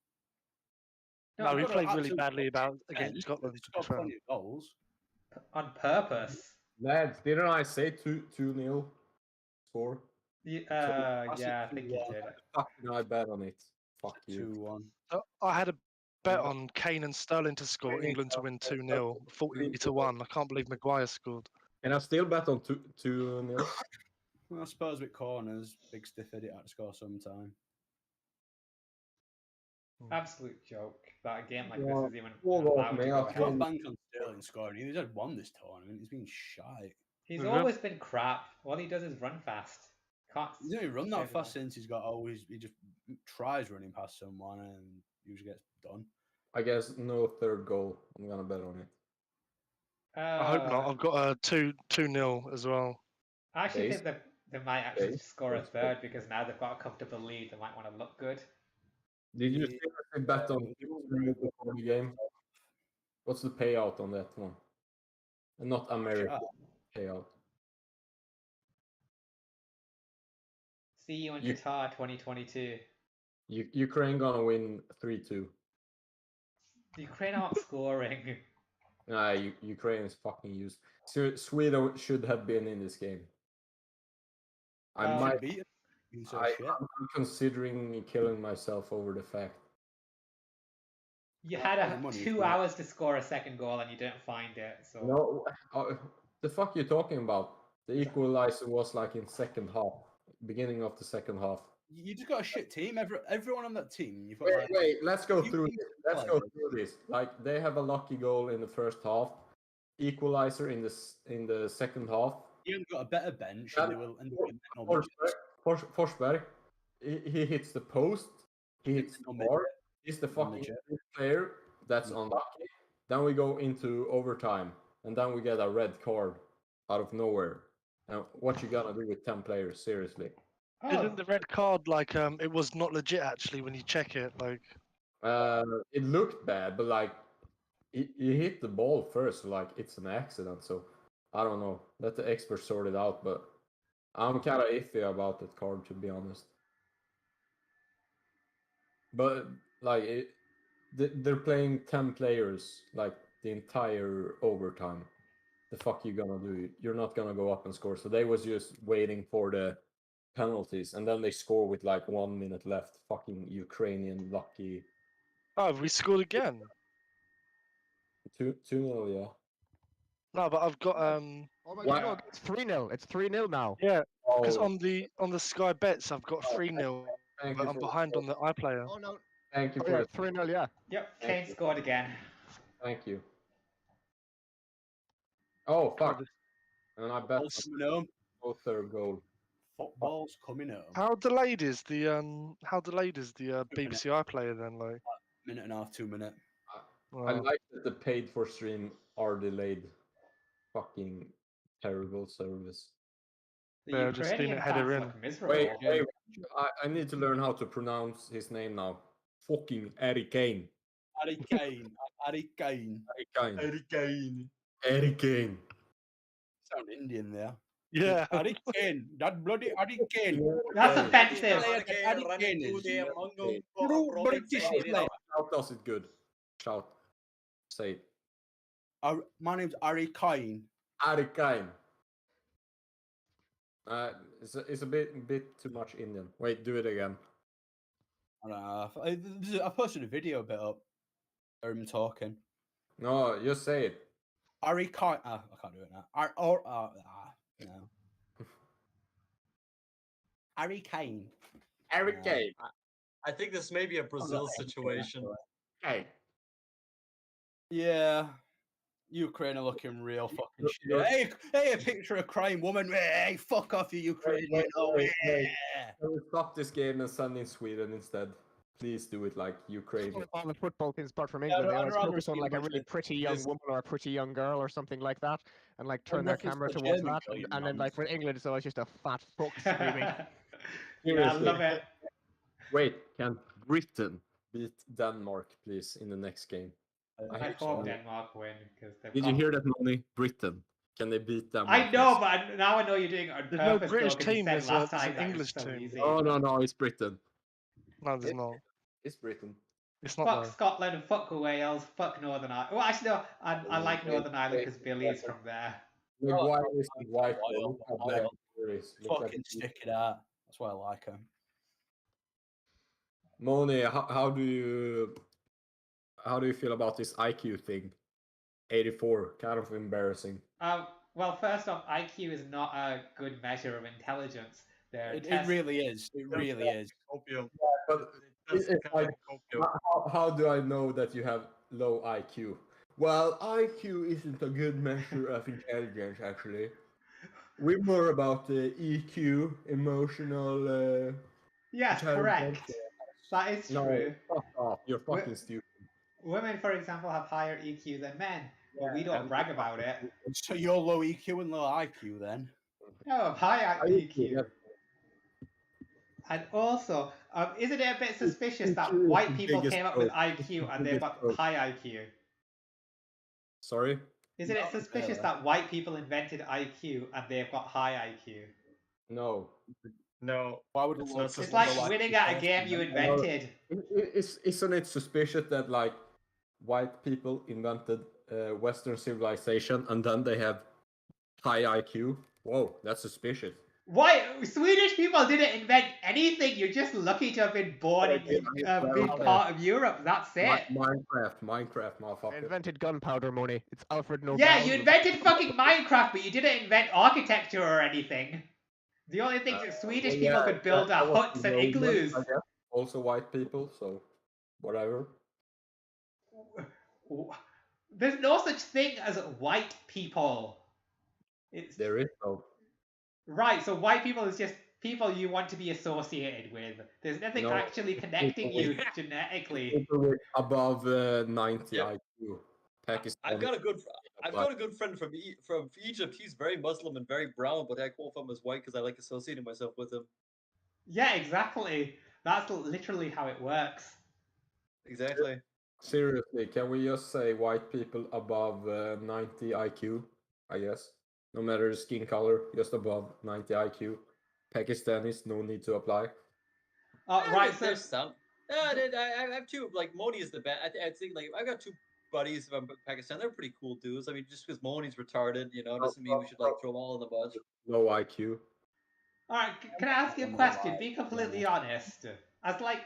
No, we they've got played an really absolute badly against They Scotland. to be scored fair. plenty of goals. On purpose. Lads, didn't I say 2-0 score? Yeah, I think you did. Fucking I bet on it. Fuck you. 2-1. I had a bet on Kane and Sterling to score, England to win 2-0, 40-1. I can't believe Maguire scored. And I still bet on 2-0. Well, I suppose with corners, big stiff idiot had to score sometime. Absolute joke that a game like Yeah, this is even well, allowed to man, go I I can't ahead. bank on Sterling scoring. He's had one this tournament. He's been shy. He's always been crap. All he does is run fast. He's only run that save fast the since he's got always. He just tries running past someone and usually gets done. I guess no third goal. I'm gonna bet on it. I hope not. I've got a 2-0 as well. I actually Base. think that they might actually Base. score a Base. third because now they've got a comfortable lead. They might want to look good. Did you seriously bet on before the game? What's the payout on that one? And not American payout. See you in You- Qatar 2022. Ukraine gonna win 3-2. Ukraine aren't scoring. Nah, Ukraine is fucking used. Sweden should have been in this game. I'm considering killing myself over the fact. You had 2 hours to score a second goal and you didn't find it. So No, the fuck you talking about? The equalizer was like in second half. beginning of the second half. You just got a shit team. Everyone on that team. You've got Wait, like, wait. Let's go few through decent this. Let's go players. through this. Like they have a lucky goal in the first half, equalizer in the second half. You haven't got a better bench, And and they will end up Forsberg, he hits the post. He hits the bar. He's the fucking player that's unlucky. Then we go into overtime, and then we get a red card out of nowhere. And what you gonna do with 10 players? Seriously. Isn't the red card like it was not legit actually when you check it? Like It looked bad, but like he hit the ball first, so like it's an accident. So I don't know. Let the experts sort it out, but I'm kind of iffy about that card, to be honest. But like they're playing 10 players like the entire overtime. The fuck you gonna do? You're not gonna go up and score. So they was just waiting for the penalties, and then they score with like 1 minute left. Fucking Ukrainian lucky. oh, we scored again. 2-0, yeah. No, but I've got Oh my god, no, it's 3-0. It's 3-0 now. yeah, because Oh, on the Sky Bets I've got 3-0, thank but you I'm for behind on the iPlayer. Oh no. Thank you Oh for yeah, the 3-0, yeah. Yep, Thank Kane you. scored again. Thank you. Oh fuck! God, And I bet Football's coming home. both third goal. Football's coming home. how delayed is the BBC iPlayer then? Like, Minute and a half, 2 minutes. I like that the paid for stream are delayed. Fucking terrible service. The Yeah, just seen Ukrainian it header fans in. look miserable. Wait, I need to learn how to pronounce his name now. Fucking Harry Kane. Harry Kane. Harry Kane. Harry Kane. Harry Kane. Sound Indian there. yeah. Harry Kane. That bloody Harry Kane. That's Kane. offensive. Harry Kane is true British player. Shout does it good. Shout. Say it. My name's Harry Kane. Harry Kane. It's a bit too much Indian. Wait, do it again. I posted a video bit up. Of him talking. No, just say it. Harry Kane. I can't do it now. No. Harry Kane. Harry Kane. I think this may be a Brazil situation. Hey. Yeah. Ukraine are looking real fucking shit. Hey, a picture of a crying woman. Hey, fuck off, you Ukrainian. Wait. Can we stop this game and send in Sweden instead? Please do it like Ukraine. All the football teams, apart from England, they always focus on like a really pretty young this- woman or a pretty young girl or something like that, and like I'd turn their reference camera the towards German that, girl, you and then like nonce. with England, it's always just a fat fuck screaming. Yeah, I love it. Wait, can Britain beat Denmark, please, in the next game? I hope Denmark win because they've Did got... you hear that, Moni? Britain. Can they beat Denmark? I know, but now I know you're doing it on There's no purpose. British though, 'cause you team, said there's last an time that it was English so team. easy. Oh, no, it's Britain. No, there's not. It's Britain. It's not Fuck though. Scotland, fuck Wales, fuck Northern Ireland. Well, actually, no, I like Northern Ireland because Billy's from there. Maguire is white. Loyal, Look how black loyal. he is. Look Fucking at stick it out. That's why I like him. Moni, how do you feel about this IQ thing? 84, kind of embarrassing. Well, first off, IQ is not a good measure of intelligence. It really is. It really is. Opium. But That's it's kind like, of opium. how do I know that you have low IQ? Well, IQ isn't a good measure of intelligence, actually. We're more about the EQ, emotional. Yes, intelligence. correct. That is No, true. fuck off. You're fucking stupid. Women, for example, have higher EQ than men, but we don't brag about it. So you're low EQ and low IQ then? No, high EQ. yeah. And also, isn't it a bit suspicious that EQ is white the people biggest came up with joke. IQ and they've got Biggest joke. high IQ? Sorry? Isn't it Not suspicious really. that white people invented IQ and they've got high IQ? No. No. Why would It's low not people It's like low IQ winning at a first game and you then- invented. Isn't it suspicious that like white people invented Western civilization and then they have high IQ? Whoa, that's suspicious. Why? Swedish people didn't invent anything. You're just lucky to have been born in a big part of Europe. That's it. Minecraft, motherfucker. They invented gunpowder money. It's Alfred Nobel. Yeah, you invented fucking Minecraft, but you didn't invent architecture or anything. The only things that Swedish Well, people yeah, could build that are was huts and Romans, igloos. I guess. Also white people, so whatever. There's no such thing as white people. It's There is no. right. So white people is just people you want to be associated with. There's nothing No, actually connecting people you with- genetically. People with above 90 Yeah. IQ. Pakistan. I've got a good friend from from Egypt. He's very Muslim and very brown, but I qualify him as white because I like associating myself with him. Yeah, exactly. That's literally how it works. Exactly. Seriously, can we just say white people above 90 IQ? I guess. No matter the skin color, just above 90 IQ. Pakistanis, no need to apply. Right. So There's some. I have two. Like Moni is the best. I think like I've got two buddies from Pakistan. They're pretty cool dudes. I mean, just because Moni's retarded, doesn't mean we should like throw them all in the bus. Low IQ. all right, can I ask you a question? Be completely honest. As like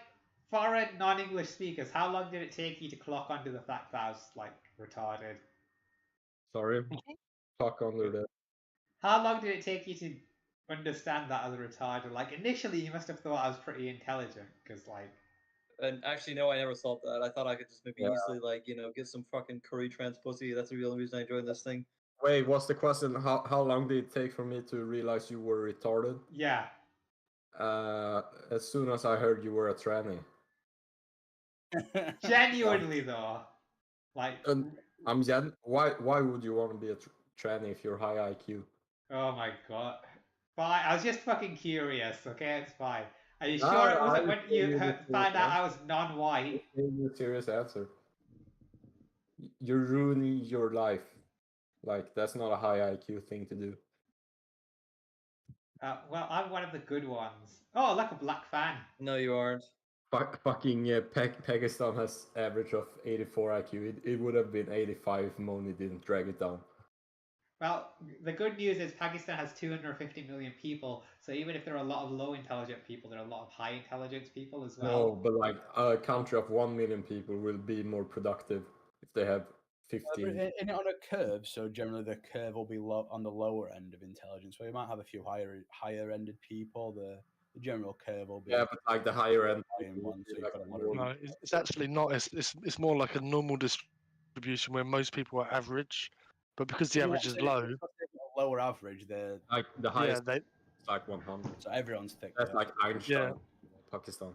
foreign non-English speakers, how long did it take you to clock onto the fact that I was like retarded? Sorry. Talk under the. How long did it take you to understand that I was retarded? Like initially, you must have thought I was pretty intelligent because like. And actually, no, I never thought that. I thought I could just maybe easily like get some fucking curry trans pussy. That's the real reason I joined this thing. Wait, what's the question? How long did it take for me to realize you were retarded? Yeah. As soon as I heard you were a tranny. Genuinely though, like. Why would you want to be a tranny if you're high IQ? Oh my god. Fine, I was just fucking curious. Okay, it's fine. Are you No, sure it I wasn't when was you really found out curious. I was non-white? Give me a serious answer. You're ruining your life. Like that's not a high IQ thing to do. Well, I'm one of the good ones. Oh, look, a black fan. No, you aren't. Fucking Pakistan has average of 84 IQ. It would have been 85 if Moni didn't drag it down. Well, the good news is Pakistan has 250 million people, so even if there are a lot of low intelligent people, there are a lot of high intelligence people as well. No, but like a country of 1 million people will be more productive if they have 15. In it on a curve, so generally the curve will be on the lower end of intelligence. So you might have a few higher ended people. The general curve will be. Yeah, but like the higher end. One, so you've got a lot No, it's actually not. It's more like a normal distribution where most people are average, but because the average is low, lower average, they're like the highest. It's like 100. So everyone's thick. That's like Einstein, Pakistan.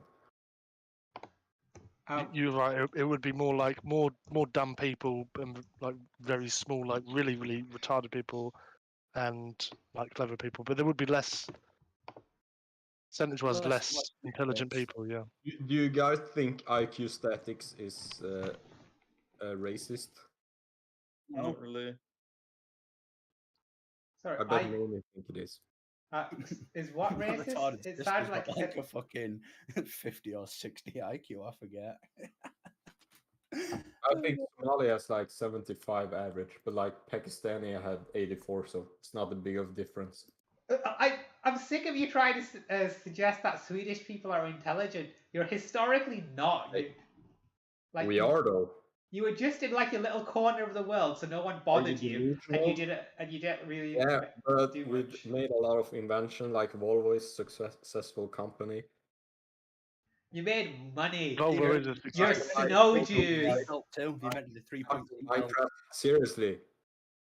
You're right. It would be more like more dumb people and like very small, like really retarded people, and like clever people. But there would be less, percentage-wise, less intelligent people. Yeah. Do you guys think IQ statics is racist? Not really. Sorry, I bet Moni think it is. Is what racist? It sounds like a fucking 50 or 60 IQ. I forget. I think Somalia has like 75 average, but like Pakistani had 84, so it's not a big of difference. I'm sick of you trying to suggest that Swedish people are intelligent. You're historically not. We are though. You were just in like a little corner of the world, so no one bothered you, and you didn't really. Yeah, but we've made a lot of invention. Like Volvo is a successful company. You made money. Volvo You're snow Jews. You invented the 3.2 Minecraft. Seriously,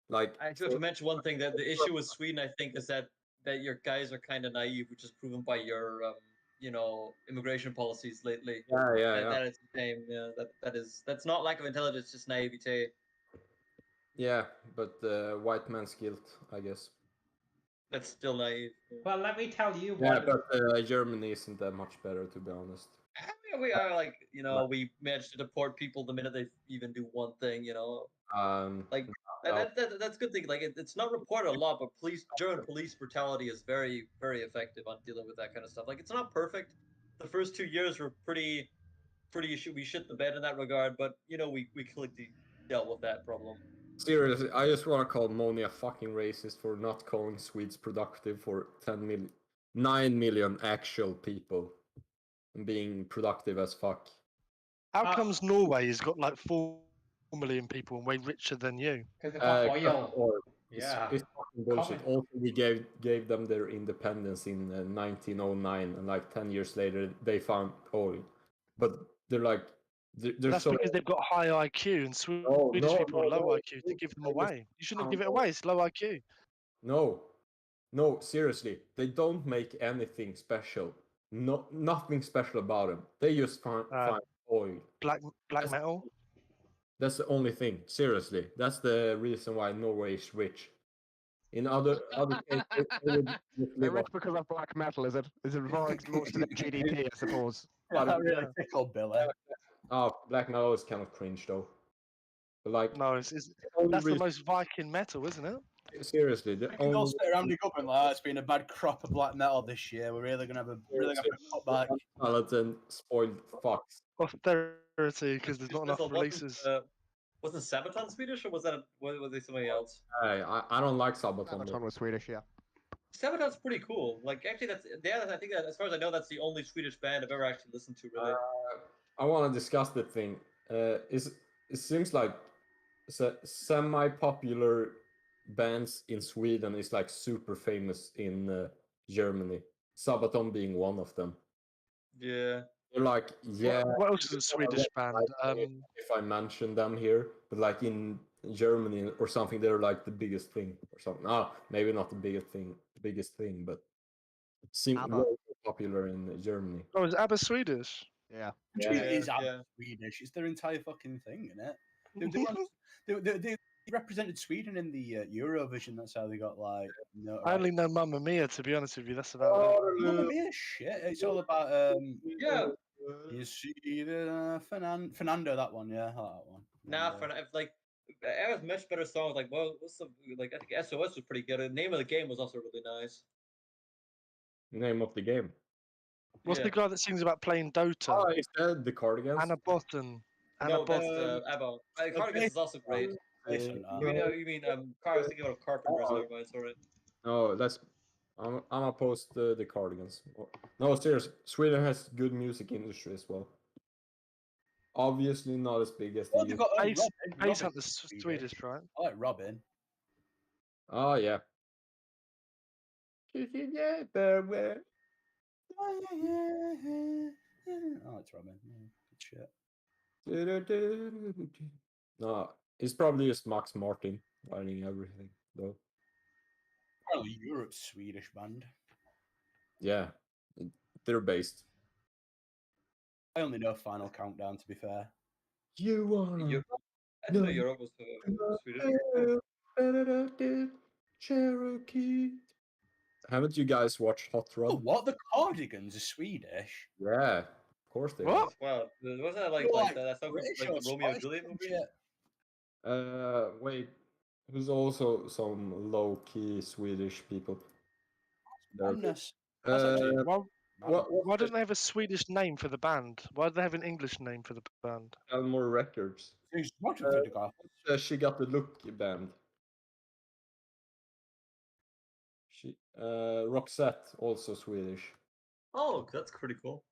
like. I do have to mention one thing that the issue with Sweden, I think, is that your guys are kind of naive, which is proven by your immigration policies lately. Yeah. That is the same. Yeah, that's not lack of intelligence, just naivete. Yeah, but white man's guilt, I guess. That's still naive. Well, let me tell you. Yeah, but Germany isn't that much better, to be honest. We are like, we managed to deport people the minute they even do one thing, Like that's a good thing. Like it's not reported a lot, but German police brutality is very, very effective on dealing with that kind of stuff. Like it's not perfect. The first 2 years were pretty. We shit the bed in that regard, but we quickly dealt with that problem. Seriously, I just want to call Moni a fucking racist for not calling Swedes productive for 9 million actual people and being productive as fuck. How comes Norway has got like 4 million people and way richer than you? Because they've got oil. Yeah. It's bullshit. Also, we gave them their independence in 1909, and like 10 years later, they found oil. But they're like, they're That's so. because they've got high IQ and Swedish people are low IQ to give them away. You shouldn't give it away. It's low IQ. No, seriously, they don't make anything special. No, nothing special about them. They just find oil. Black metal. That's the only thing. Seriously, that's the reason why Norway is rich. In other cases, They're rich because of black metal, is it? Is it most of their GDP, I suppose? That really tickled Billy. Oh, black metal is kind of cringe though. But like, No, that's the most Viking metal, isn't it? Seriously, the We can all sit around the government like, it's been a bad crop of black metal this year. We're really gonna have a cut back. and spoiled fucks. Austerity because there's not enough releases. Wasn't Sabaton Swedish, or was it somebody else? I don't like Sabaton. Sabaton was Swedish, yeah. Sabaton's pretty cool. Like, actually, I think that, as far as I know, that's the only Swedish band I've ever actually listened to. Really. I want to discuss the thing. It seems like semi-popular bands in Sweden is like super famous in Germany. Sabaton being one of them. Yeah. They're like, What else is a Swedish band? If I mention them here, but like in Germany or something, they're like the biggest thing or something. Maybe not the biggest thing, but seem more popular in Germany. Oh, is ABBA Swedish? Yeah. Is ABBA Swedish? It's their entire fucking thing, isn't it? They represented Sweden in the Eurovision. That's how they got like. I only know Mamma Mia, to be honest with you. That's about it. Mamma Mia, shit. It's all about yeah. You see the Fernando, that one, yeah, I like that one. Nah, like I have much better songs. Like, well, what's the like? I think SOS was pretty good. The name of the game was also really nice. Name of the game. What's the guy that sings about playing Dota? Oh, is that the Cardigans? Anna Botten. No, that's ABBA. Cardigans is also great. You mean I was thinking about Carpenters. Sorry. No, I'm opposed to the Cardigans. No, seriously, Sweden has good music industry as well. Obviously not as big as the UK. Bass Hunter's Swedish, right? I like Robin. Oh yeah. Oh, it's Robin. Good shit. No, it's probably just Max Martin writing everything though. Probably Europe's Swedish band. Yeah, they're based. I only know Final Countdown, to be fair. You wanna? I didn't know Europe was Swedish. Cherokee. Haven't you guys watched Hot Rod? Oh, what? The Cardigans are Swedish? Yeah, of course they are. Wow, wasn't that like that song from like the Romeo and Juliet movie? Wait. There's also some low-key Swedish people. Why don't they have a Swedish name for the band? Why do they have an English name for the band? Elmore Records. She Got the Look band. Roxette, also Swedish. Oh, that's pretty cool.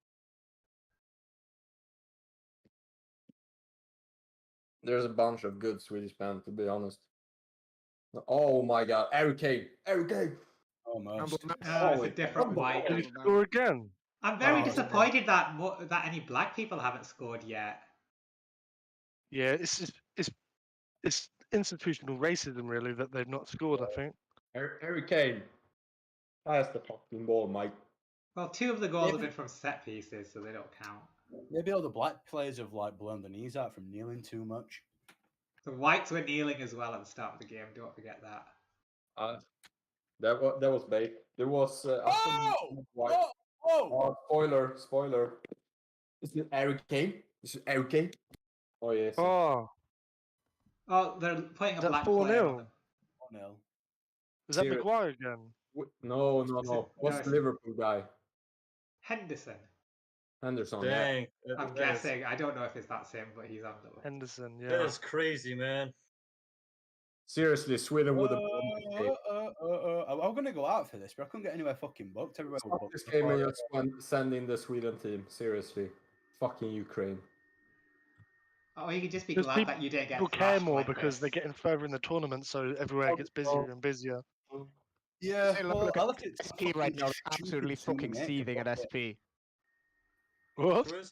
There's a bunch of good Swedish bands, to be honest. Oh my god, Eric Kane! Almost. It's a different white. Did he score again? I'm very disappointed that any black people haven't scored yet. Yeah, it's institutional racism, really, that they've not scored. I think. Eric Kane. Pass the fucking ball, Mike. Well, 2 of the goals have been from set pieces, so they don't count. Maybe all the black players have like blown their knees out from kneeling too much. The whites were kneeling as well at the start of the game. Don't forget that. That was bait. There was. Spoiler. Is it Eric Kane? Oh yes. Oh, they're playing a black 4-0. player. 4-0. Is that Maguire again? No. What's the Liverpool guy? Henderson. Henderson. Dang. Yeah. I'm guessing. I don't know if it's that same, but he's on the. Henderson. Yeah. That is crazy, man. Seriously, Sweden would have. I'm gonna go out for this, but I couldn't get anywhere fucking booked. Everywhere Stop this game and just send in the Sweden team. Seriously, fucking Ukraine. Oh, you can just be glad that you didn't get. People care more because they're getting further in the tournament, so everywhere gets busier and busier. Yeah, Say, well, look I at look at SP right now, they're absolutely fucking seething at SP. What? Chris?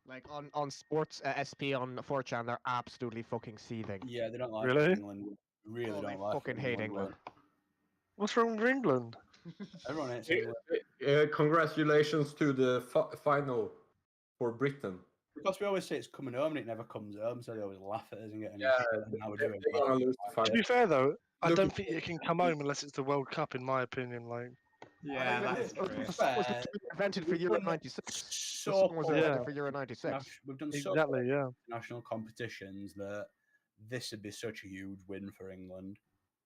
Like on sports SP on 4chan, they're absolutely fucking seething. Yeah, they don't like Really? England. Really Oh, they don't like fucking hate England. What's wrong with England? Everyone hates England. Congratulations to the final for Britain. Because we always say it's coming home and it never comes home, so they always laugh at us and get any Yeah, shit. And now we're doing they're gonna lose the To final. be fair though, I Look don't at- think it can come home unless it's the World Cup, in my opinion. Like, Yeah, mean, that's it- true. it's The song was fair. invented for We've Euro done '96. The So song was invented Yeah. for Euro '96. We've done so exactly, many yeah, international competitions that this would be such a huge win for England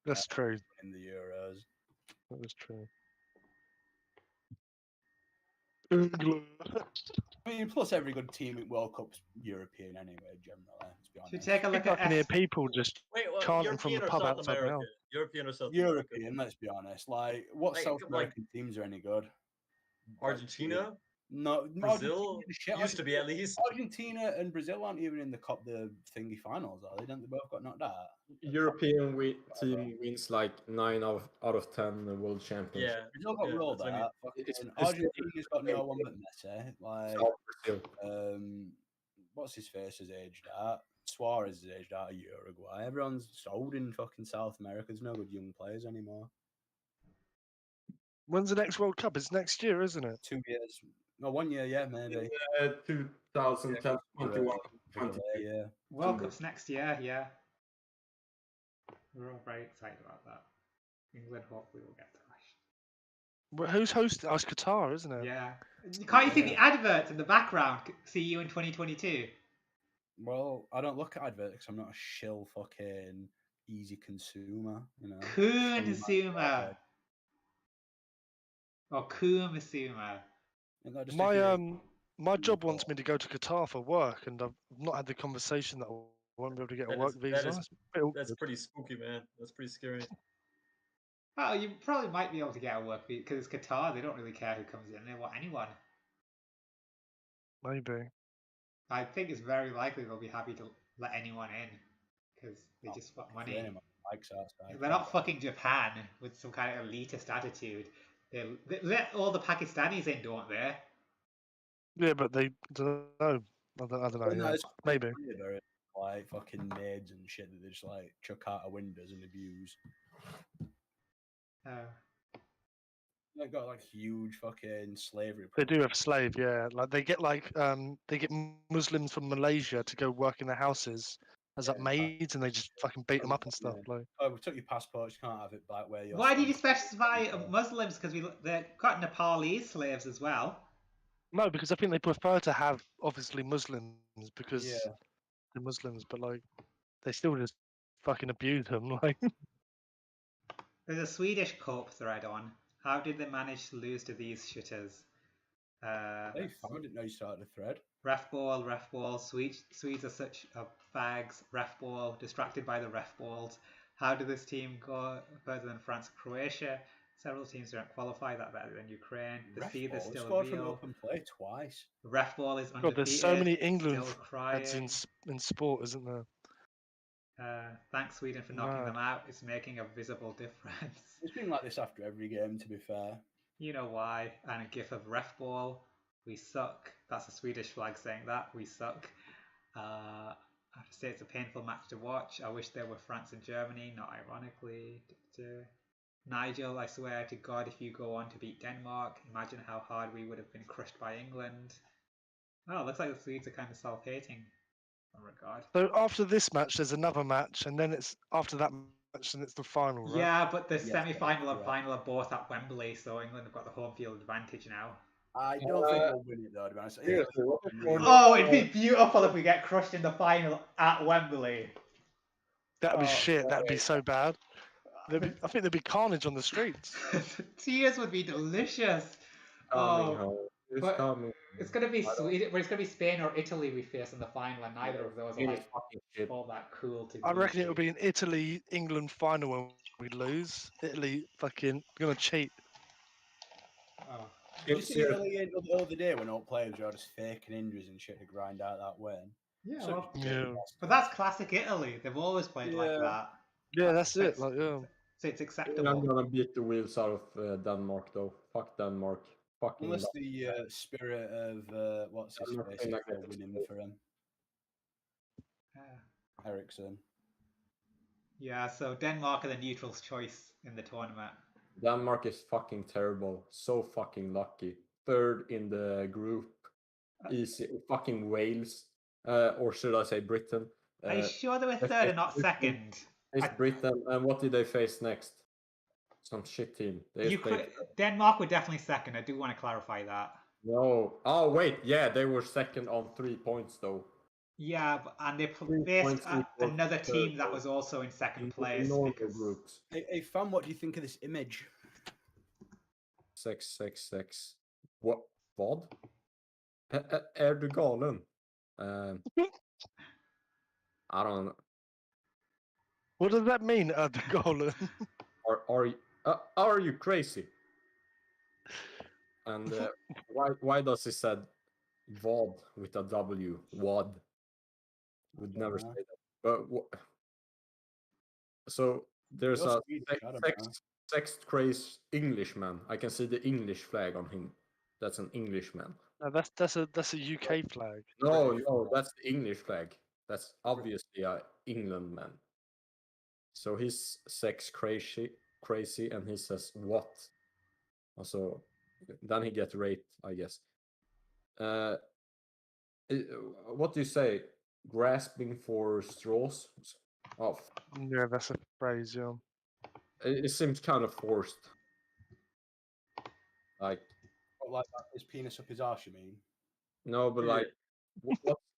that's true. in the Euros. That is true. England. I mean, plus every good team at World Cup's European anyway, generally, let's be Should we honest. take a I look think I at can hear S? people just Wait, what? chanting from European the or pub South outside America? now. European or South America? European, let's be honest. Like, what Like, South like- American teams are any good? Argentina? No, Brazil? Argentina, Used to be at least. Argentina and Brazil aren't even in the thingy finals, are they? Don't they both got knocked out? European team wins like 9 out of 10 World Championships. Yeah. Brazil got Yeah, rolled that's what I out. It's- Fucking it's- Argentina's got no one but Messi. Like, South Brazil. what's his face is aged out. Suarez is aged out of Uruguay. Everyone's sold in fucking South America. There's no good young players anymore. When's the next World Cup? It's next year, isn't it? 2 years. No, 1 year, yeah, maybe. 2010, 21, 20. Yeah. World Cup's next year, yeah. We're all very excited about that. England hopefully will get thrashed. But who's hosting? Oh, it's Qatar, isn't it? Yeah. Can't you see the adverts in the background? See you in 2022. Well, I don't look at adverts because I'm not a shill fucking easy consumer, you know. Consumer. Or Kumasuma. Isn't that just a My game? my job wants me to go to Qatar for work, and I've not had the conversation that I won't be able to get a That work is- visa. that is- It's a bit awkward. That's pretty spooky, man. That's pretty scary. Well, you probably might be able to get a work visa because it's Qatar. They don't really care who comes in. They want anyone. Maybe. I think it's very likely they'll be happy to let anyone in because they just want money. Anyone likes outside. They're not fucking Japan with some kind of elitist attitude. They let all the Pakistanis in, don't they? Yeah, but they don't know. I don't know. No, Yeah. it's Maybe. weird, like fucking maids and shit that they just like chuck out of windows and abuse. They got like huge fucking slavery. They do have a slave, yeah. Like they get Muslims from Malaysia to go work in their houses as like Yeah, maids, and they just fucking beat them up and stuff. Yeah. Like, Oh, we took your passport. You can't have it back where you're. Why did you from. specify Muslims? Because they've got Nepalese slaves as well. no, because I think they prefer to have obviously Muslims because Yeah. they're Muslims, but like they still just fucking abuse them. Like, There's a Swedish Cope thread on. How did they manage to lose to these shitters? Hey, I didn't know you started a thread. Ref ball. Swedes are such fags. Ref ball, distracted by the ref balls. How did this team go further than France and Croatia? Several teams don't qualify that better than Ukraine. The Ref seed is ball, still scored from real. open play twice. Ref ball is undefeated. God, there's so many England still heads crying. in sport, isn't there? Thanks Sweden for knocking Mad. them out. It's making a visible difference. It's been like this after every game, to be fair. You know why? And a gif of ref ball. We suck. That's a Swedish flag saying that. We suck. I have to say it's a painful match to watch. I wish there were France and Germany, not ironically. Nigel, I swear to God, if you go on to beat Denmark, imagine how hard we would have been crushed by England. Oh, looks like the Swedes are kind of self-hating. Oh my God. So after this match, there's another match, and then it's after that match, and it's the final, right? Yeah, but the Yes, semi-final and correct. final are both at Wembley, so England have got the home field advantage now. I don't think they'll win it though, to be honest. Seriously, what the fuck? Oh, it'd be beautiful if we get crushed in the final at Wembley. That'd be Oh, shit. That'd be so bad. I think there'd be carnage on the streets. Tears would be delicious. Coming Oh, home. It's but coming. it's gonna be Sweden, but it's gonna be Spain or Italy we face in the final, and neither of those are It's like fucking shit. all that cool to. I reckon beat. it would be an Italy-England final when we lose. Italy fucking gonna cheat. Oh. Did you see early the other day when all players were just faking injuries and shit to grind out that win? Yeah, So- Yeah. but that's classic Italy. They've always played like Yeah. that. Yeah, that's it. It's- Like, yeah. So it's I'm acceptable. gonna beat the wheels out of Denmark though. Fuck Denmark. Fucking Unless luck. the spirit of what's his Denmark face think is I get winning exposed. for him, Ericsson. Yeah, so Denmark are the neutral's choice in the tournament. Denmark is fucking terrible. So fucking lucky. Third in the group. Easy. Fucking Wales. Or should I say Britain? Are you sure they were let's third say and not Britain. second? It's Britain. And what did they face next? Some shit team. They played. Denmark were definitely second. I do want to clarify that. No. Oh wait, yeah, they were second on 3 points though. Yeah, and they 3 faced points equals another team third, that though. was also in second In place. normal Because... groups. Hey, fam, what do you think of this image? 666. What? Vad? Är du galen? I don't know. What does that mean, Erdogan? Are you crazy? And why does he said Vad with a W? Wad. Would never say that. But so there's You're a Swedish, I don't know. sex crazed Englishman. I can see the English flag on him. That's an Englishman. No, that's a UK flag. No, that's the English flag. That's obviously a England man. So he's sex crazy, and he says what? Also, then he gets raped, I guess. What do you say? Grasping for straws? Oh, Yeah, that's a phrase. Yeah. it seems kind of forced. Like, Like that, his penis up his arse, you mean? no, but like,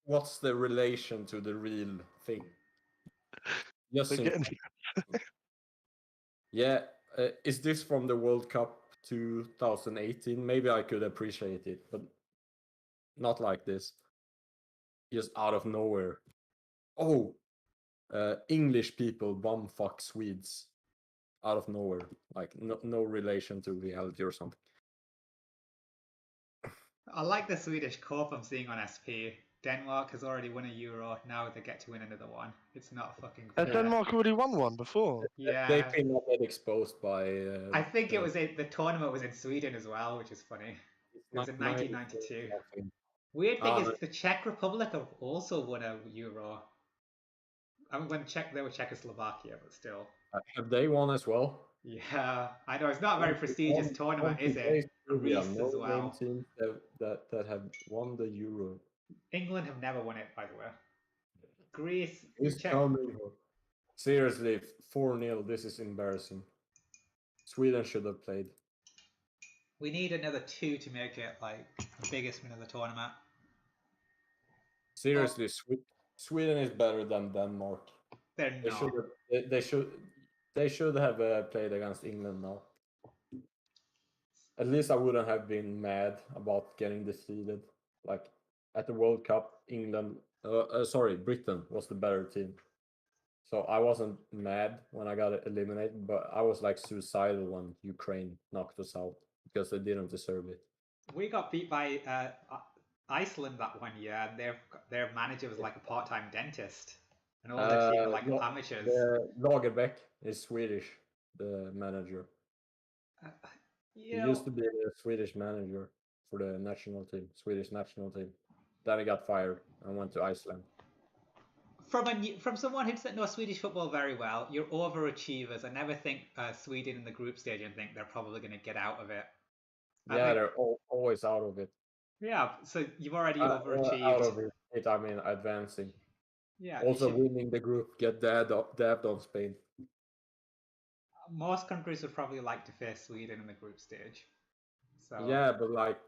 what's the relation to the real thing? Just yeah. Is this from the World Cup 2018? Maybe I could appreciate it, but not like this. Just out of nowhere. Oh, English people bumfuck Swedes. Out of nowhere, like no relation to reality or something. I like the Swedish Cup I'm seeing on SP. Denmark has already won a Euro. Now they get to win another one. It's not fucking fair. Has Denmark already won one before? Yeah. They came up get exposed by. I think it was the tournament was in Sweden as well, which is funny. It was in 1992. Weird thing is the Czech Republic have also won a Euro. I mean, they were Czechoslovakia, but still. Have they won as well? Yeah, I know it's not a very prestigious tournament, is it? Greece as well. Teams that have won the Euro. England have never won it, by the way. Greece. Seriously, 4-0. This is embarrassing. Sweden should have played. We need another 2 to make it like the biggest win of the tournament. Seriously, Sweden is better than Denmark. They're not. They should have played against England now. At least I wouldn't have been mad about getting defeated. Like at the World Cup, Britain was the better team. So I wasn't mad when I got eliminated, but I was like suicidal when Ukraine knocked us out because they didn't deserve it. We got beat by Iceland that one year, and their manager was like a part-time dentist, and all their team were like amateurs. Lagerbäck is Swedish, the manager. He used to be the Swedish manager for the Swedish national team. Then he got fired and went to Iceland. From someone who doesn't know Swedish football very well, you're overachievers. I never think Sweden in the group stage and think they're probably going to get out of it. They're always out of it. Yeah, so you've already overachieved. Out of it, I mean advancing. Yeah. Also winning the group, get dabbed on Spain. Most countries would probably like to face Sweden in the group stage. So yeah, but like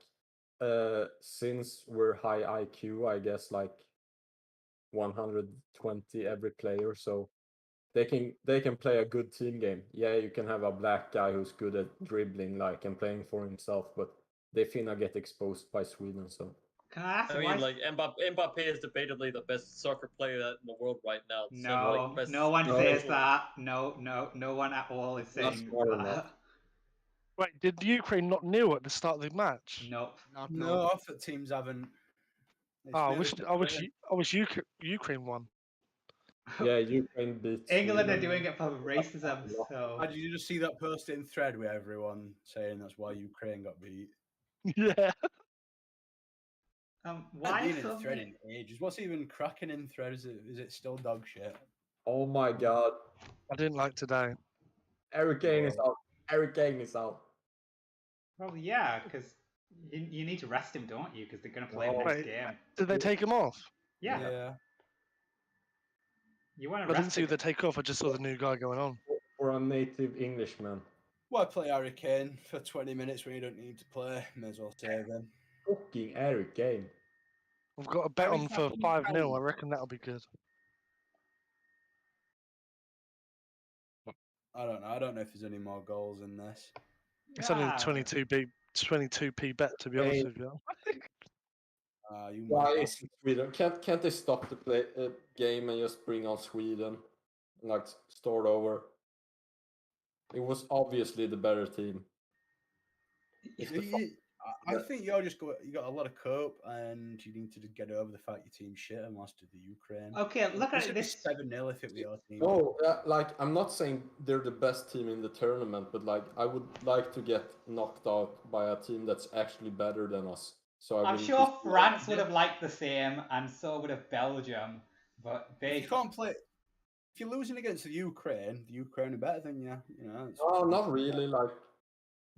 since we're high IQ, I guess like 120 every player, so they can play a good team game. Yeah, you can have a black guy who's good at dribbling, like, and playing for himself, but they finna get exposed by Sweden. So can I ask? I mean, like Mbappe is debatably the best soccer player in the world right now. No, no one says that. No one at all is saying that. Wait, did Ukraine not kneel at the start of the match? Nope. No, I thought teams haven't. I wish Ukraine won. Yeah, Ukraine beat England are Sweden. doing it for racism, so Did you just see that post in thread with everyone saying that's why Ukraine got beat? Yeah. why Been in so thread many? in ages. What's even cracking in thread? Is it still dog shit? Oh my god. I didn't like today. Eric Kane is out. Eric Kane is out. Well, yeah, because you need to rest him, don't you? Because they're going to play him Oh. next Wait, game. did they take him off? Yeah, you want I to didn't rest see him. the take off. I just saw the new guy going on. For a native Englishman. Why play Harry Kane for 20 minutes when you don't need to play? May as well save him. Fucking Eric Kane. We've got a bet Harry on for fucking 5-0. Kane. I reckon that'll be good. I don't know. I don't know if there's any more goals in this. It's only a Yeah. 22p bet, to be honest with you. You Why might is it Sweden? Can't they stop the game and just bring on Sweden? Like start over. It was obviously the better team. It's the I think you got a lot of cope, and you need to just get over the fact your team's shit and lost to the Ukraine. Okay, look at This this. 7-0 if it were your team. No, like I'm not saying they're the best team in the tournament, but like I would like to get knocked out by a team that's actually better than us. So I'm sure France would have liked the same, and so would have Belgium. But If you can't play, if you're losing against the Ukraine are better than you. You know. No, not really. Like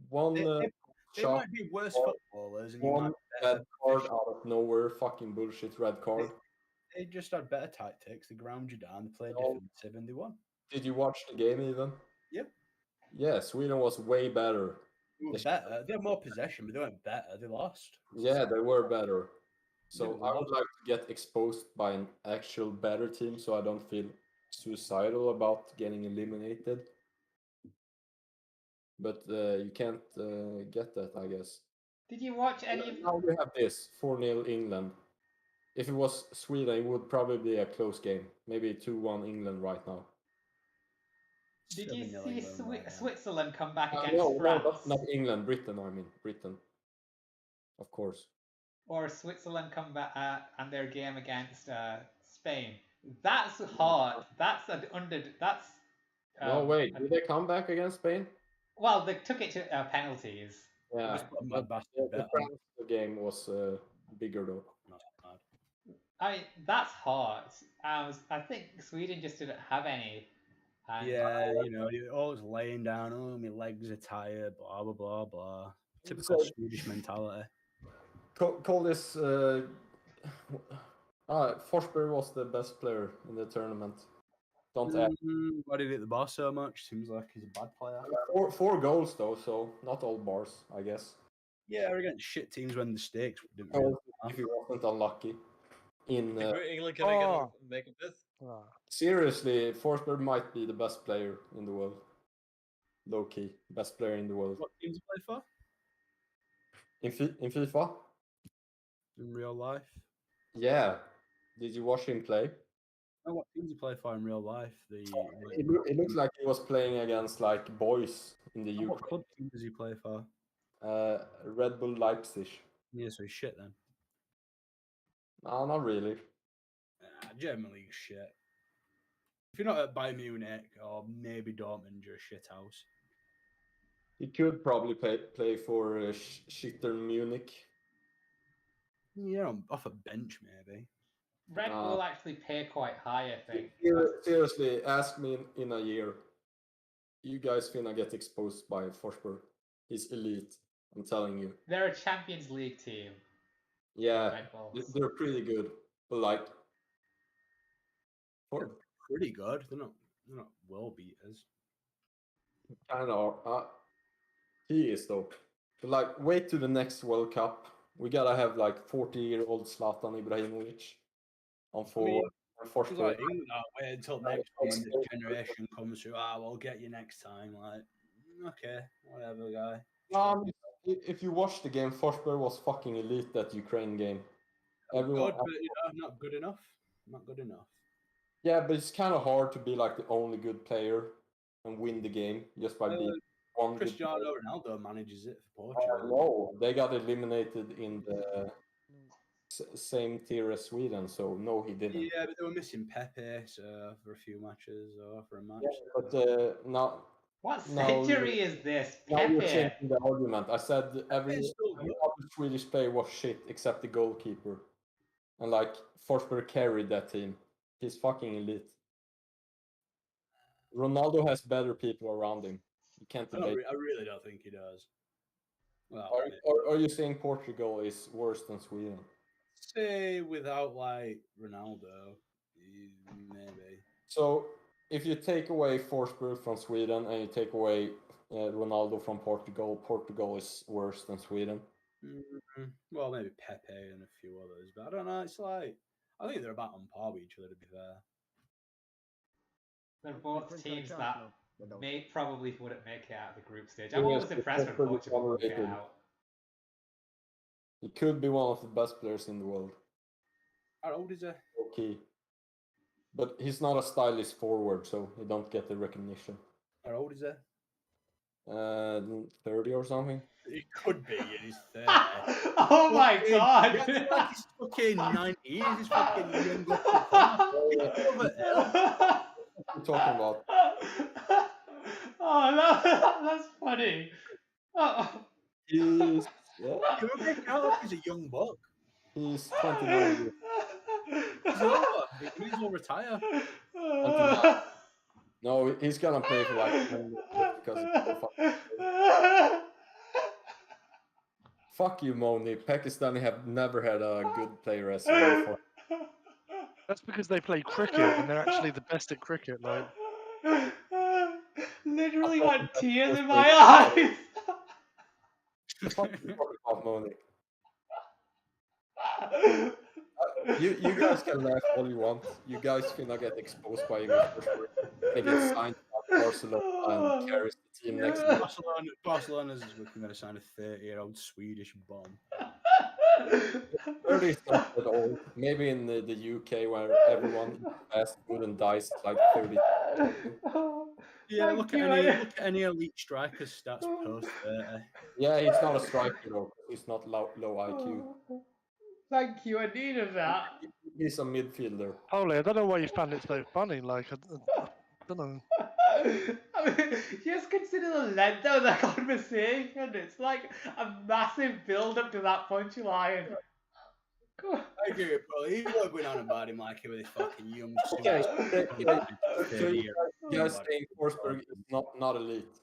one They shot, might be worse footballers, and you one might be red better. card out of nowhere, fucking bullshit red card. They just had better tactics. They ground you down. They played No. defensive, and they won. Did you watch the game even? Yep. Yeah, Sweden was way better. They were better. They had more possession, but they weren't better. They lost. Yeah, they were better. So Yeah, I would like to get exposed by an actual better team so I don't feel suicidal about getting eliminated. But you can't get that, I guess. Did you watch any of? Now we have this 4-0 England. If it was Sweden, it would probably be a close game. Maybe 2-1 England right now. Did you 7-0 see England right now. Switzerland come back against No, France? not England, Britain, I mean. Britain. Of course. Or Switzerland come back and their game against Spain. That's hard. That's an under. That's. No, wait. Did they come back against Spain? Well, they took it to penalties. Yeah. Just put a mad bastard The bet on. France game was bigger though. Not bad. I mean, that's hard. I think Sweden just didn't have any. And Yeah, you know, you're always laying down. Oh, my legs are tired. Blah blah blah blah. Typical So- Swedish mentality. Call this. Forsberg was the best player in the tournament. Don't add. Why did he hit the bar so much? Seems like he's a bad player. Four goals though, so not all bars, I guess. Yeah, against shit teams when the stakes didn't Oh, really if he wasn't unlucky. In England gonna Oh. make a fifth? seriously, Forsberg might be the best player in the world. Low key, best player in the world. What teams he play for In FIFA? in real life? Yeah. Did you watch him play? No, what teams he play for in real life? It looks like he was playing against like boys in the What UK. club team does he play for? Red Bull Leipzig. Yeah, so he's shit then. No, not really. German league shit. If you're not at Bayern Munich or maybe Dortmund, you're a shit house. He could probably play for Shitter Munich. Yeah, off a bench maybe. Red Bull actually pay quite high, I think. Seriously, ask me in a year. You guys finna get exposed by Forsberg. He's elite. I'm telling you. They're a Champions League team. Yeah, Red Bulls. they're pretty good. But like, Pretty good. They're not world beaters. kind of. He is though. But like, wait to the next World Cup. We gotta have like 40-year-old Zlatan Ibrahimovic on forward. And It's Forsberg. like England, wait until next time the generation comes through. We'll get you next time. Like, okay, whatever, guy. If you watch the game, Forsberg was fucking elite that Ukraine game. Everyone. Good, but not good enough. Not good enough. Yeah, but it's kind of hard to be like the only good player and win the game just by being one good player. Cristiano Ronaldo manages it for Portugal. No, they got eliminated in the same tier as Sweden, so no, he didn't. Yeah, but they were missing Pepe, so for a few matches or for a match. Yeah, but now. What Now century is this? Now you're Pepe. changing the argument. I said every still good. other Swedish player was shit except the goalkeeper. And like Forsberg carried that team. He's fucking elite. Ronaldo has better people around him. You can't debate. I really don't think he does. Well, Are you saying Portugal is worse than Sweden? say without like Ronaldo, maybe. So if you take away Forsberg from Sweden and you take away Ronaldo from Portugal, Portugal is worse than Sweden. Well, maybe Pepe and a few others, but I don't know. It's like I think they're about on par with each other. To be fair, They're both teams that probably wouldn't make it out of the group stage. I'm always impressed when Portugal would get out. He could be one of the best players in the world. How old is he? Okay. But he's not a stylish forward, so he don't get the recognition. How old is he? 30 or something. It could be, and he's 30. Oh my god! Like he's fucking 90s. He's fucking young. What are you talking about? Oh, that's funny. Oh. He's He's a young buck. He's 29. He's over. He will retire. No, he's gonna play for like because it's so fucking. Fuck you, Moni. Pakistani have never had a good player as before. That's because they play cricket and they're actually the best at cricket. Like, literally got tears in my eyes. Fuck you, Moni. You guys can laugh all you want. You guys finna get exposed by English Forsberg. They get signed by Barcelona and carries the team next year. Barcelona's looking to sign a 30-year-old Swedish bomb. 30 is not at all. Maybe in the UK where everyone fast food and dies at like 30. Yeah, look at any elite strikers stats post 30. Yeah, he's not a striker though. He's not low IQ. Thank you, I needed that. He's a midfielder. Holy, I don't know why you found it so funny. Like, I don't know. I mean, just consider the length of the conversation. It's like a massive build up to that punchline. I agree with Paul. He's not going on about him like with his fucking young. Okay, so you guys think Forsberg is not elite?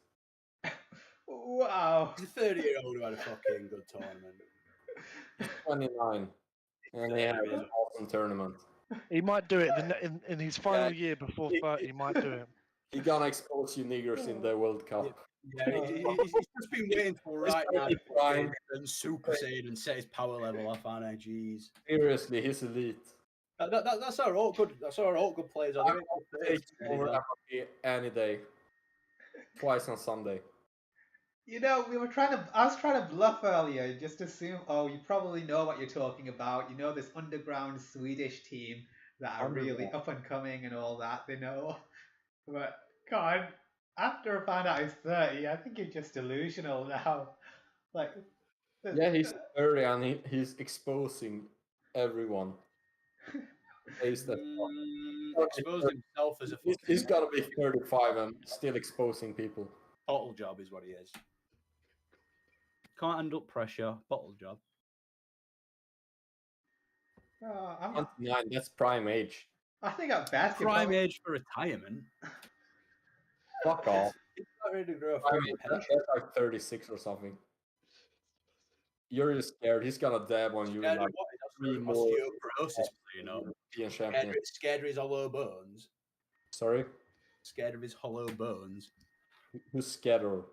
Wow. He's a 30-year-old who had a fucking good tournament. 29, and he had an awesome tournament. He might do it in his final year before 30. He might do it. He gonna expose you niggers in the World Cup. Yeah, he's just been waiting for right now and Super Saiyan and set his power level off, aren't I? Jeez. Seriously, he's elite. That's our all good. That's our all good players. I will take over MLB any day. Twice on Sunday. You know, I was trying to bluff earlier, just assume, oh, you probably know what you're talking about. You know this underground Swedish team that are really up and coming and all that, they know. But, God, after I found out he's 30, I think he's just delusional now. Like, yeah, he's 30 and he's exposing everyone. Expose himself as a He's got to be 35 and still exposing people. Bottle job is what he is. Can't handle pressure. Bottle job. I'm 29, that's prime age. I think at best prime age for retirement. Fuck off. He's not ready to grow up. That's like 36 or something. You're just scared. He's gonna dab on you like 3 more. Osteoporosis, you know. Scared of his hollow bones. Sorry? Scared of his hollow bones. Who's scared of?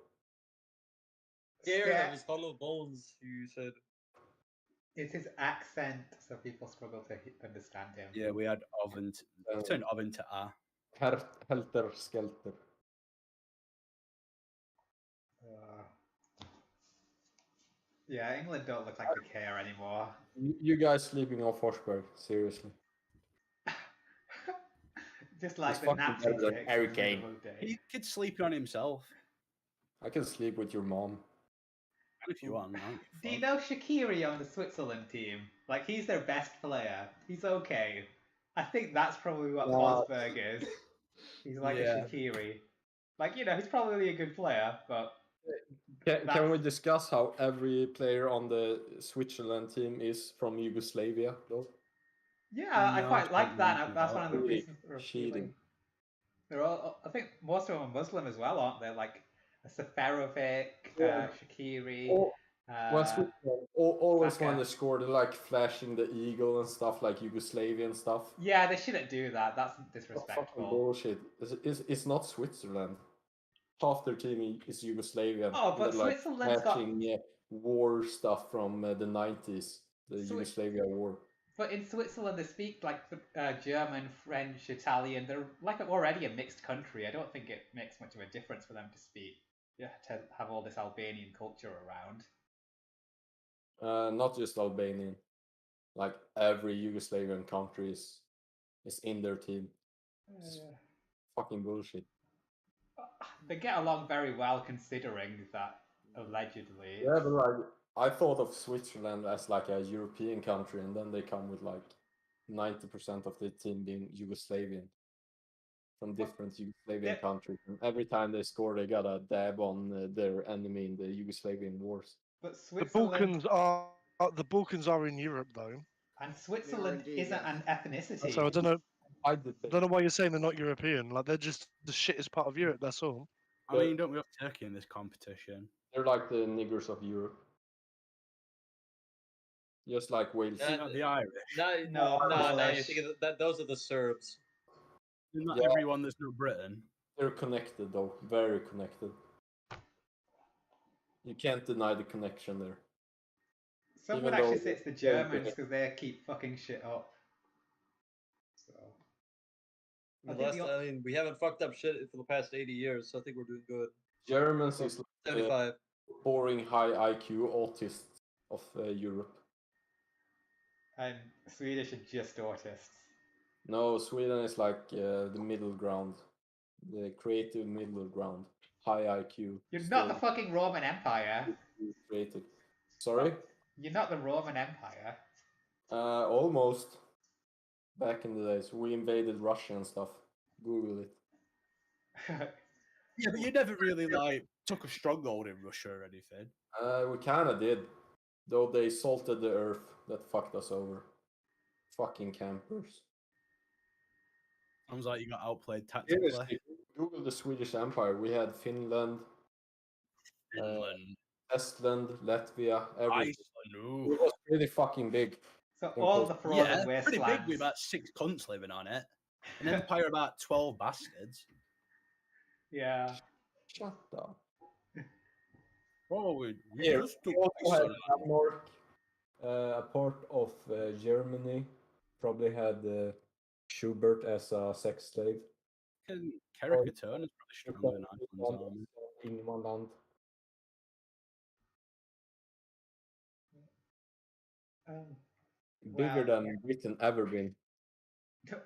Scared of his hollow bones, you said. It's his accent, so people struggle to understand him. Yeah, we had oven. Turned oven to A. Helter Skelter. Yeah, England don't look like they care anymore. You guys sleeping on Forsberg, seriously. Just like the Nazi Harry Kane. He could sleep on himself. I can sleep with your mom. If you want, I don't give a Do you fuck. know Shaqiri on the Switzerland team? Like, he's their best player. He's okay. I think that's probably what Nah. Forsberg is. He's like a Yeah. Shaqiri. Like, he's probably a good player, but Can we discuss how every player on the Switzerland team is from Yugoslavia, though? yeah, I No, quite like don't that. mention That's that. one of the Really reasons for cheating. appealing. They're all, I think most of them are Muslim as well, aren't they? Like Seferovic, Yeah. Shaqiri. Well, Switzerland always Saka. when they score, they're like flashing the eagle and stuff, like Yugoslavian stuff. Yeah, they shouldn't do that. That's That's fucking disrespectful. bullshit. It's not Switzerland. Half their team is Yugoslavian. Oh, and but they're, like, Switzerland's got. flashing war stuff from the 90s, the Yugoslavia war. But in Switzerland, they speak like German, French, Italian. They're like already a mixed country. I don't think it makes much of a difference for them to speak. Yeah, to have all this Albanian culture around. Not just Albanian. Like every Yugoslavian country is in their team. It's fucking bullshit. They get along very well considering that allegedly. Yeah, but like I thought of Switzerland as like a European country, and then they come with like 90% of the team being Yugoslavian from different Yugoslavian countries. And every time they score, they got a dab on their enemy in the Yugoslavian wars. But The Switzerland Balkans are in Europe though. and Switzerland isn't an ethnicity. So I don't know. I don't know why you're saying they're not European. Like they're just the shittest part of Europe. That's all. I mean, don't we have Turkey in this competition? They're like the niggers of Europe. Just like Wales. Not the Irish. No. You think that those are the Serbs. Not everyone that's not Britain. They're connected though, very connected. You can't deny the connection there. Some would actually say it's the Germans because they keep fucking shit up. So. I mean, we haven't fucked up shit for the past 80 years, so I think we're doing good. Germans is like 75. Boring high IQ autists of Europe. And Swedish are just autists. No, Sweden is like the middle ground, the creative middle ground, high IQ. You're not the fucking Roman Empire. Creative. Sorry? You're not the Roman Empire. Almost. Back in the days, we invaded Russia and stuff. Google it. Yeah, but you never really like took a stronghold in Russia or anything. We kind of did, though they salted the earth. That fucked us over. Fucking campers. Sounds like you got outplayed tactically. Seriously, Google the Swedish Empire. We had Finland, Estland, Latvia, everything. Iceland, It was pretty fucking big. So all the frozen yeah, wastelands. pretty big with about 6 cunts living on it. An empire about 12 bastards. Yeah. Shut up. Oh, we Here, just took we also had Iceland. Denmark, a part of Germany. Probably had Schubert as a sex slave. Caricature is probably stronger than Iceland's army. Invanland. Bigger than Britain ever been.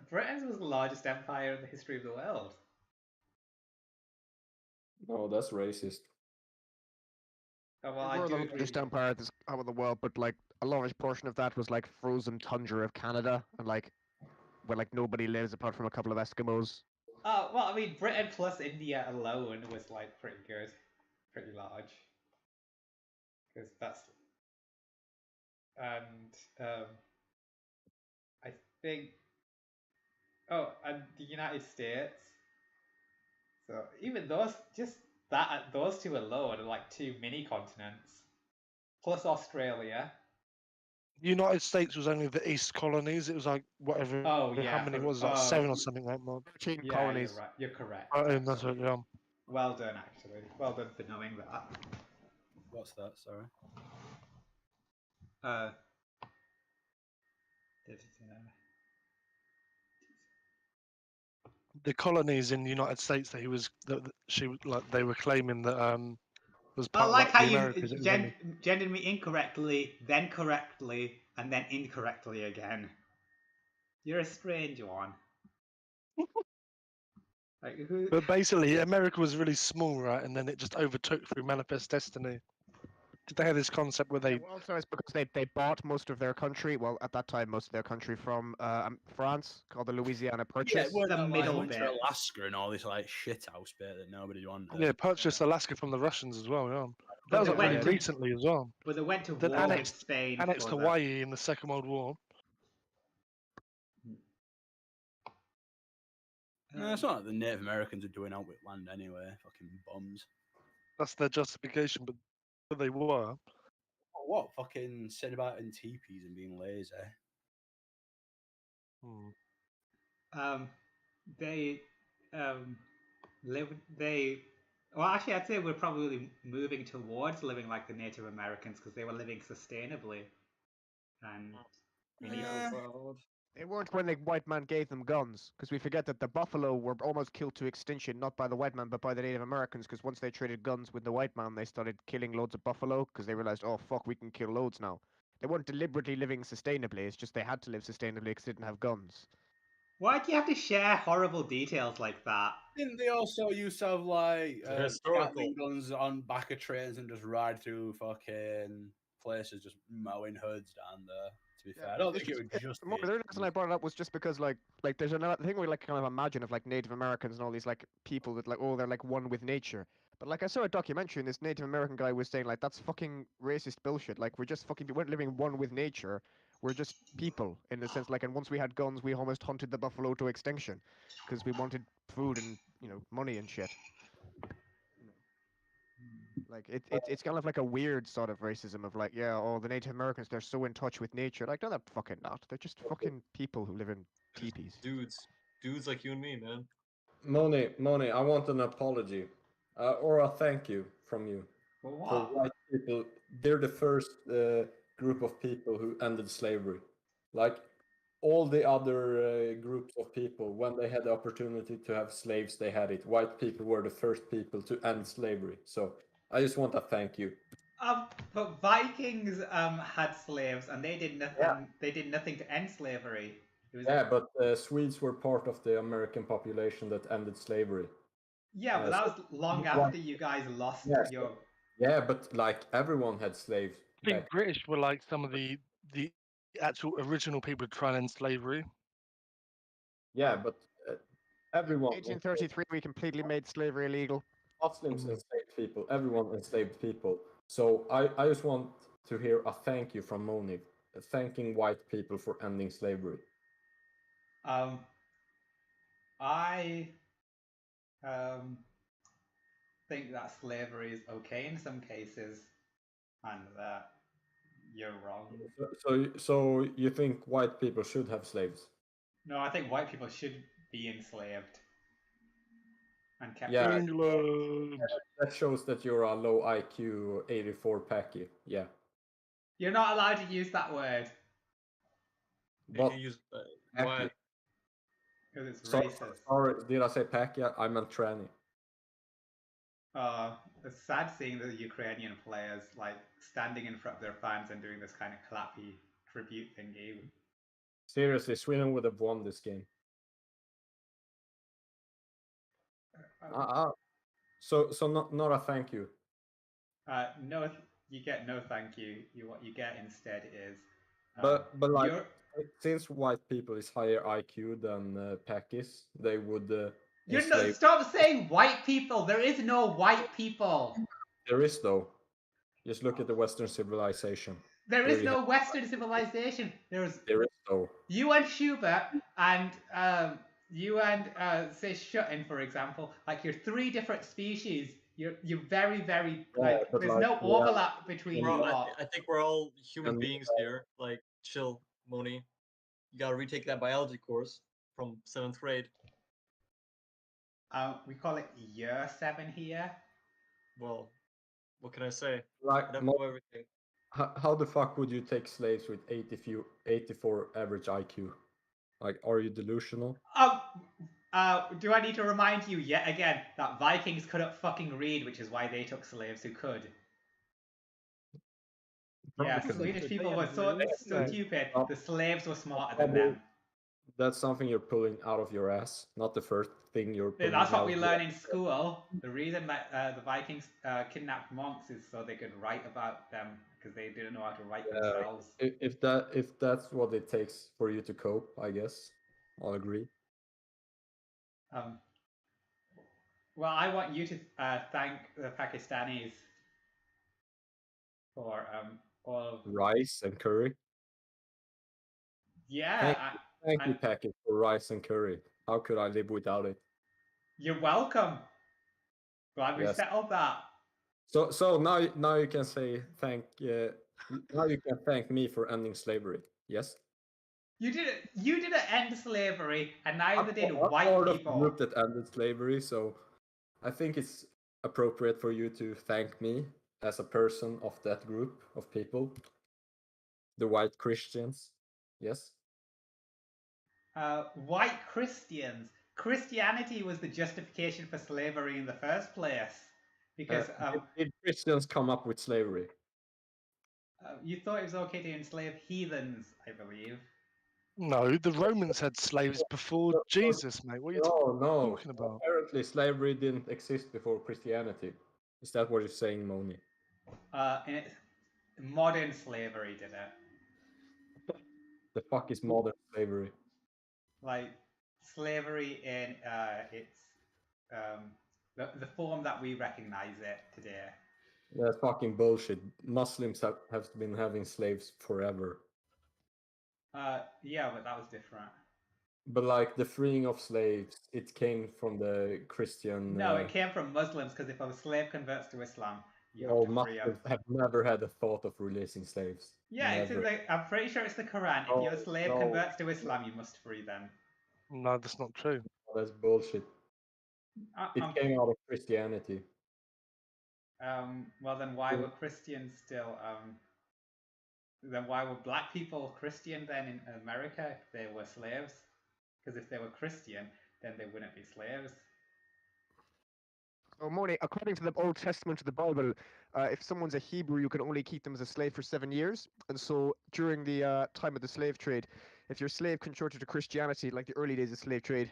Britain's was the largest empire in the history of the world. No, that's racist. Oh, well, I We're do the agree. largest empire out of the world, but like a large portion of that was like frozen tundra of Canada, and like where like nobody lives apart from a couple of Eskimos. Oh, well, I mean, Britain plus India alone was like pretty good, pretty large. Because that's, and I think, and the United States. So even those, just those two alone are like 2 mini continents, plus Australia. United States was only the East colonies. It was like whatever. Oh yeah. How many was that? 7 or something like that. 13 Yeah, colonies. you're right. You're correct. That's what, yeah. Well done, actually. Well done for knowing that. What's that? Sorry. The colonies in the United States that they were claiming that was I part like of how the you Americas. It was only- gendered me incorrectly, then correctly, and then incorrectly again. You're a strange one. Like, who? But basically, America was really small, right? And then it just overtook through Manifest Destiny. Did they have this concept where they? Well, also, it's because they bought most of their country. Well, at that time, most of their country from France, called the Louisiana Purchase. Yeah, it weren't The that, middle went to bit. Alaska and all this like shit house bit that nobody wanted. Yeah, purchased Alaska from the Russians as well. Yeah, But that was they like really went to- recently as well. But they went to Then war with annexed Spain. annexed for the- Hawaii in the Second World War. No, it's not like the Native Americans are doing out with land anyway. Fucking bums. That's their justification, but they were. Oh, what? Fucking said about in teepees and being lazy. They live. They. Well, actually, I'd say we're probably moving towards living like the Native Americans because they were living sustainably. And They weren't when the white man gave them guns, because we forget that the buffalo were almost killed to extinction, not by the white man, but by the Native Americans, because once they traded guns with the white man, they started killing loads of buffalo, because they realized, oh fuck, we can kill loads now. They weren't deliberately living sustainably, it's just they had to live sustainably because they didn't have guns. why do you have to share horrible details like that? Didn't they also used to have like historical. Gatling guns on back of trains and just ride through fucking places, just mowing hoods down there? To be fair, I don't think it would just. The only reason I brought it up was just because like there's another thing we like kind of imagine of like Native Americans and all these like people that like, oh, they're like one with nature. But like I saw a documentary and this Native American guy was saying like that's fucking racist bullshit. Like we weren't living one with nature. We're just people in the sense like, and once we had guns, we almost hunted the buffalo to extinction because we wanted food and money and shit. Like it's kind of like a weird sort of racism of like, yeah, oh, the Native Americans, they're so in touch with nature. Like, no, they're fucking not. They're just fucking people who live in teepees. Dudes like you and me, man. Moni, I want an apology, or a thank you from you. For For what? white people, they're the first group of people who ended slavery. Like all the other groups of people, when they had the opportunity to have slaves, they had it. White people were the first people to end slavery. So I just want to thank you. But Vikings had slaves and they did nothing. Yeah. They did nothing to end slavery. It was Yeah, but Swedes were part of the American population that ended slavery. Yeah, but that was long after you guys lost your. Yeah, but like everyone had slaves. I think British were like some of the actual original people trying to end slavery. Yeah, but everyone. 1833, we completely made slavery illegal. Muslims enslaved people. Everyone enslaved people. So I just want to hear a thank you from Moni, thanking white people for ending slavery. I think that slavery is okay in some cases, and that you're wrong. So you think white people should have slaves? No, I think white people should be enslaved and kept. Yeah, England. that shows that you're a low IQ 84 packy. Yeah. You're not allowed to use that word But Why? because it's sorry, racist. sorry, did I say packy? I meant tranny. It's sad seeing the Ukrainian players like standing in front of their fans and doing this kind of clappy tribute thingy. Seriously, Sweden would have won this game. So not a thank you. No, you get no thank you. What you get instead is. But like since white people is higher IQ than Pakis, they would. Stop saying white people. There is no white people. There is though. Just look at the Western civilization. There is no Western civilization. There is though. You and Schubert and say Schutten, for example, like you're three different species. You're very there's no overlap between you all. I think we're all human beings here. Like, chill, Moni. You gotta retake that biology course from 7th grade. We call it year 7 here. Well, what can I say? Like, I don't know everything. How the fuck would you take slaves with 84 average IQ? Like, are you delusional? Do I need to remind you yet again that Vikings couldn't fucking read, which is why they took slaves who could? Yeah, Swedish people were so stupid. The slaves were smarter than them. That's something you're pulling out of your ass, not the first thing you're pulling That's what out we of learn in school. The reason that the Vikings kidnapped monks is so they could write about them because they didn't know how to write themselves. If that's what it takes for you to cope, I guess I'll agree. Well, I want you to thank the Pakistanis for all of. Rice and curry. Yeah, Thank you, Packet, for rice and curry. How could I live without it? You're welcome. Glad we Yes. settled that. So now you can say now you can thank me for ending slavery. Yes. You didn't end slavery, and neither did I'm white part of the people. group that ended slavery, so I think it's appropriate for you to thank me as a person of that group of people, the white Christians. Yes. White Christians. Christianity was the justification for slavery in the first place, because Did Christians come up with slavery? you thought it was okay to enslave heathens, I believe. No, the Romans had slaves before Jesus, mate. What are you talking about? Apparently, slavery didn't exist before Christianity. Is that what you're saying, Moni? Modern slavery did it. The fuck is modern slavery? Like slavery in its the form that we recognize it today. That's fucking bullshit. Muslims have been having slaves forever. Yeah, but that was different. But like the freeing of slaves, it came from the Christian. No, it came from Muslims, because if a slave converts to Islam, you Oh, have to free Muslims him. have never had a thought of releasing slaves. Yeah, it's in I'm pretty sure it's the Quran. If your slave converts to Islam, you must free them. No, that's not true. That's bullshit. It came out of Christianity. Well, then why were Christians still? Then why were black people Christian then in America if they were slaves? Because if they were Christian, then they wouldn't be slaves. Oh, Moni, according to the Old Testament of the Bible, if someone's a Hebrew, you can only keep them as a slave for 7 years. And so during the time of the slave trade, if your slave converted to Christianity, like the early days of slave trade,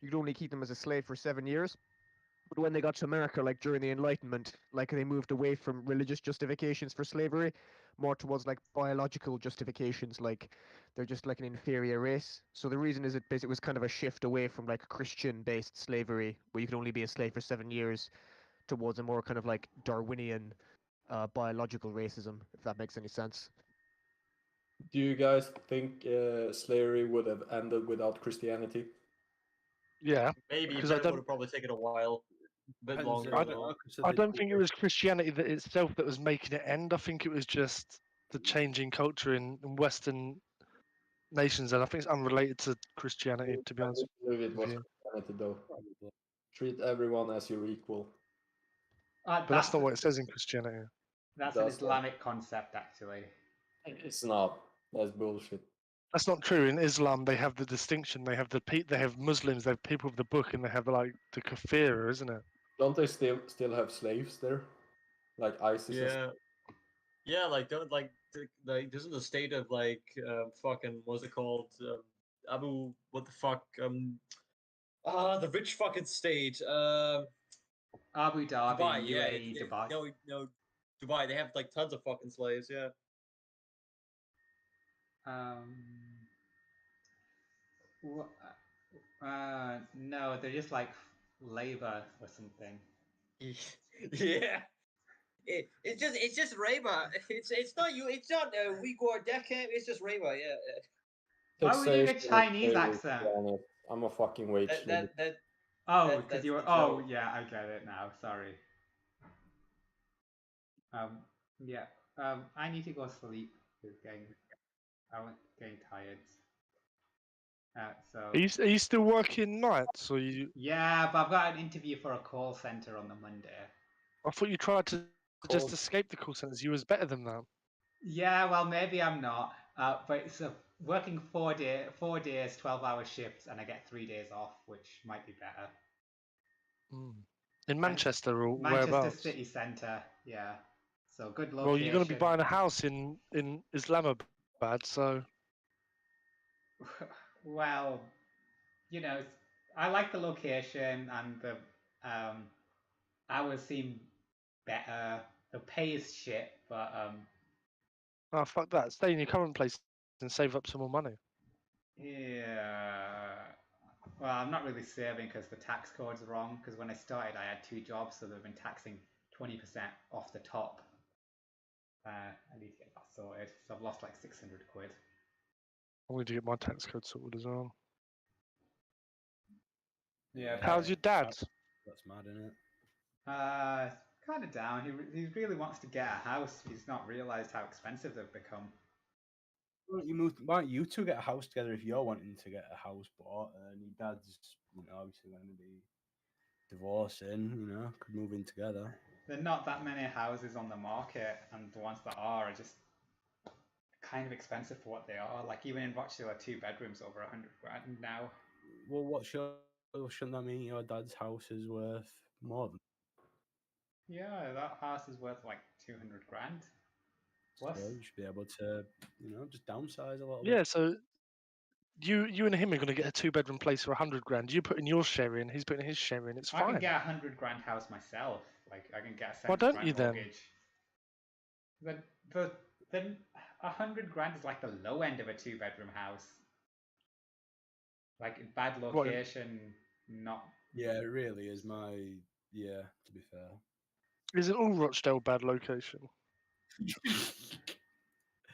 you could only keep them as a slave for 7 years. But when they got to America, like during the Enlightenment, like they moved away from religious justifications for slavery, more towards like biological justifications, like they're just like an inferior race. So the reason is it basically was kind of a shift away from like Christian-based slavery, where you could only be a slave for 7 years, towards a more kind of like Darwinian biological racism, if that makes any sense. Do you guys think slavery would have ended without Christianity? Yeah, Maybe, because but it would have probably taken a while, a bit longer. I don't think it was Christianity that itself that was making it end. I think it was just the changing culture in Western nations, and I think it's unrelated to Christianity, to be honest. I believe it was Christianity, though. Treat everyone as your equal. But that's not what it says in Christianity. That's an Islamic concept, actually. It's not. That's bullshit. That's not true. In Islam, they have the distinction. They have they have Muslims, they have people of the book, and they have like the kafir, isn't it? Don't they still have slaves there, like ISIS? Yeah, yeah. Like don't like isn't the state of like fucking what's it called? Abu, what the fuck? The rich fucking state. Abu Dhabi, Dubai, UAE, Dubai. No, Dubai. They have like tons of fucking slaves. Yeah. No, they're just like labor or something. Yeah. It's just labor. It's not you. It's not Uyghur death camp. It's just labor. Yeah. Why were you doing a Chinese accent? I'm a fucking wage slave. Oh, because you were. Oh, yeah, I get it now. Sorry. Yeah. I need to go sleep. I'm getting tired. So. Are you still working nights, or you? Yeah, but I've got an interview for a call center on the Monday. I thought you tried to just escape the call centers. You was better than that. Yeah, well, maybe I'm not. But it's working 4 days, 12-hour shifts, and I get 3 days off, which might be better. In Manchester or Manchester whereabouts? city centre, yeah. So good location. Well, you're going to be buying a house in Islamabad, so. Well, you know, I like the location and the hours seem better. The pay is shit, but Oh, fuck that. Stay in your current place and save up some more money. yeah. Well, I'm not really saving because the tax code's wrong. Because when I started, I had 2 jobs, so they've been taxing 20% off the top. I need to get that sorted. So I've lost like 600 quid. I need to get my tax code sorted as well. Yeah. How's your dad? That's mad, isn't it? Kind of down. He really wants to get a house. He's not realised how expensive they've become. Why don't you two get a house together if you're wanting to get a house bought, and your dad's, obviously going to be divorcing, could move in together. There are not that many houses on the market, and the ones that are just kind of expensive for what they are. Like even in Rochdale, 2 bedrooms over 100 grand now. Well, shouldn't that mean your dad's house is worth more than? Yeah, that house is worth like 200 grand. Plus, So you should be able to, just downsize a little Yeah, bit. so you and him are going to get a 2-bedroom place for 100 grand. You put in your share in, he's putting his share in. It's I fine. can get a 100 grand house myself. Like I can get a 70 Why don't grand you then? mortgage. Then 100 grand is like the low end of a 2-bedroom house. Like in bad location, not. Yeah, it really is to be fair. Is it all Rochdale bad location?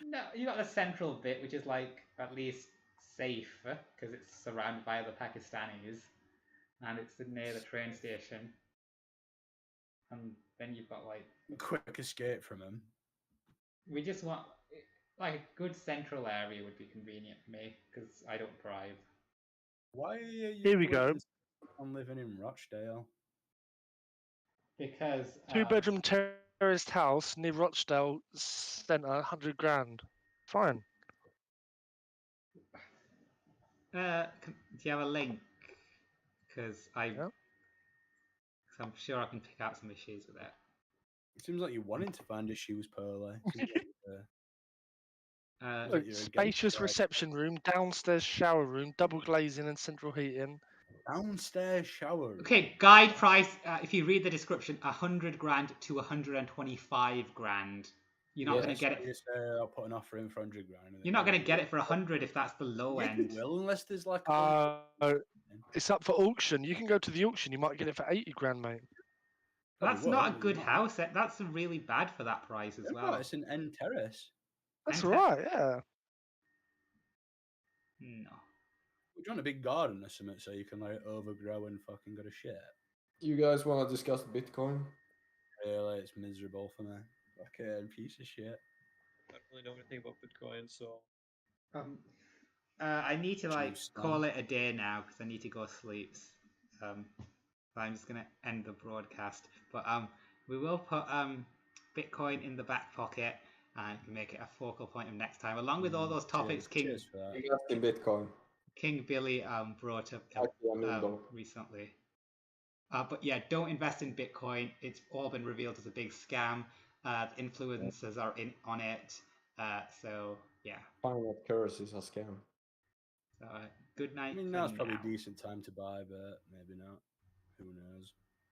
No, you got the central bit, which is like at least safe because it's surrounded by other Pakistanis, and it's near the train station. And then you've got like Quick escape from him. we just want like a good central area would be convenient for me because I don't drive. Why are you Here we go. on living in Rochdale? Because 2-bedroom terraced house near Rochdale Centre, 100 grand. Fine. do you have a link? Because Yeah. I'm sure I can pick out some issues with it. It seems like you're wanting to find issues, Pearly. Look, spacious reception room, downstairs shower room, double glazing and central heating. Downstairs shower room. Okay, guide price. If you read the description, 100 grand to 125 grand. You're not going to get it. You say I'll put an offer in for 100 grand. You're not going to get it for 100 if that's the low end. You will, unless there's like. It's up for auction. You can go to the auction. You might get it for 80 grand, mate. That's not a good house. That's really bad for that price as well. It's an end terrace. That's right, yeah. No. We're trying a big garden or something so you can like overgrow and fucking go to shit. You guys want to discuss Bitcoin? Really, it's miserable for me. Fucking piece of shit. I don't really know anything about Bitcoin, so. I need to call it a day now because I need to go sleep. I'm just gonna end the broadcast. But we will put Bitcoin in the back pocket and make it a focal point of next time, along with all those topics Cheers in Bitcoin. King Billy brought up recently. But yeah, don't invest in Bitcoin. It's all been revealed as a big scam. The influencers are on it. So yeah. Fiat currency is a scam. So good night. I mean, now's probably a decent time to buy, but maybe not. Who knows?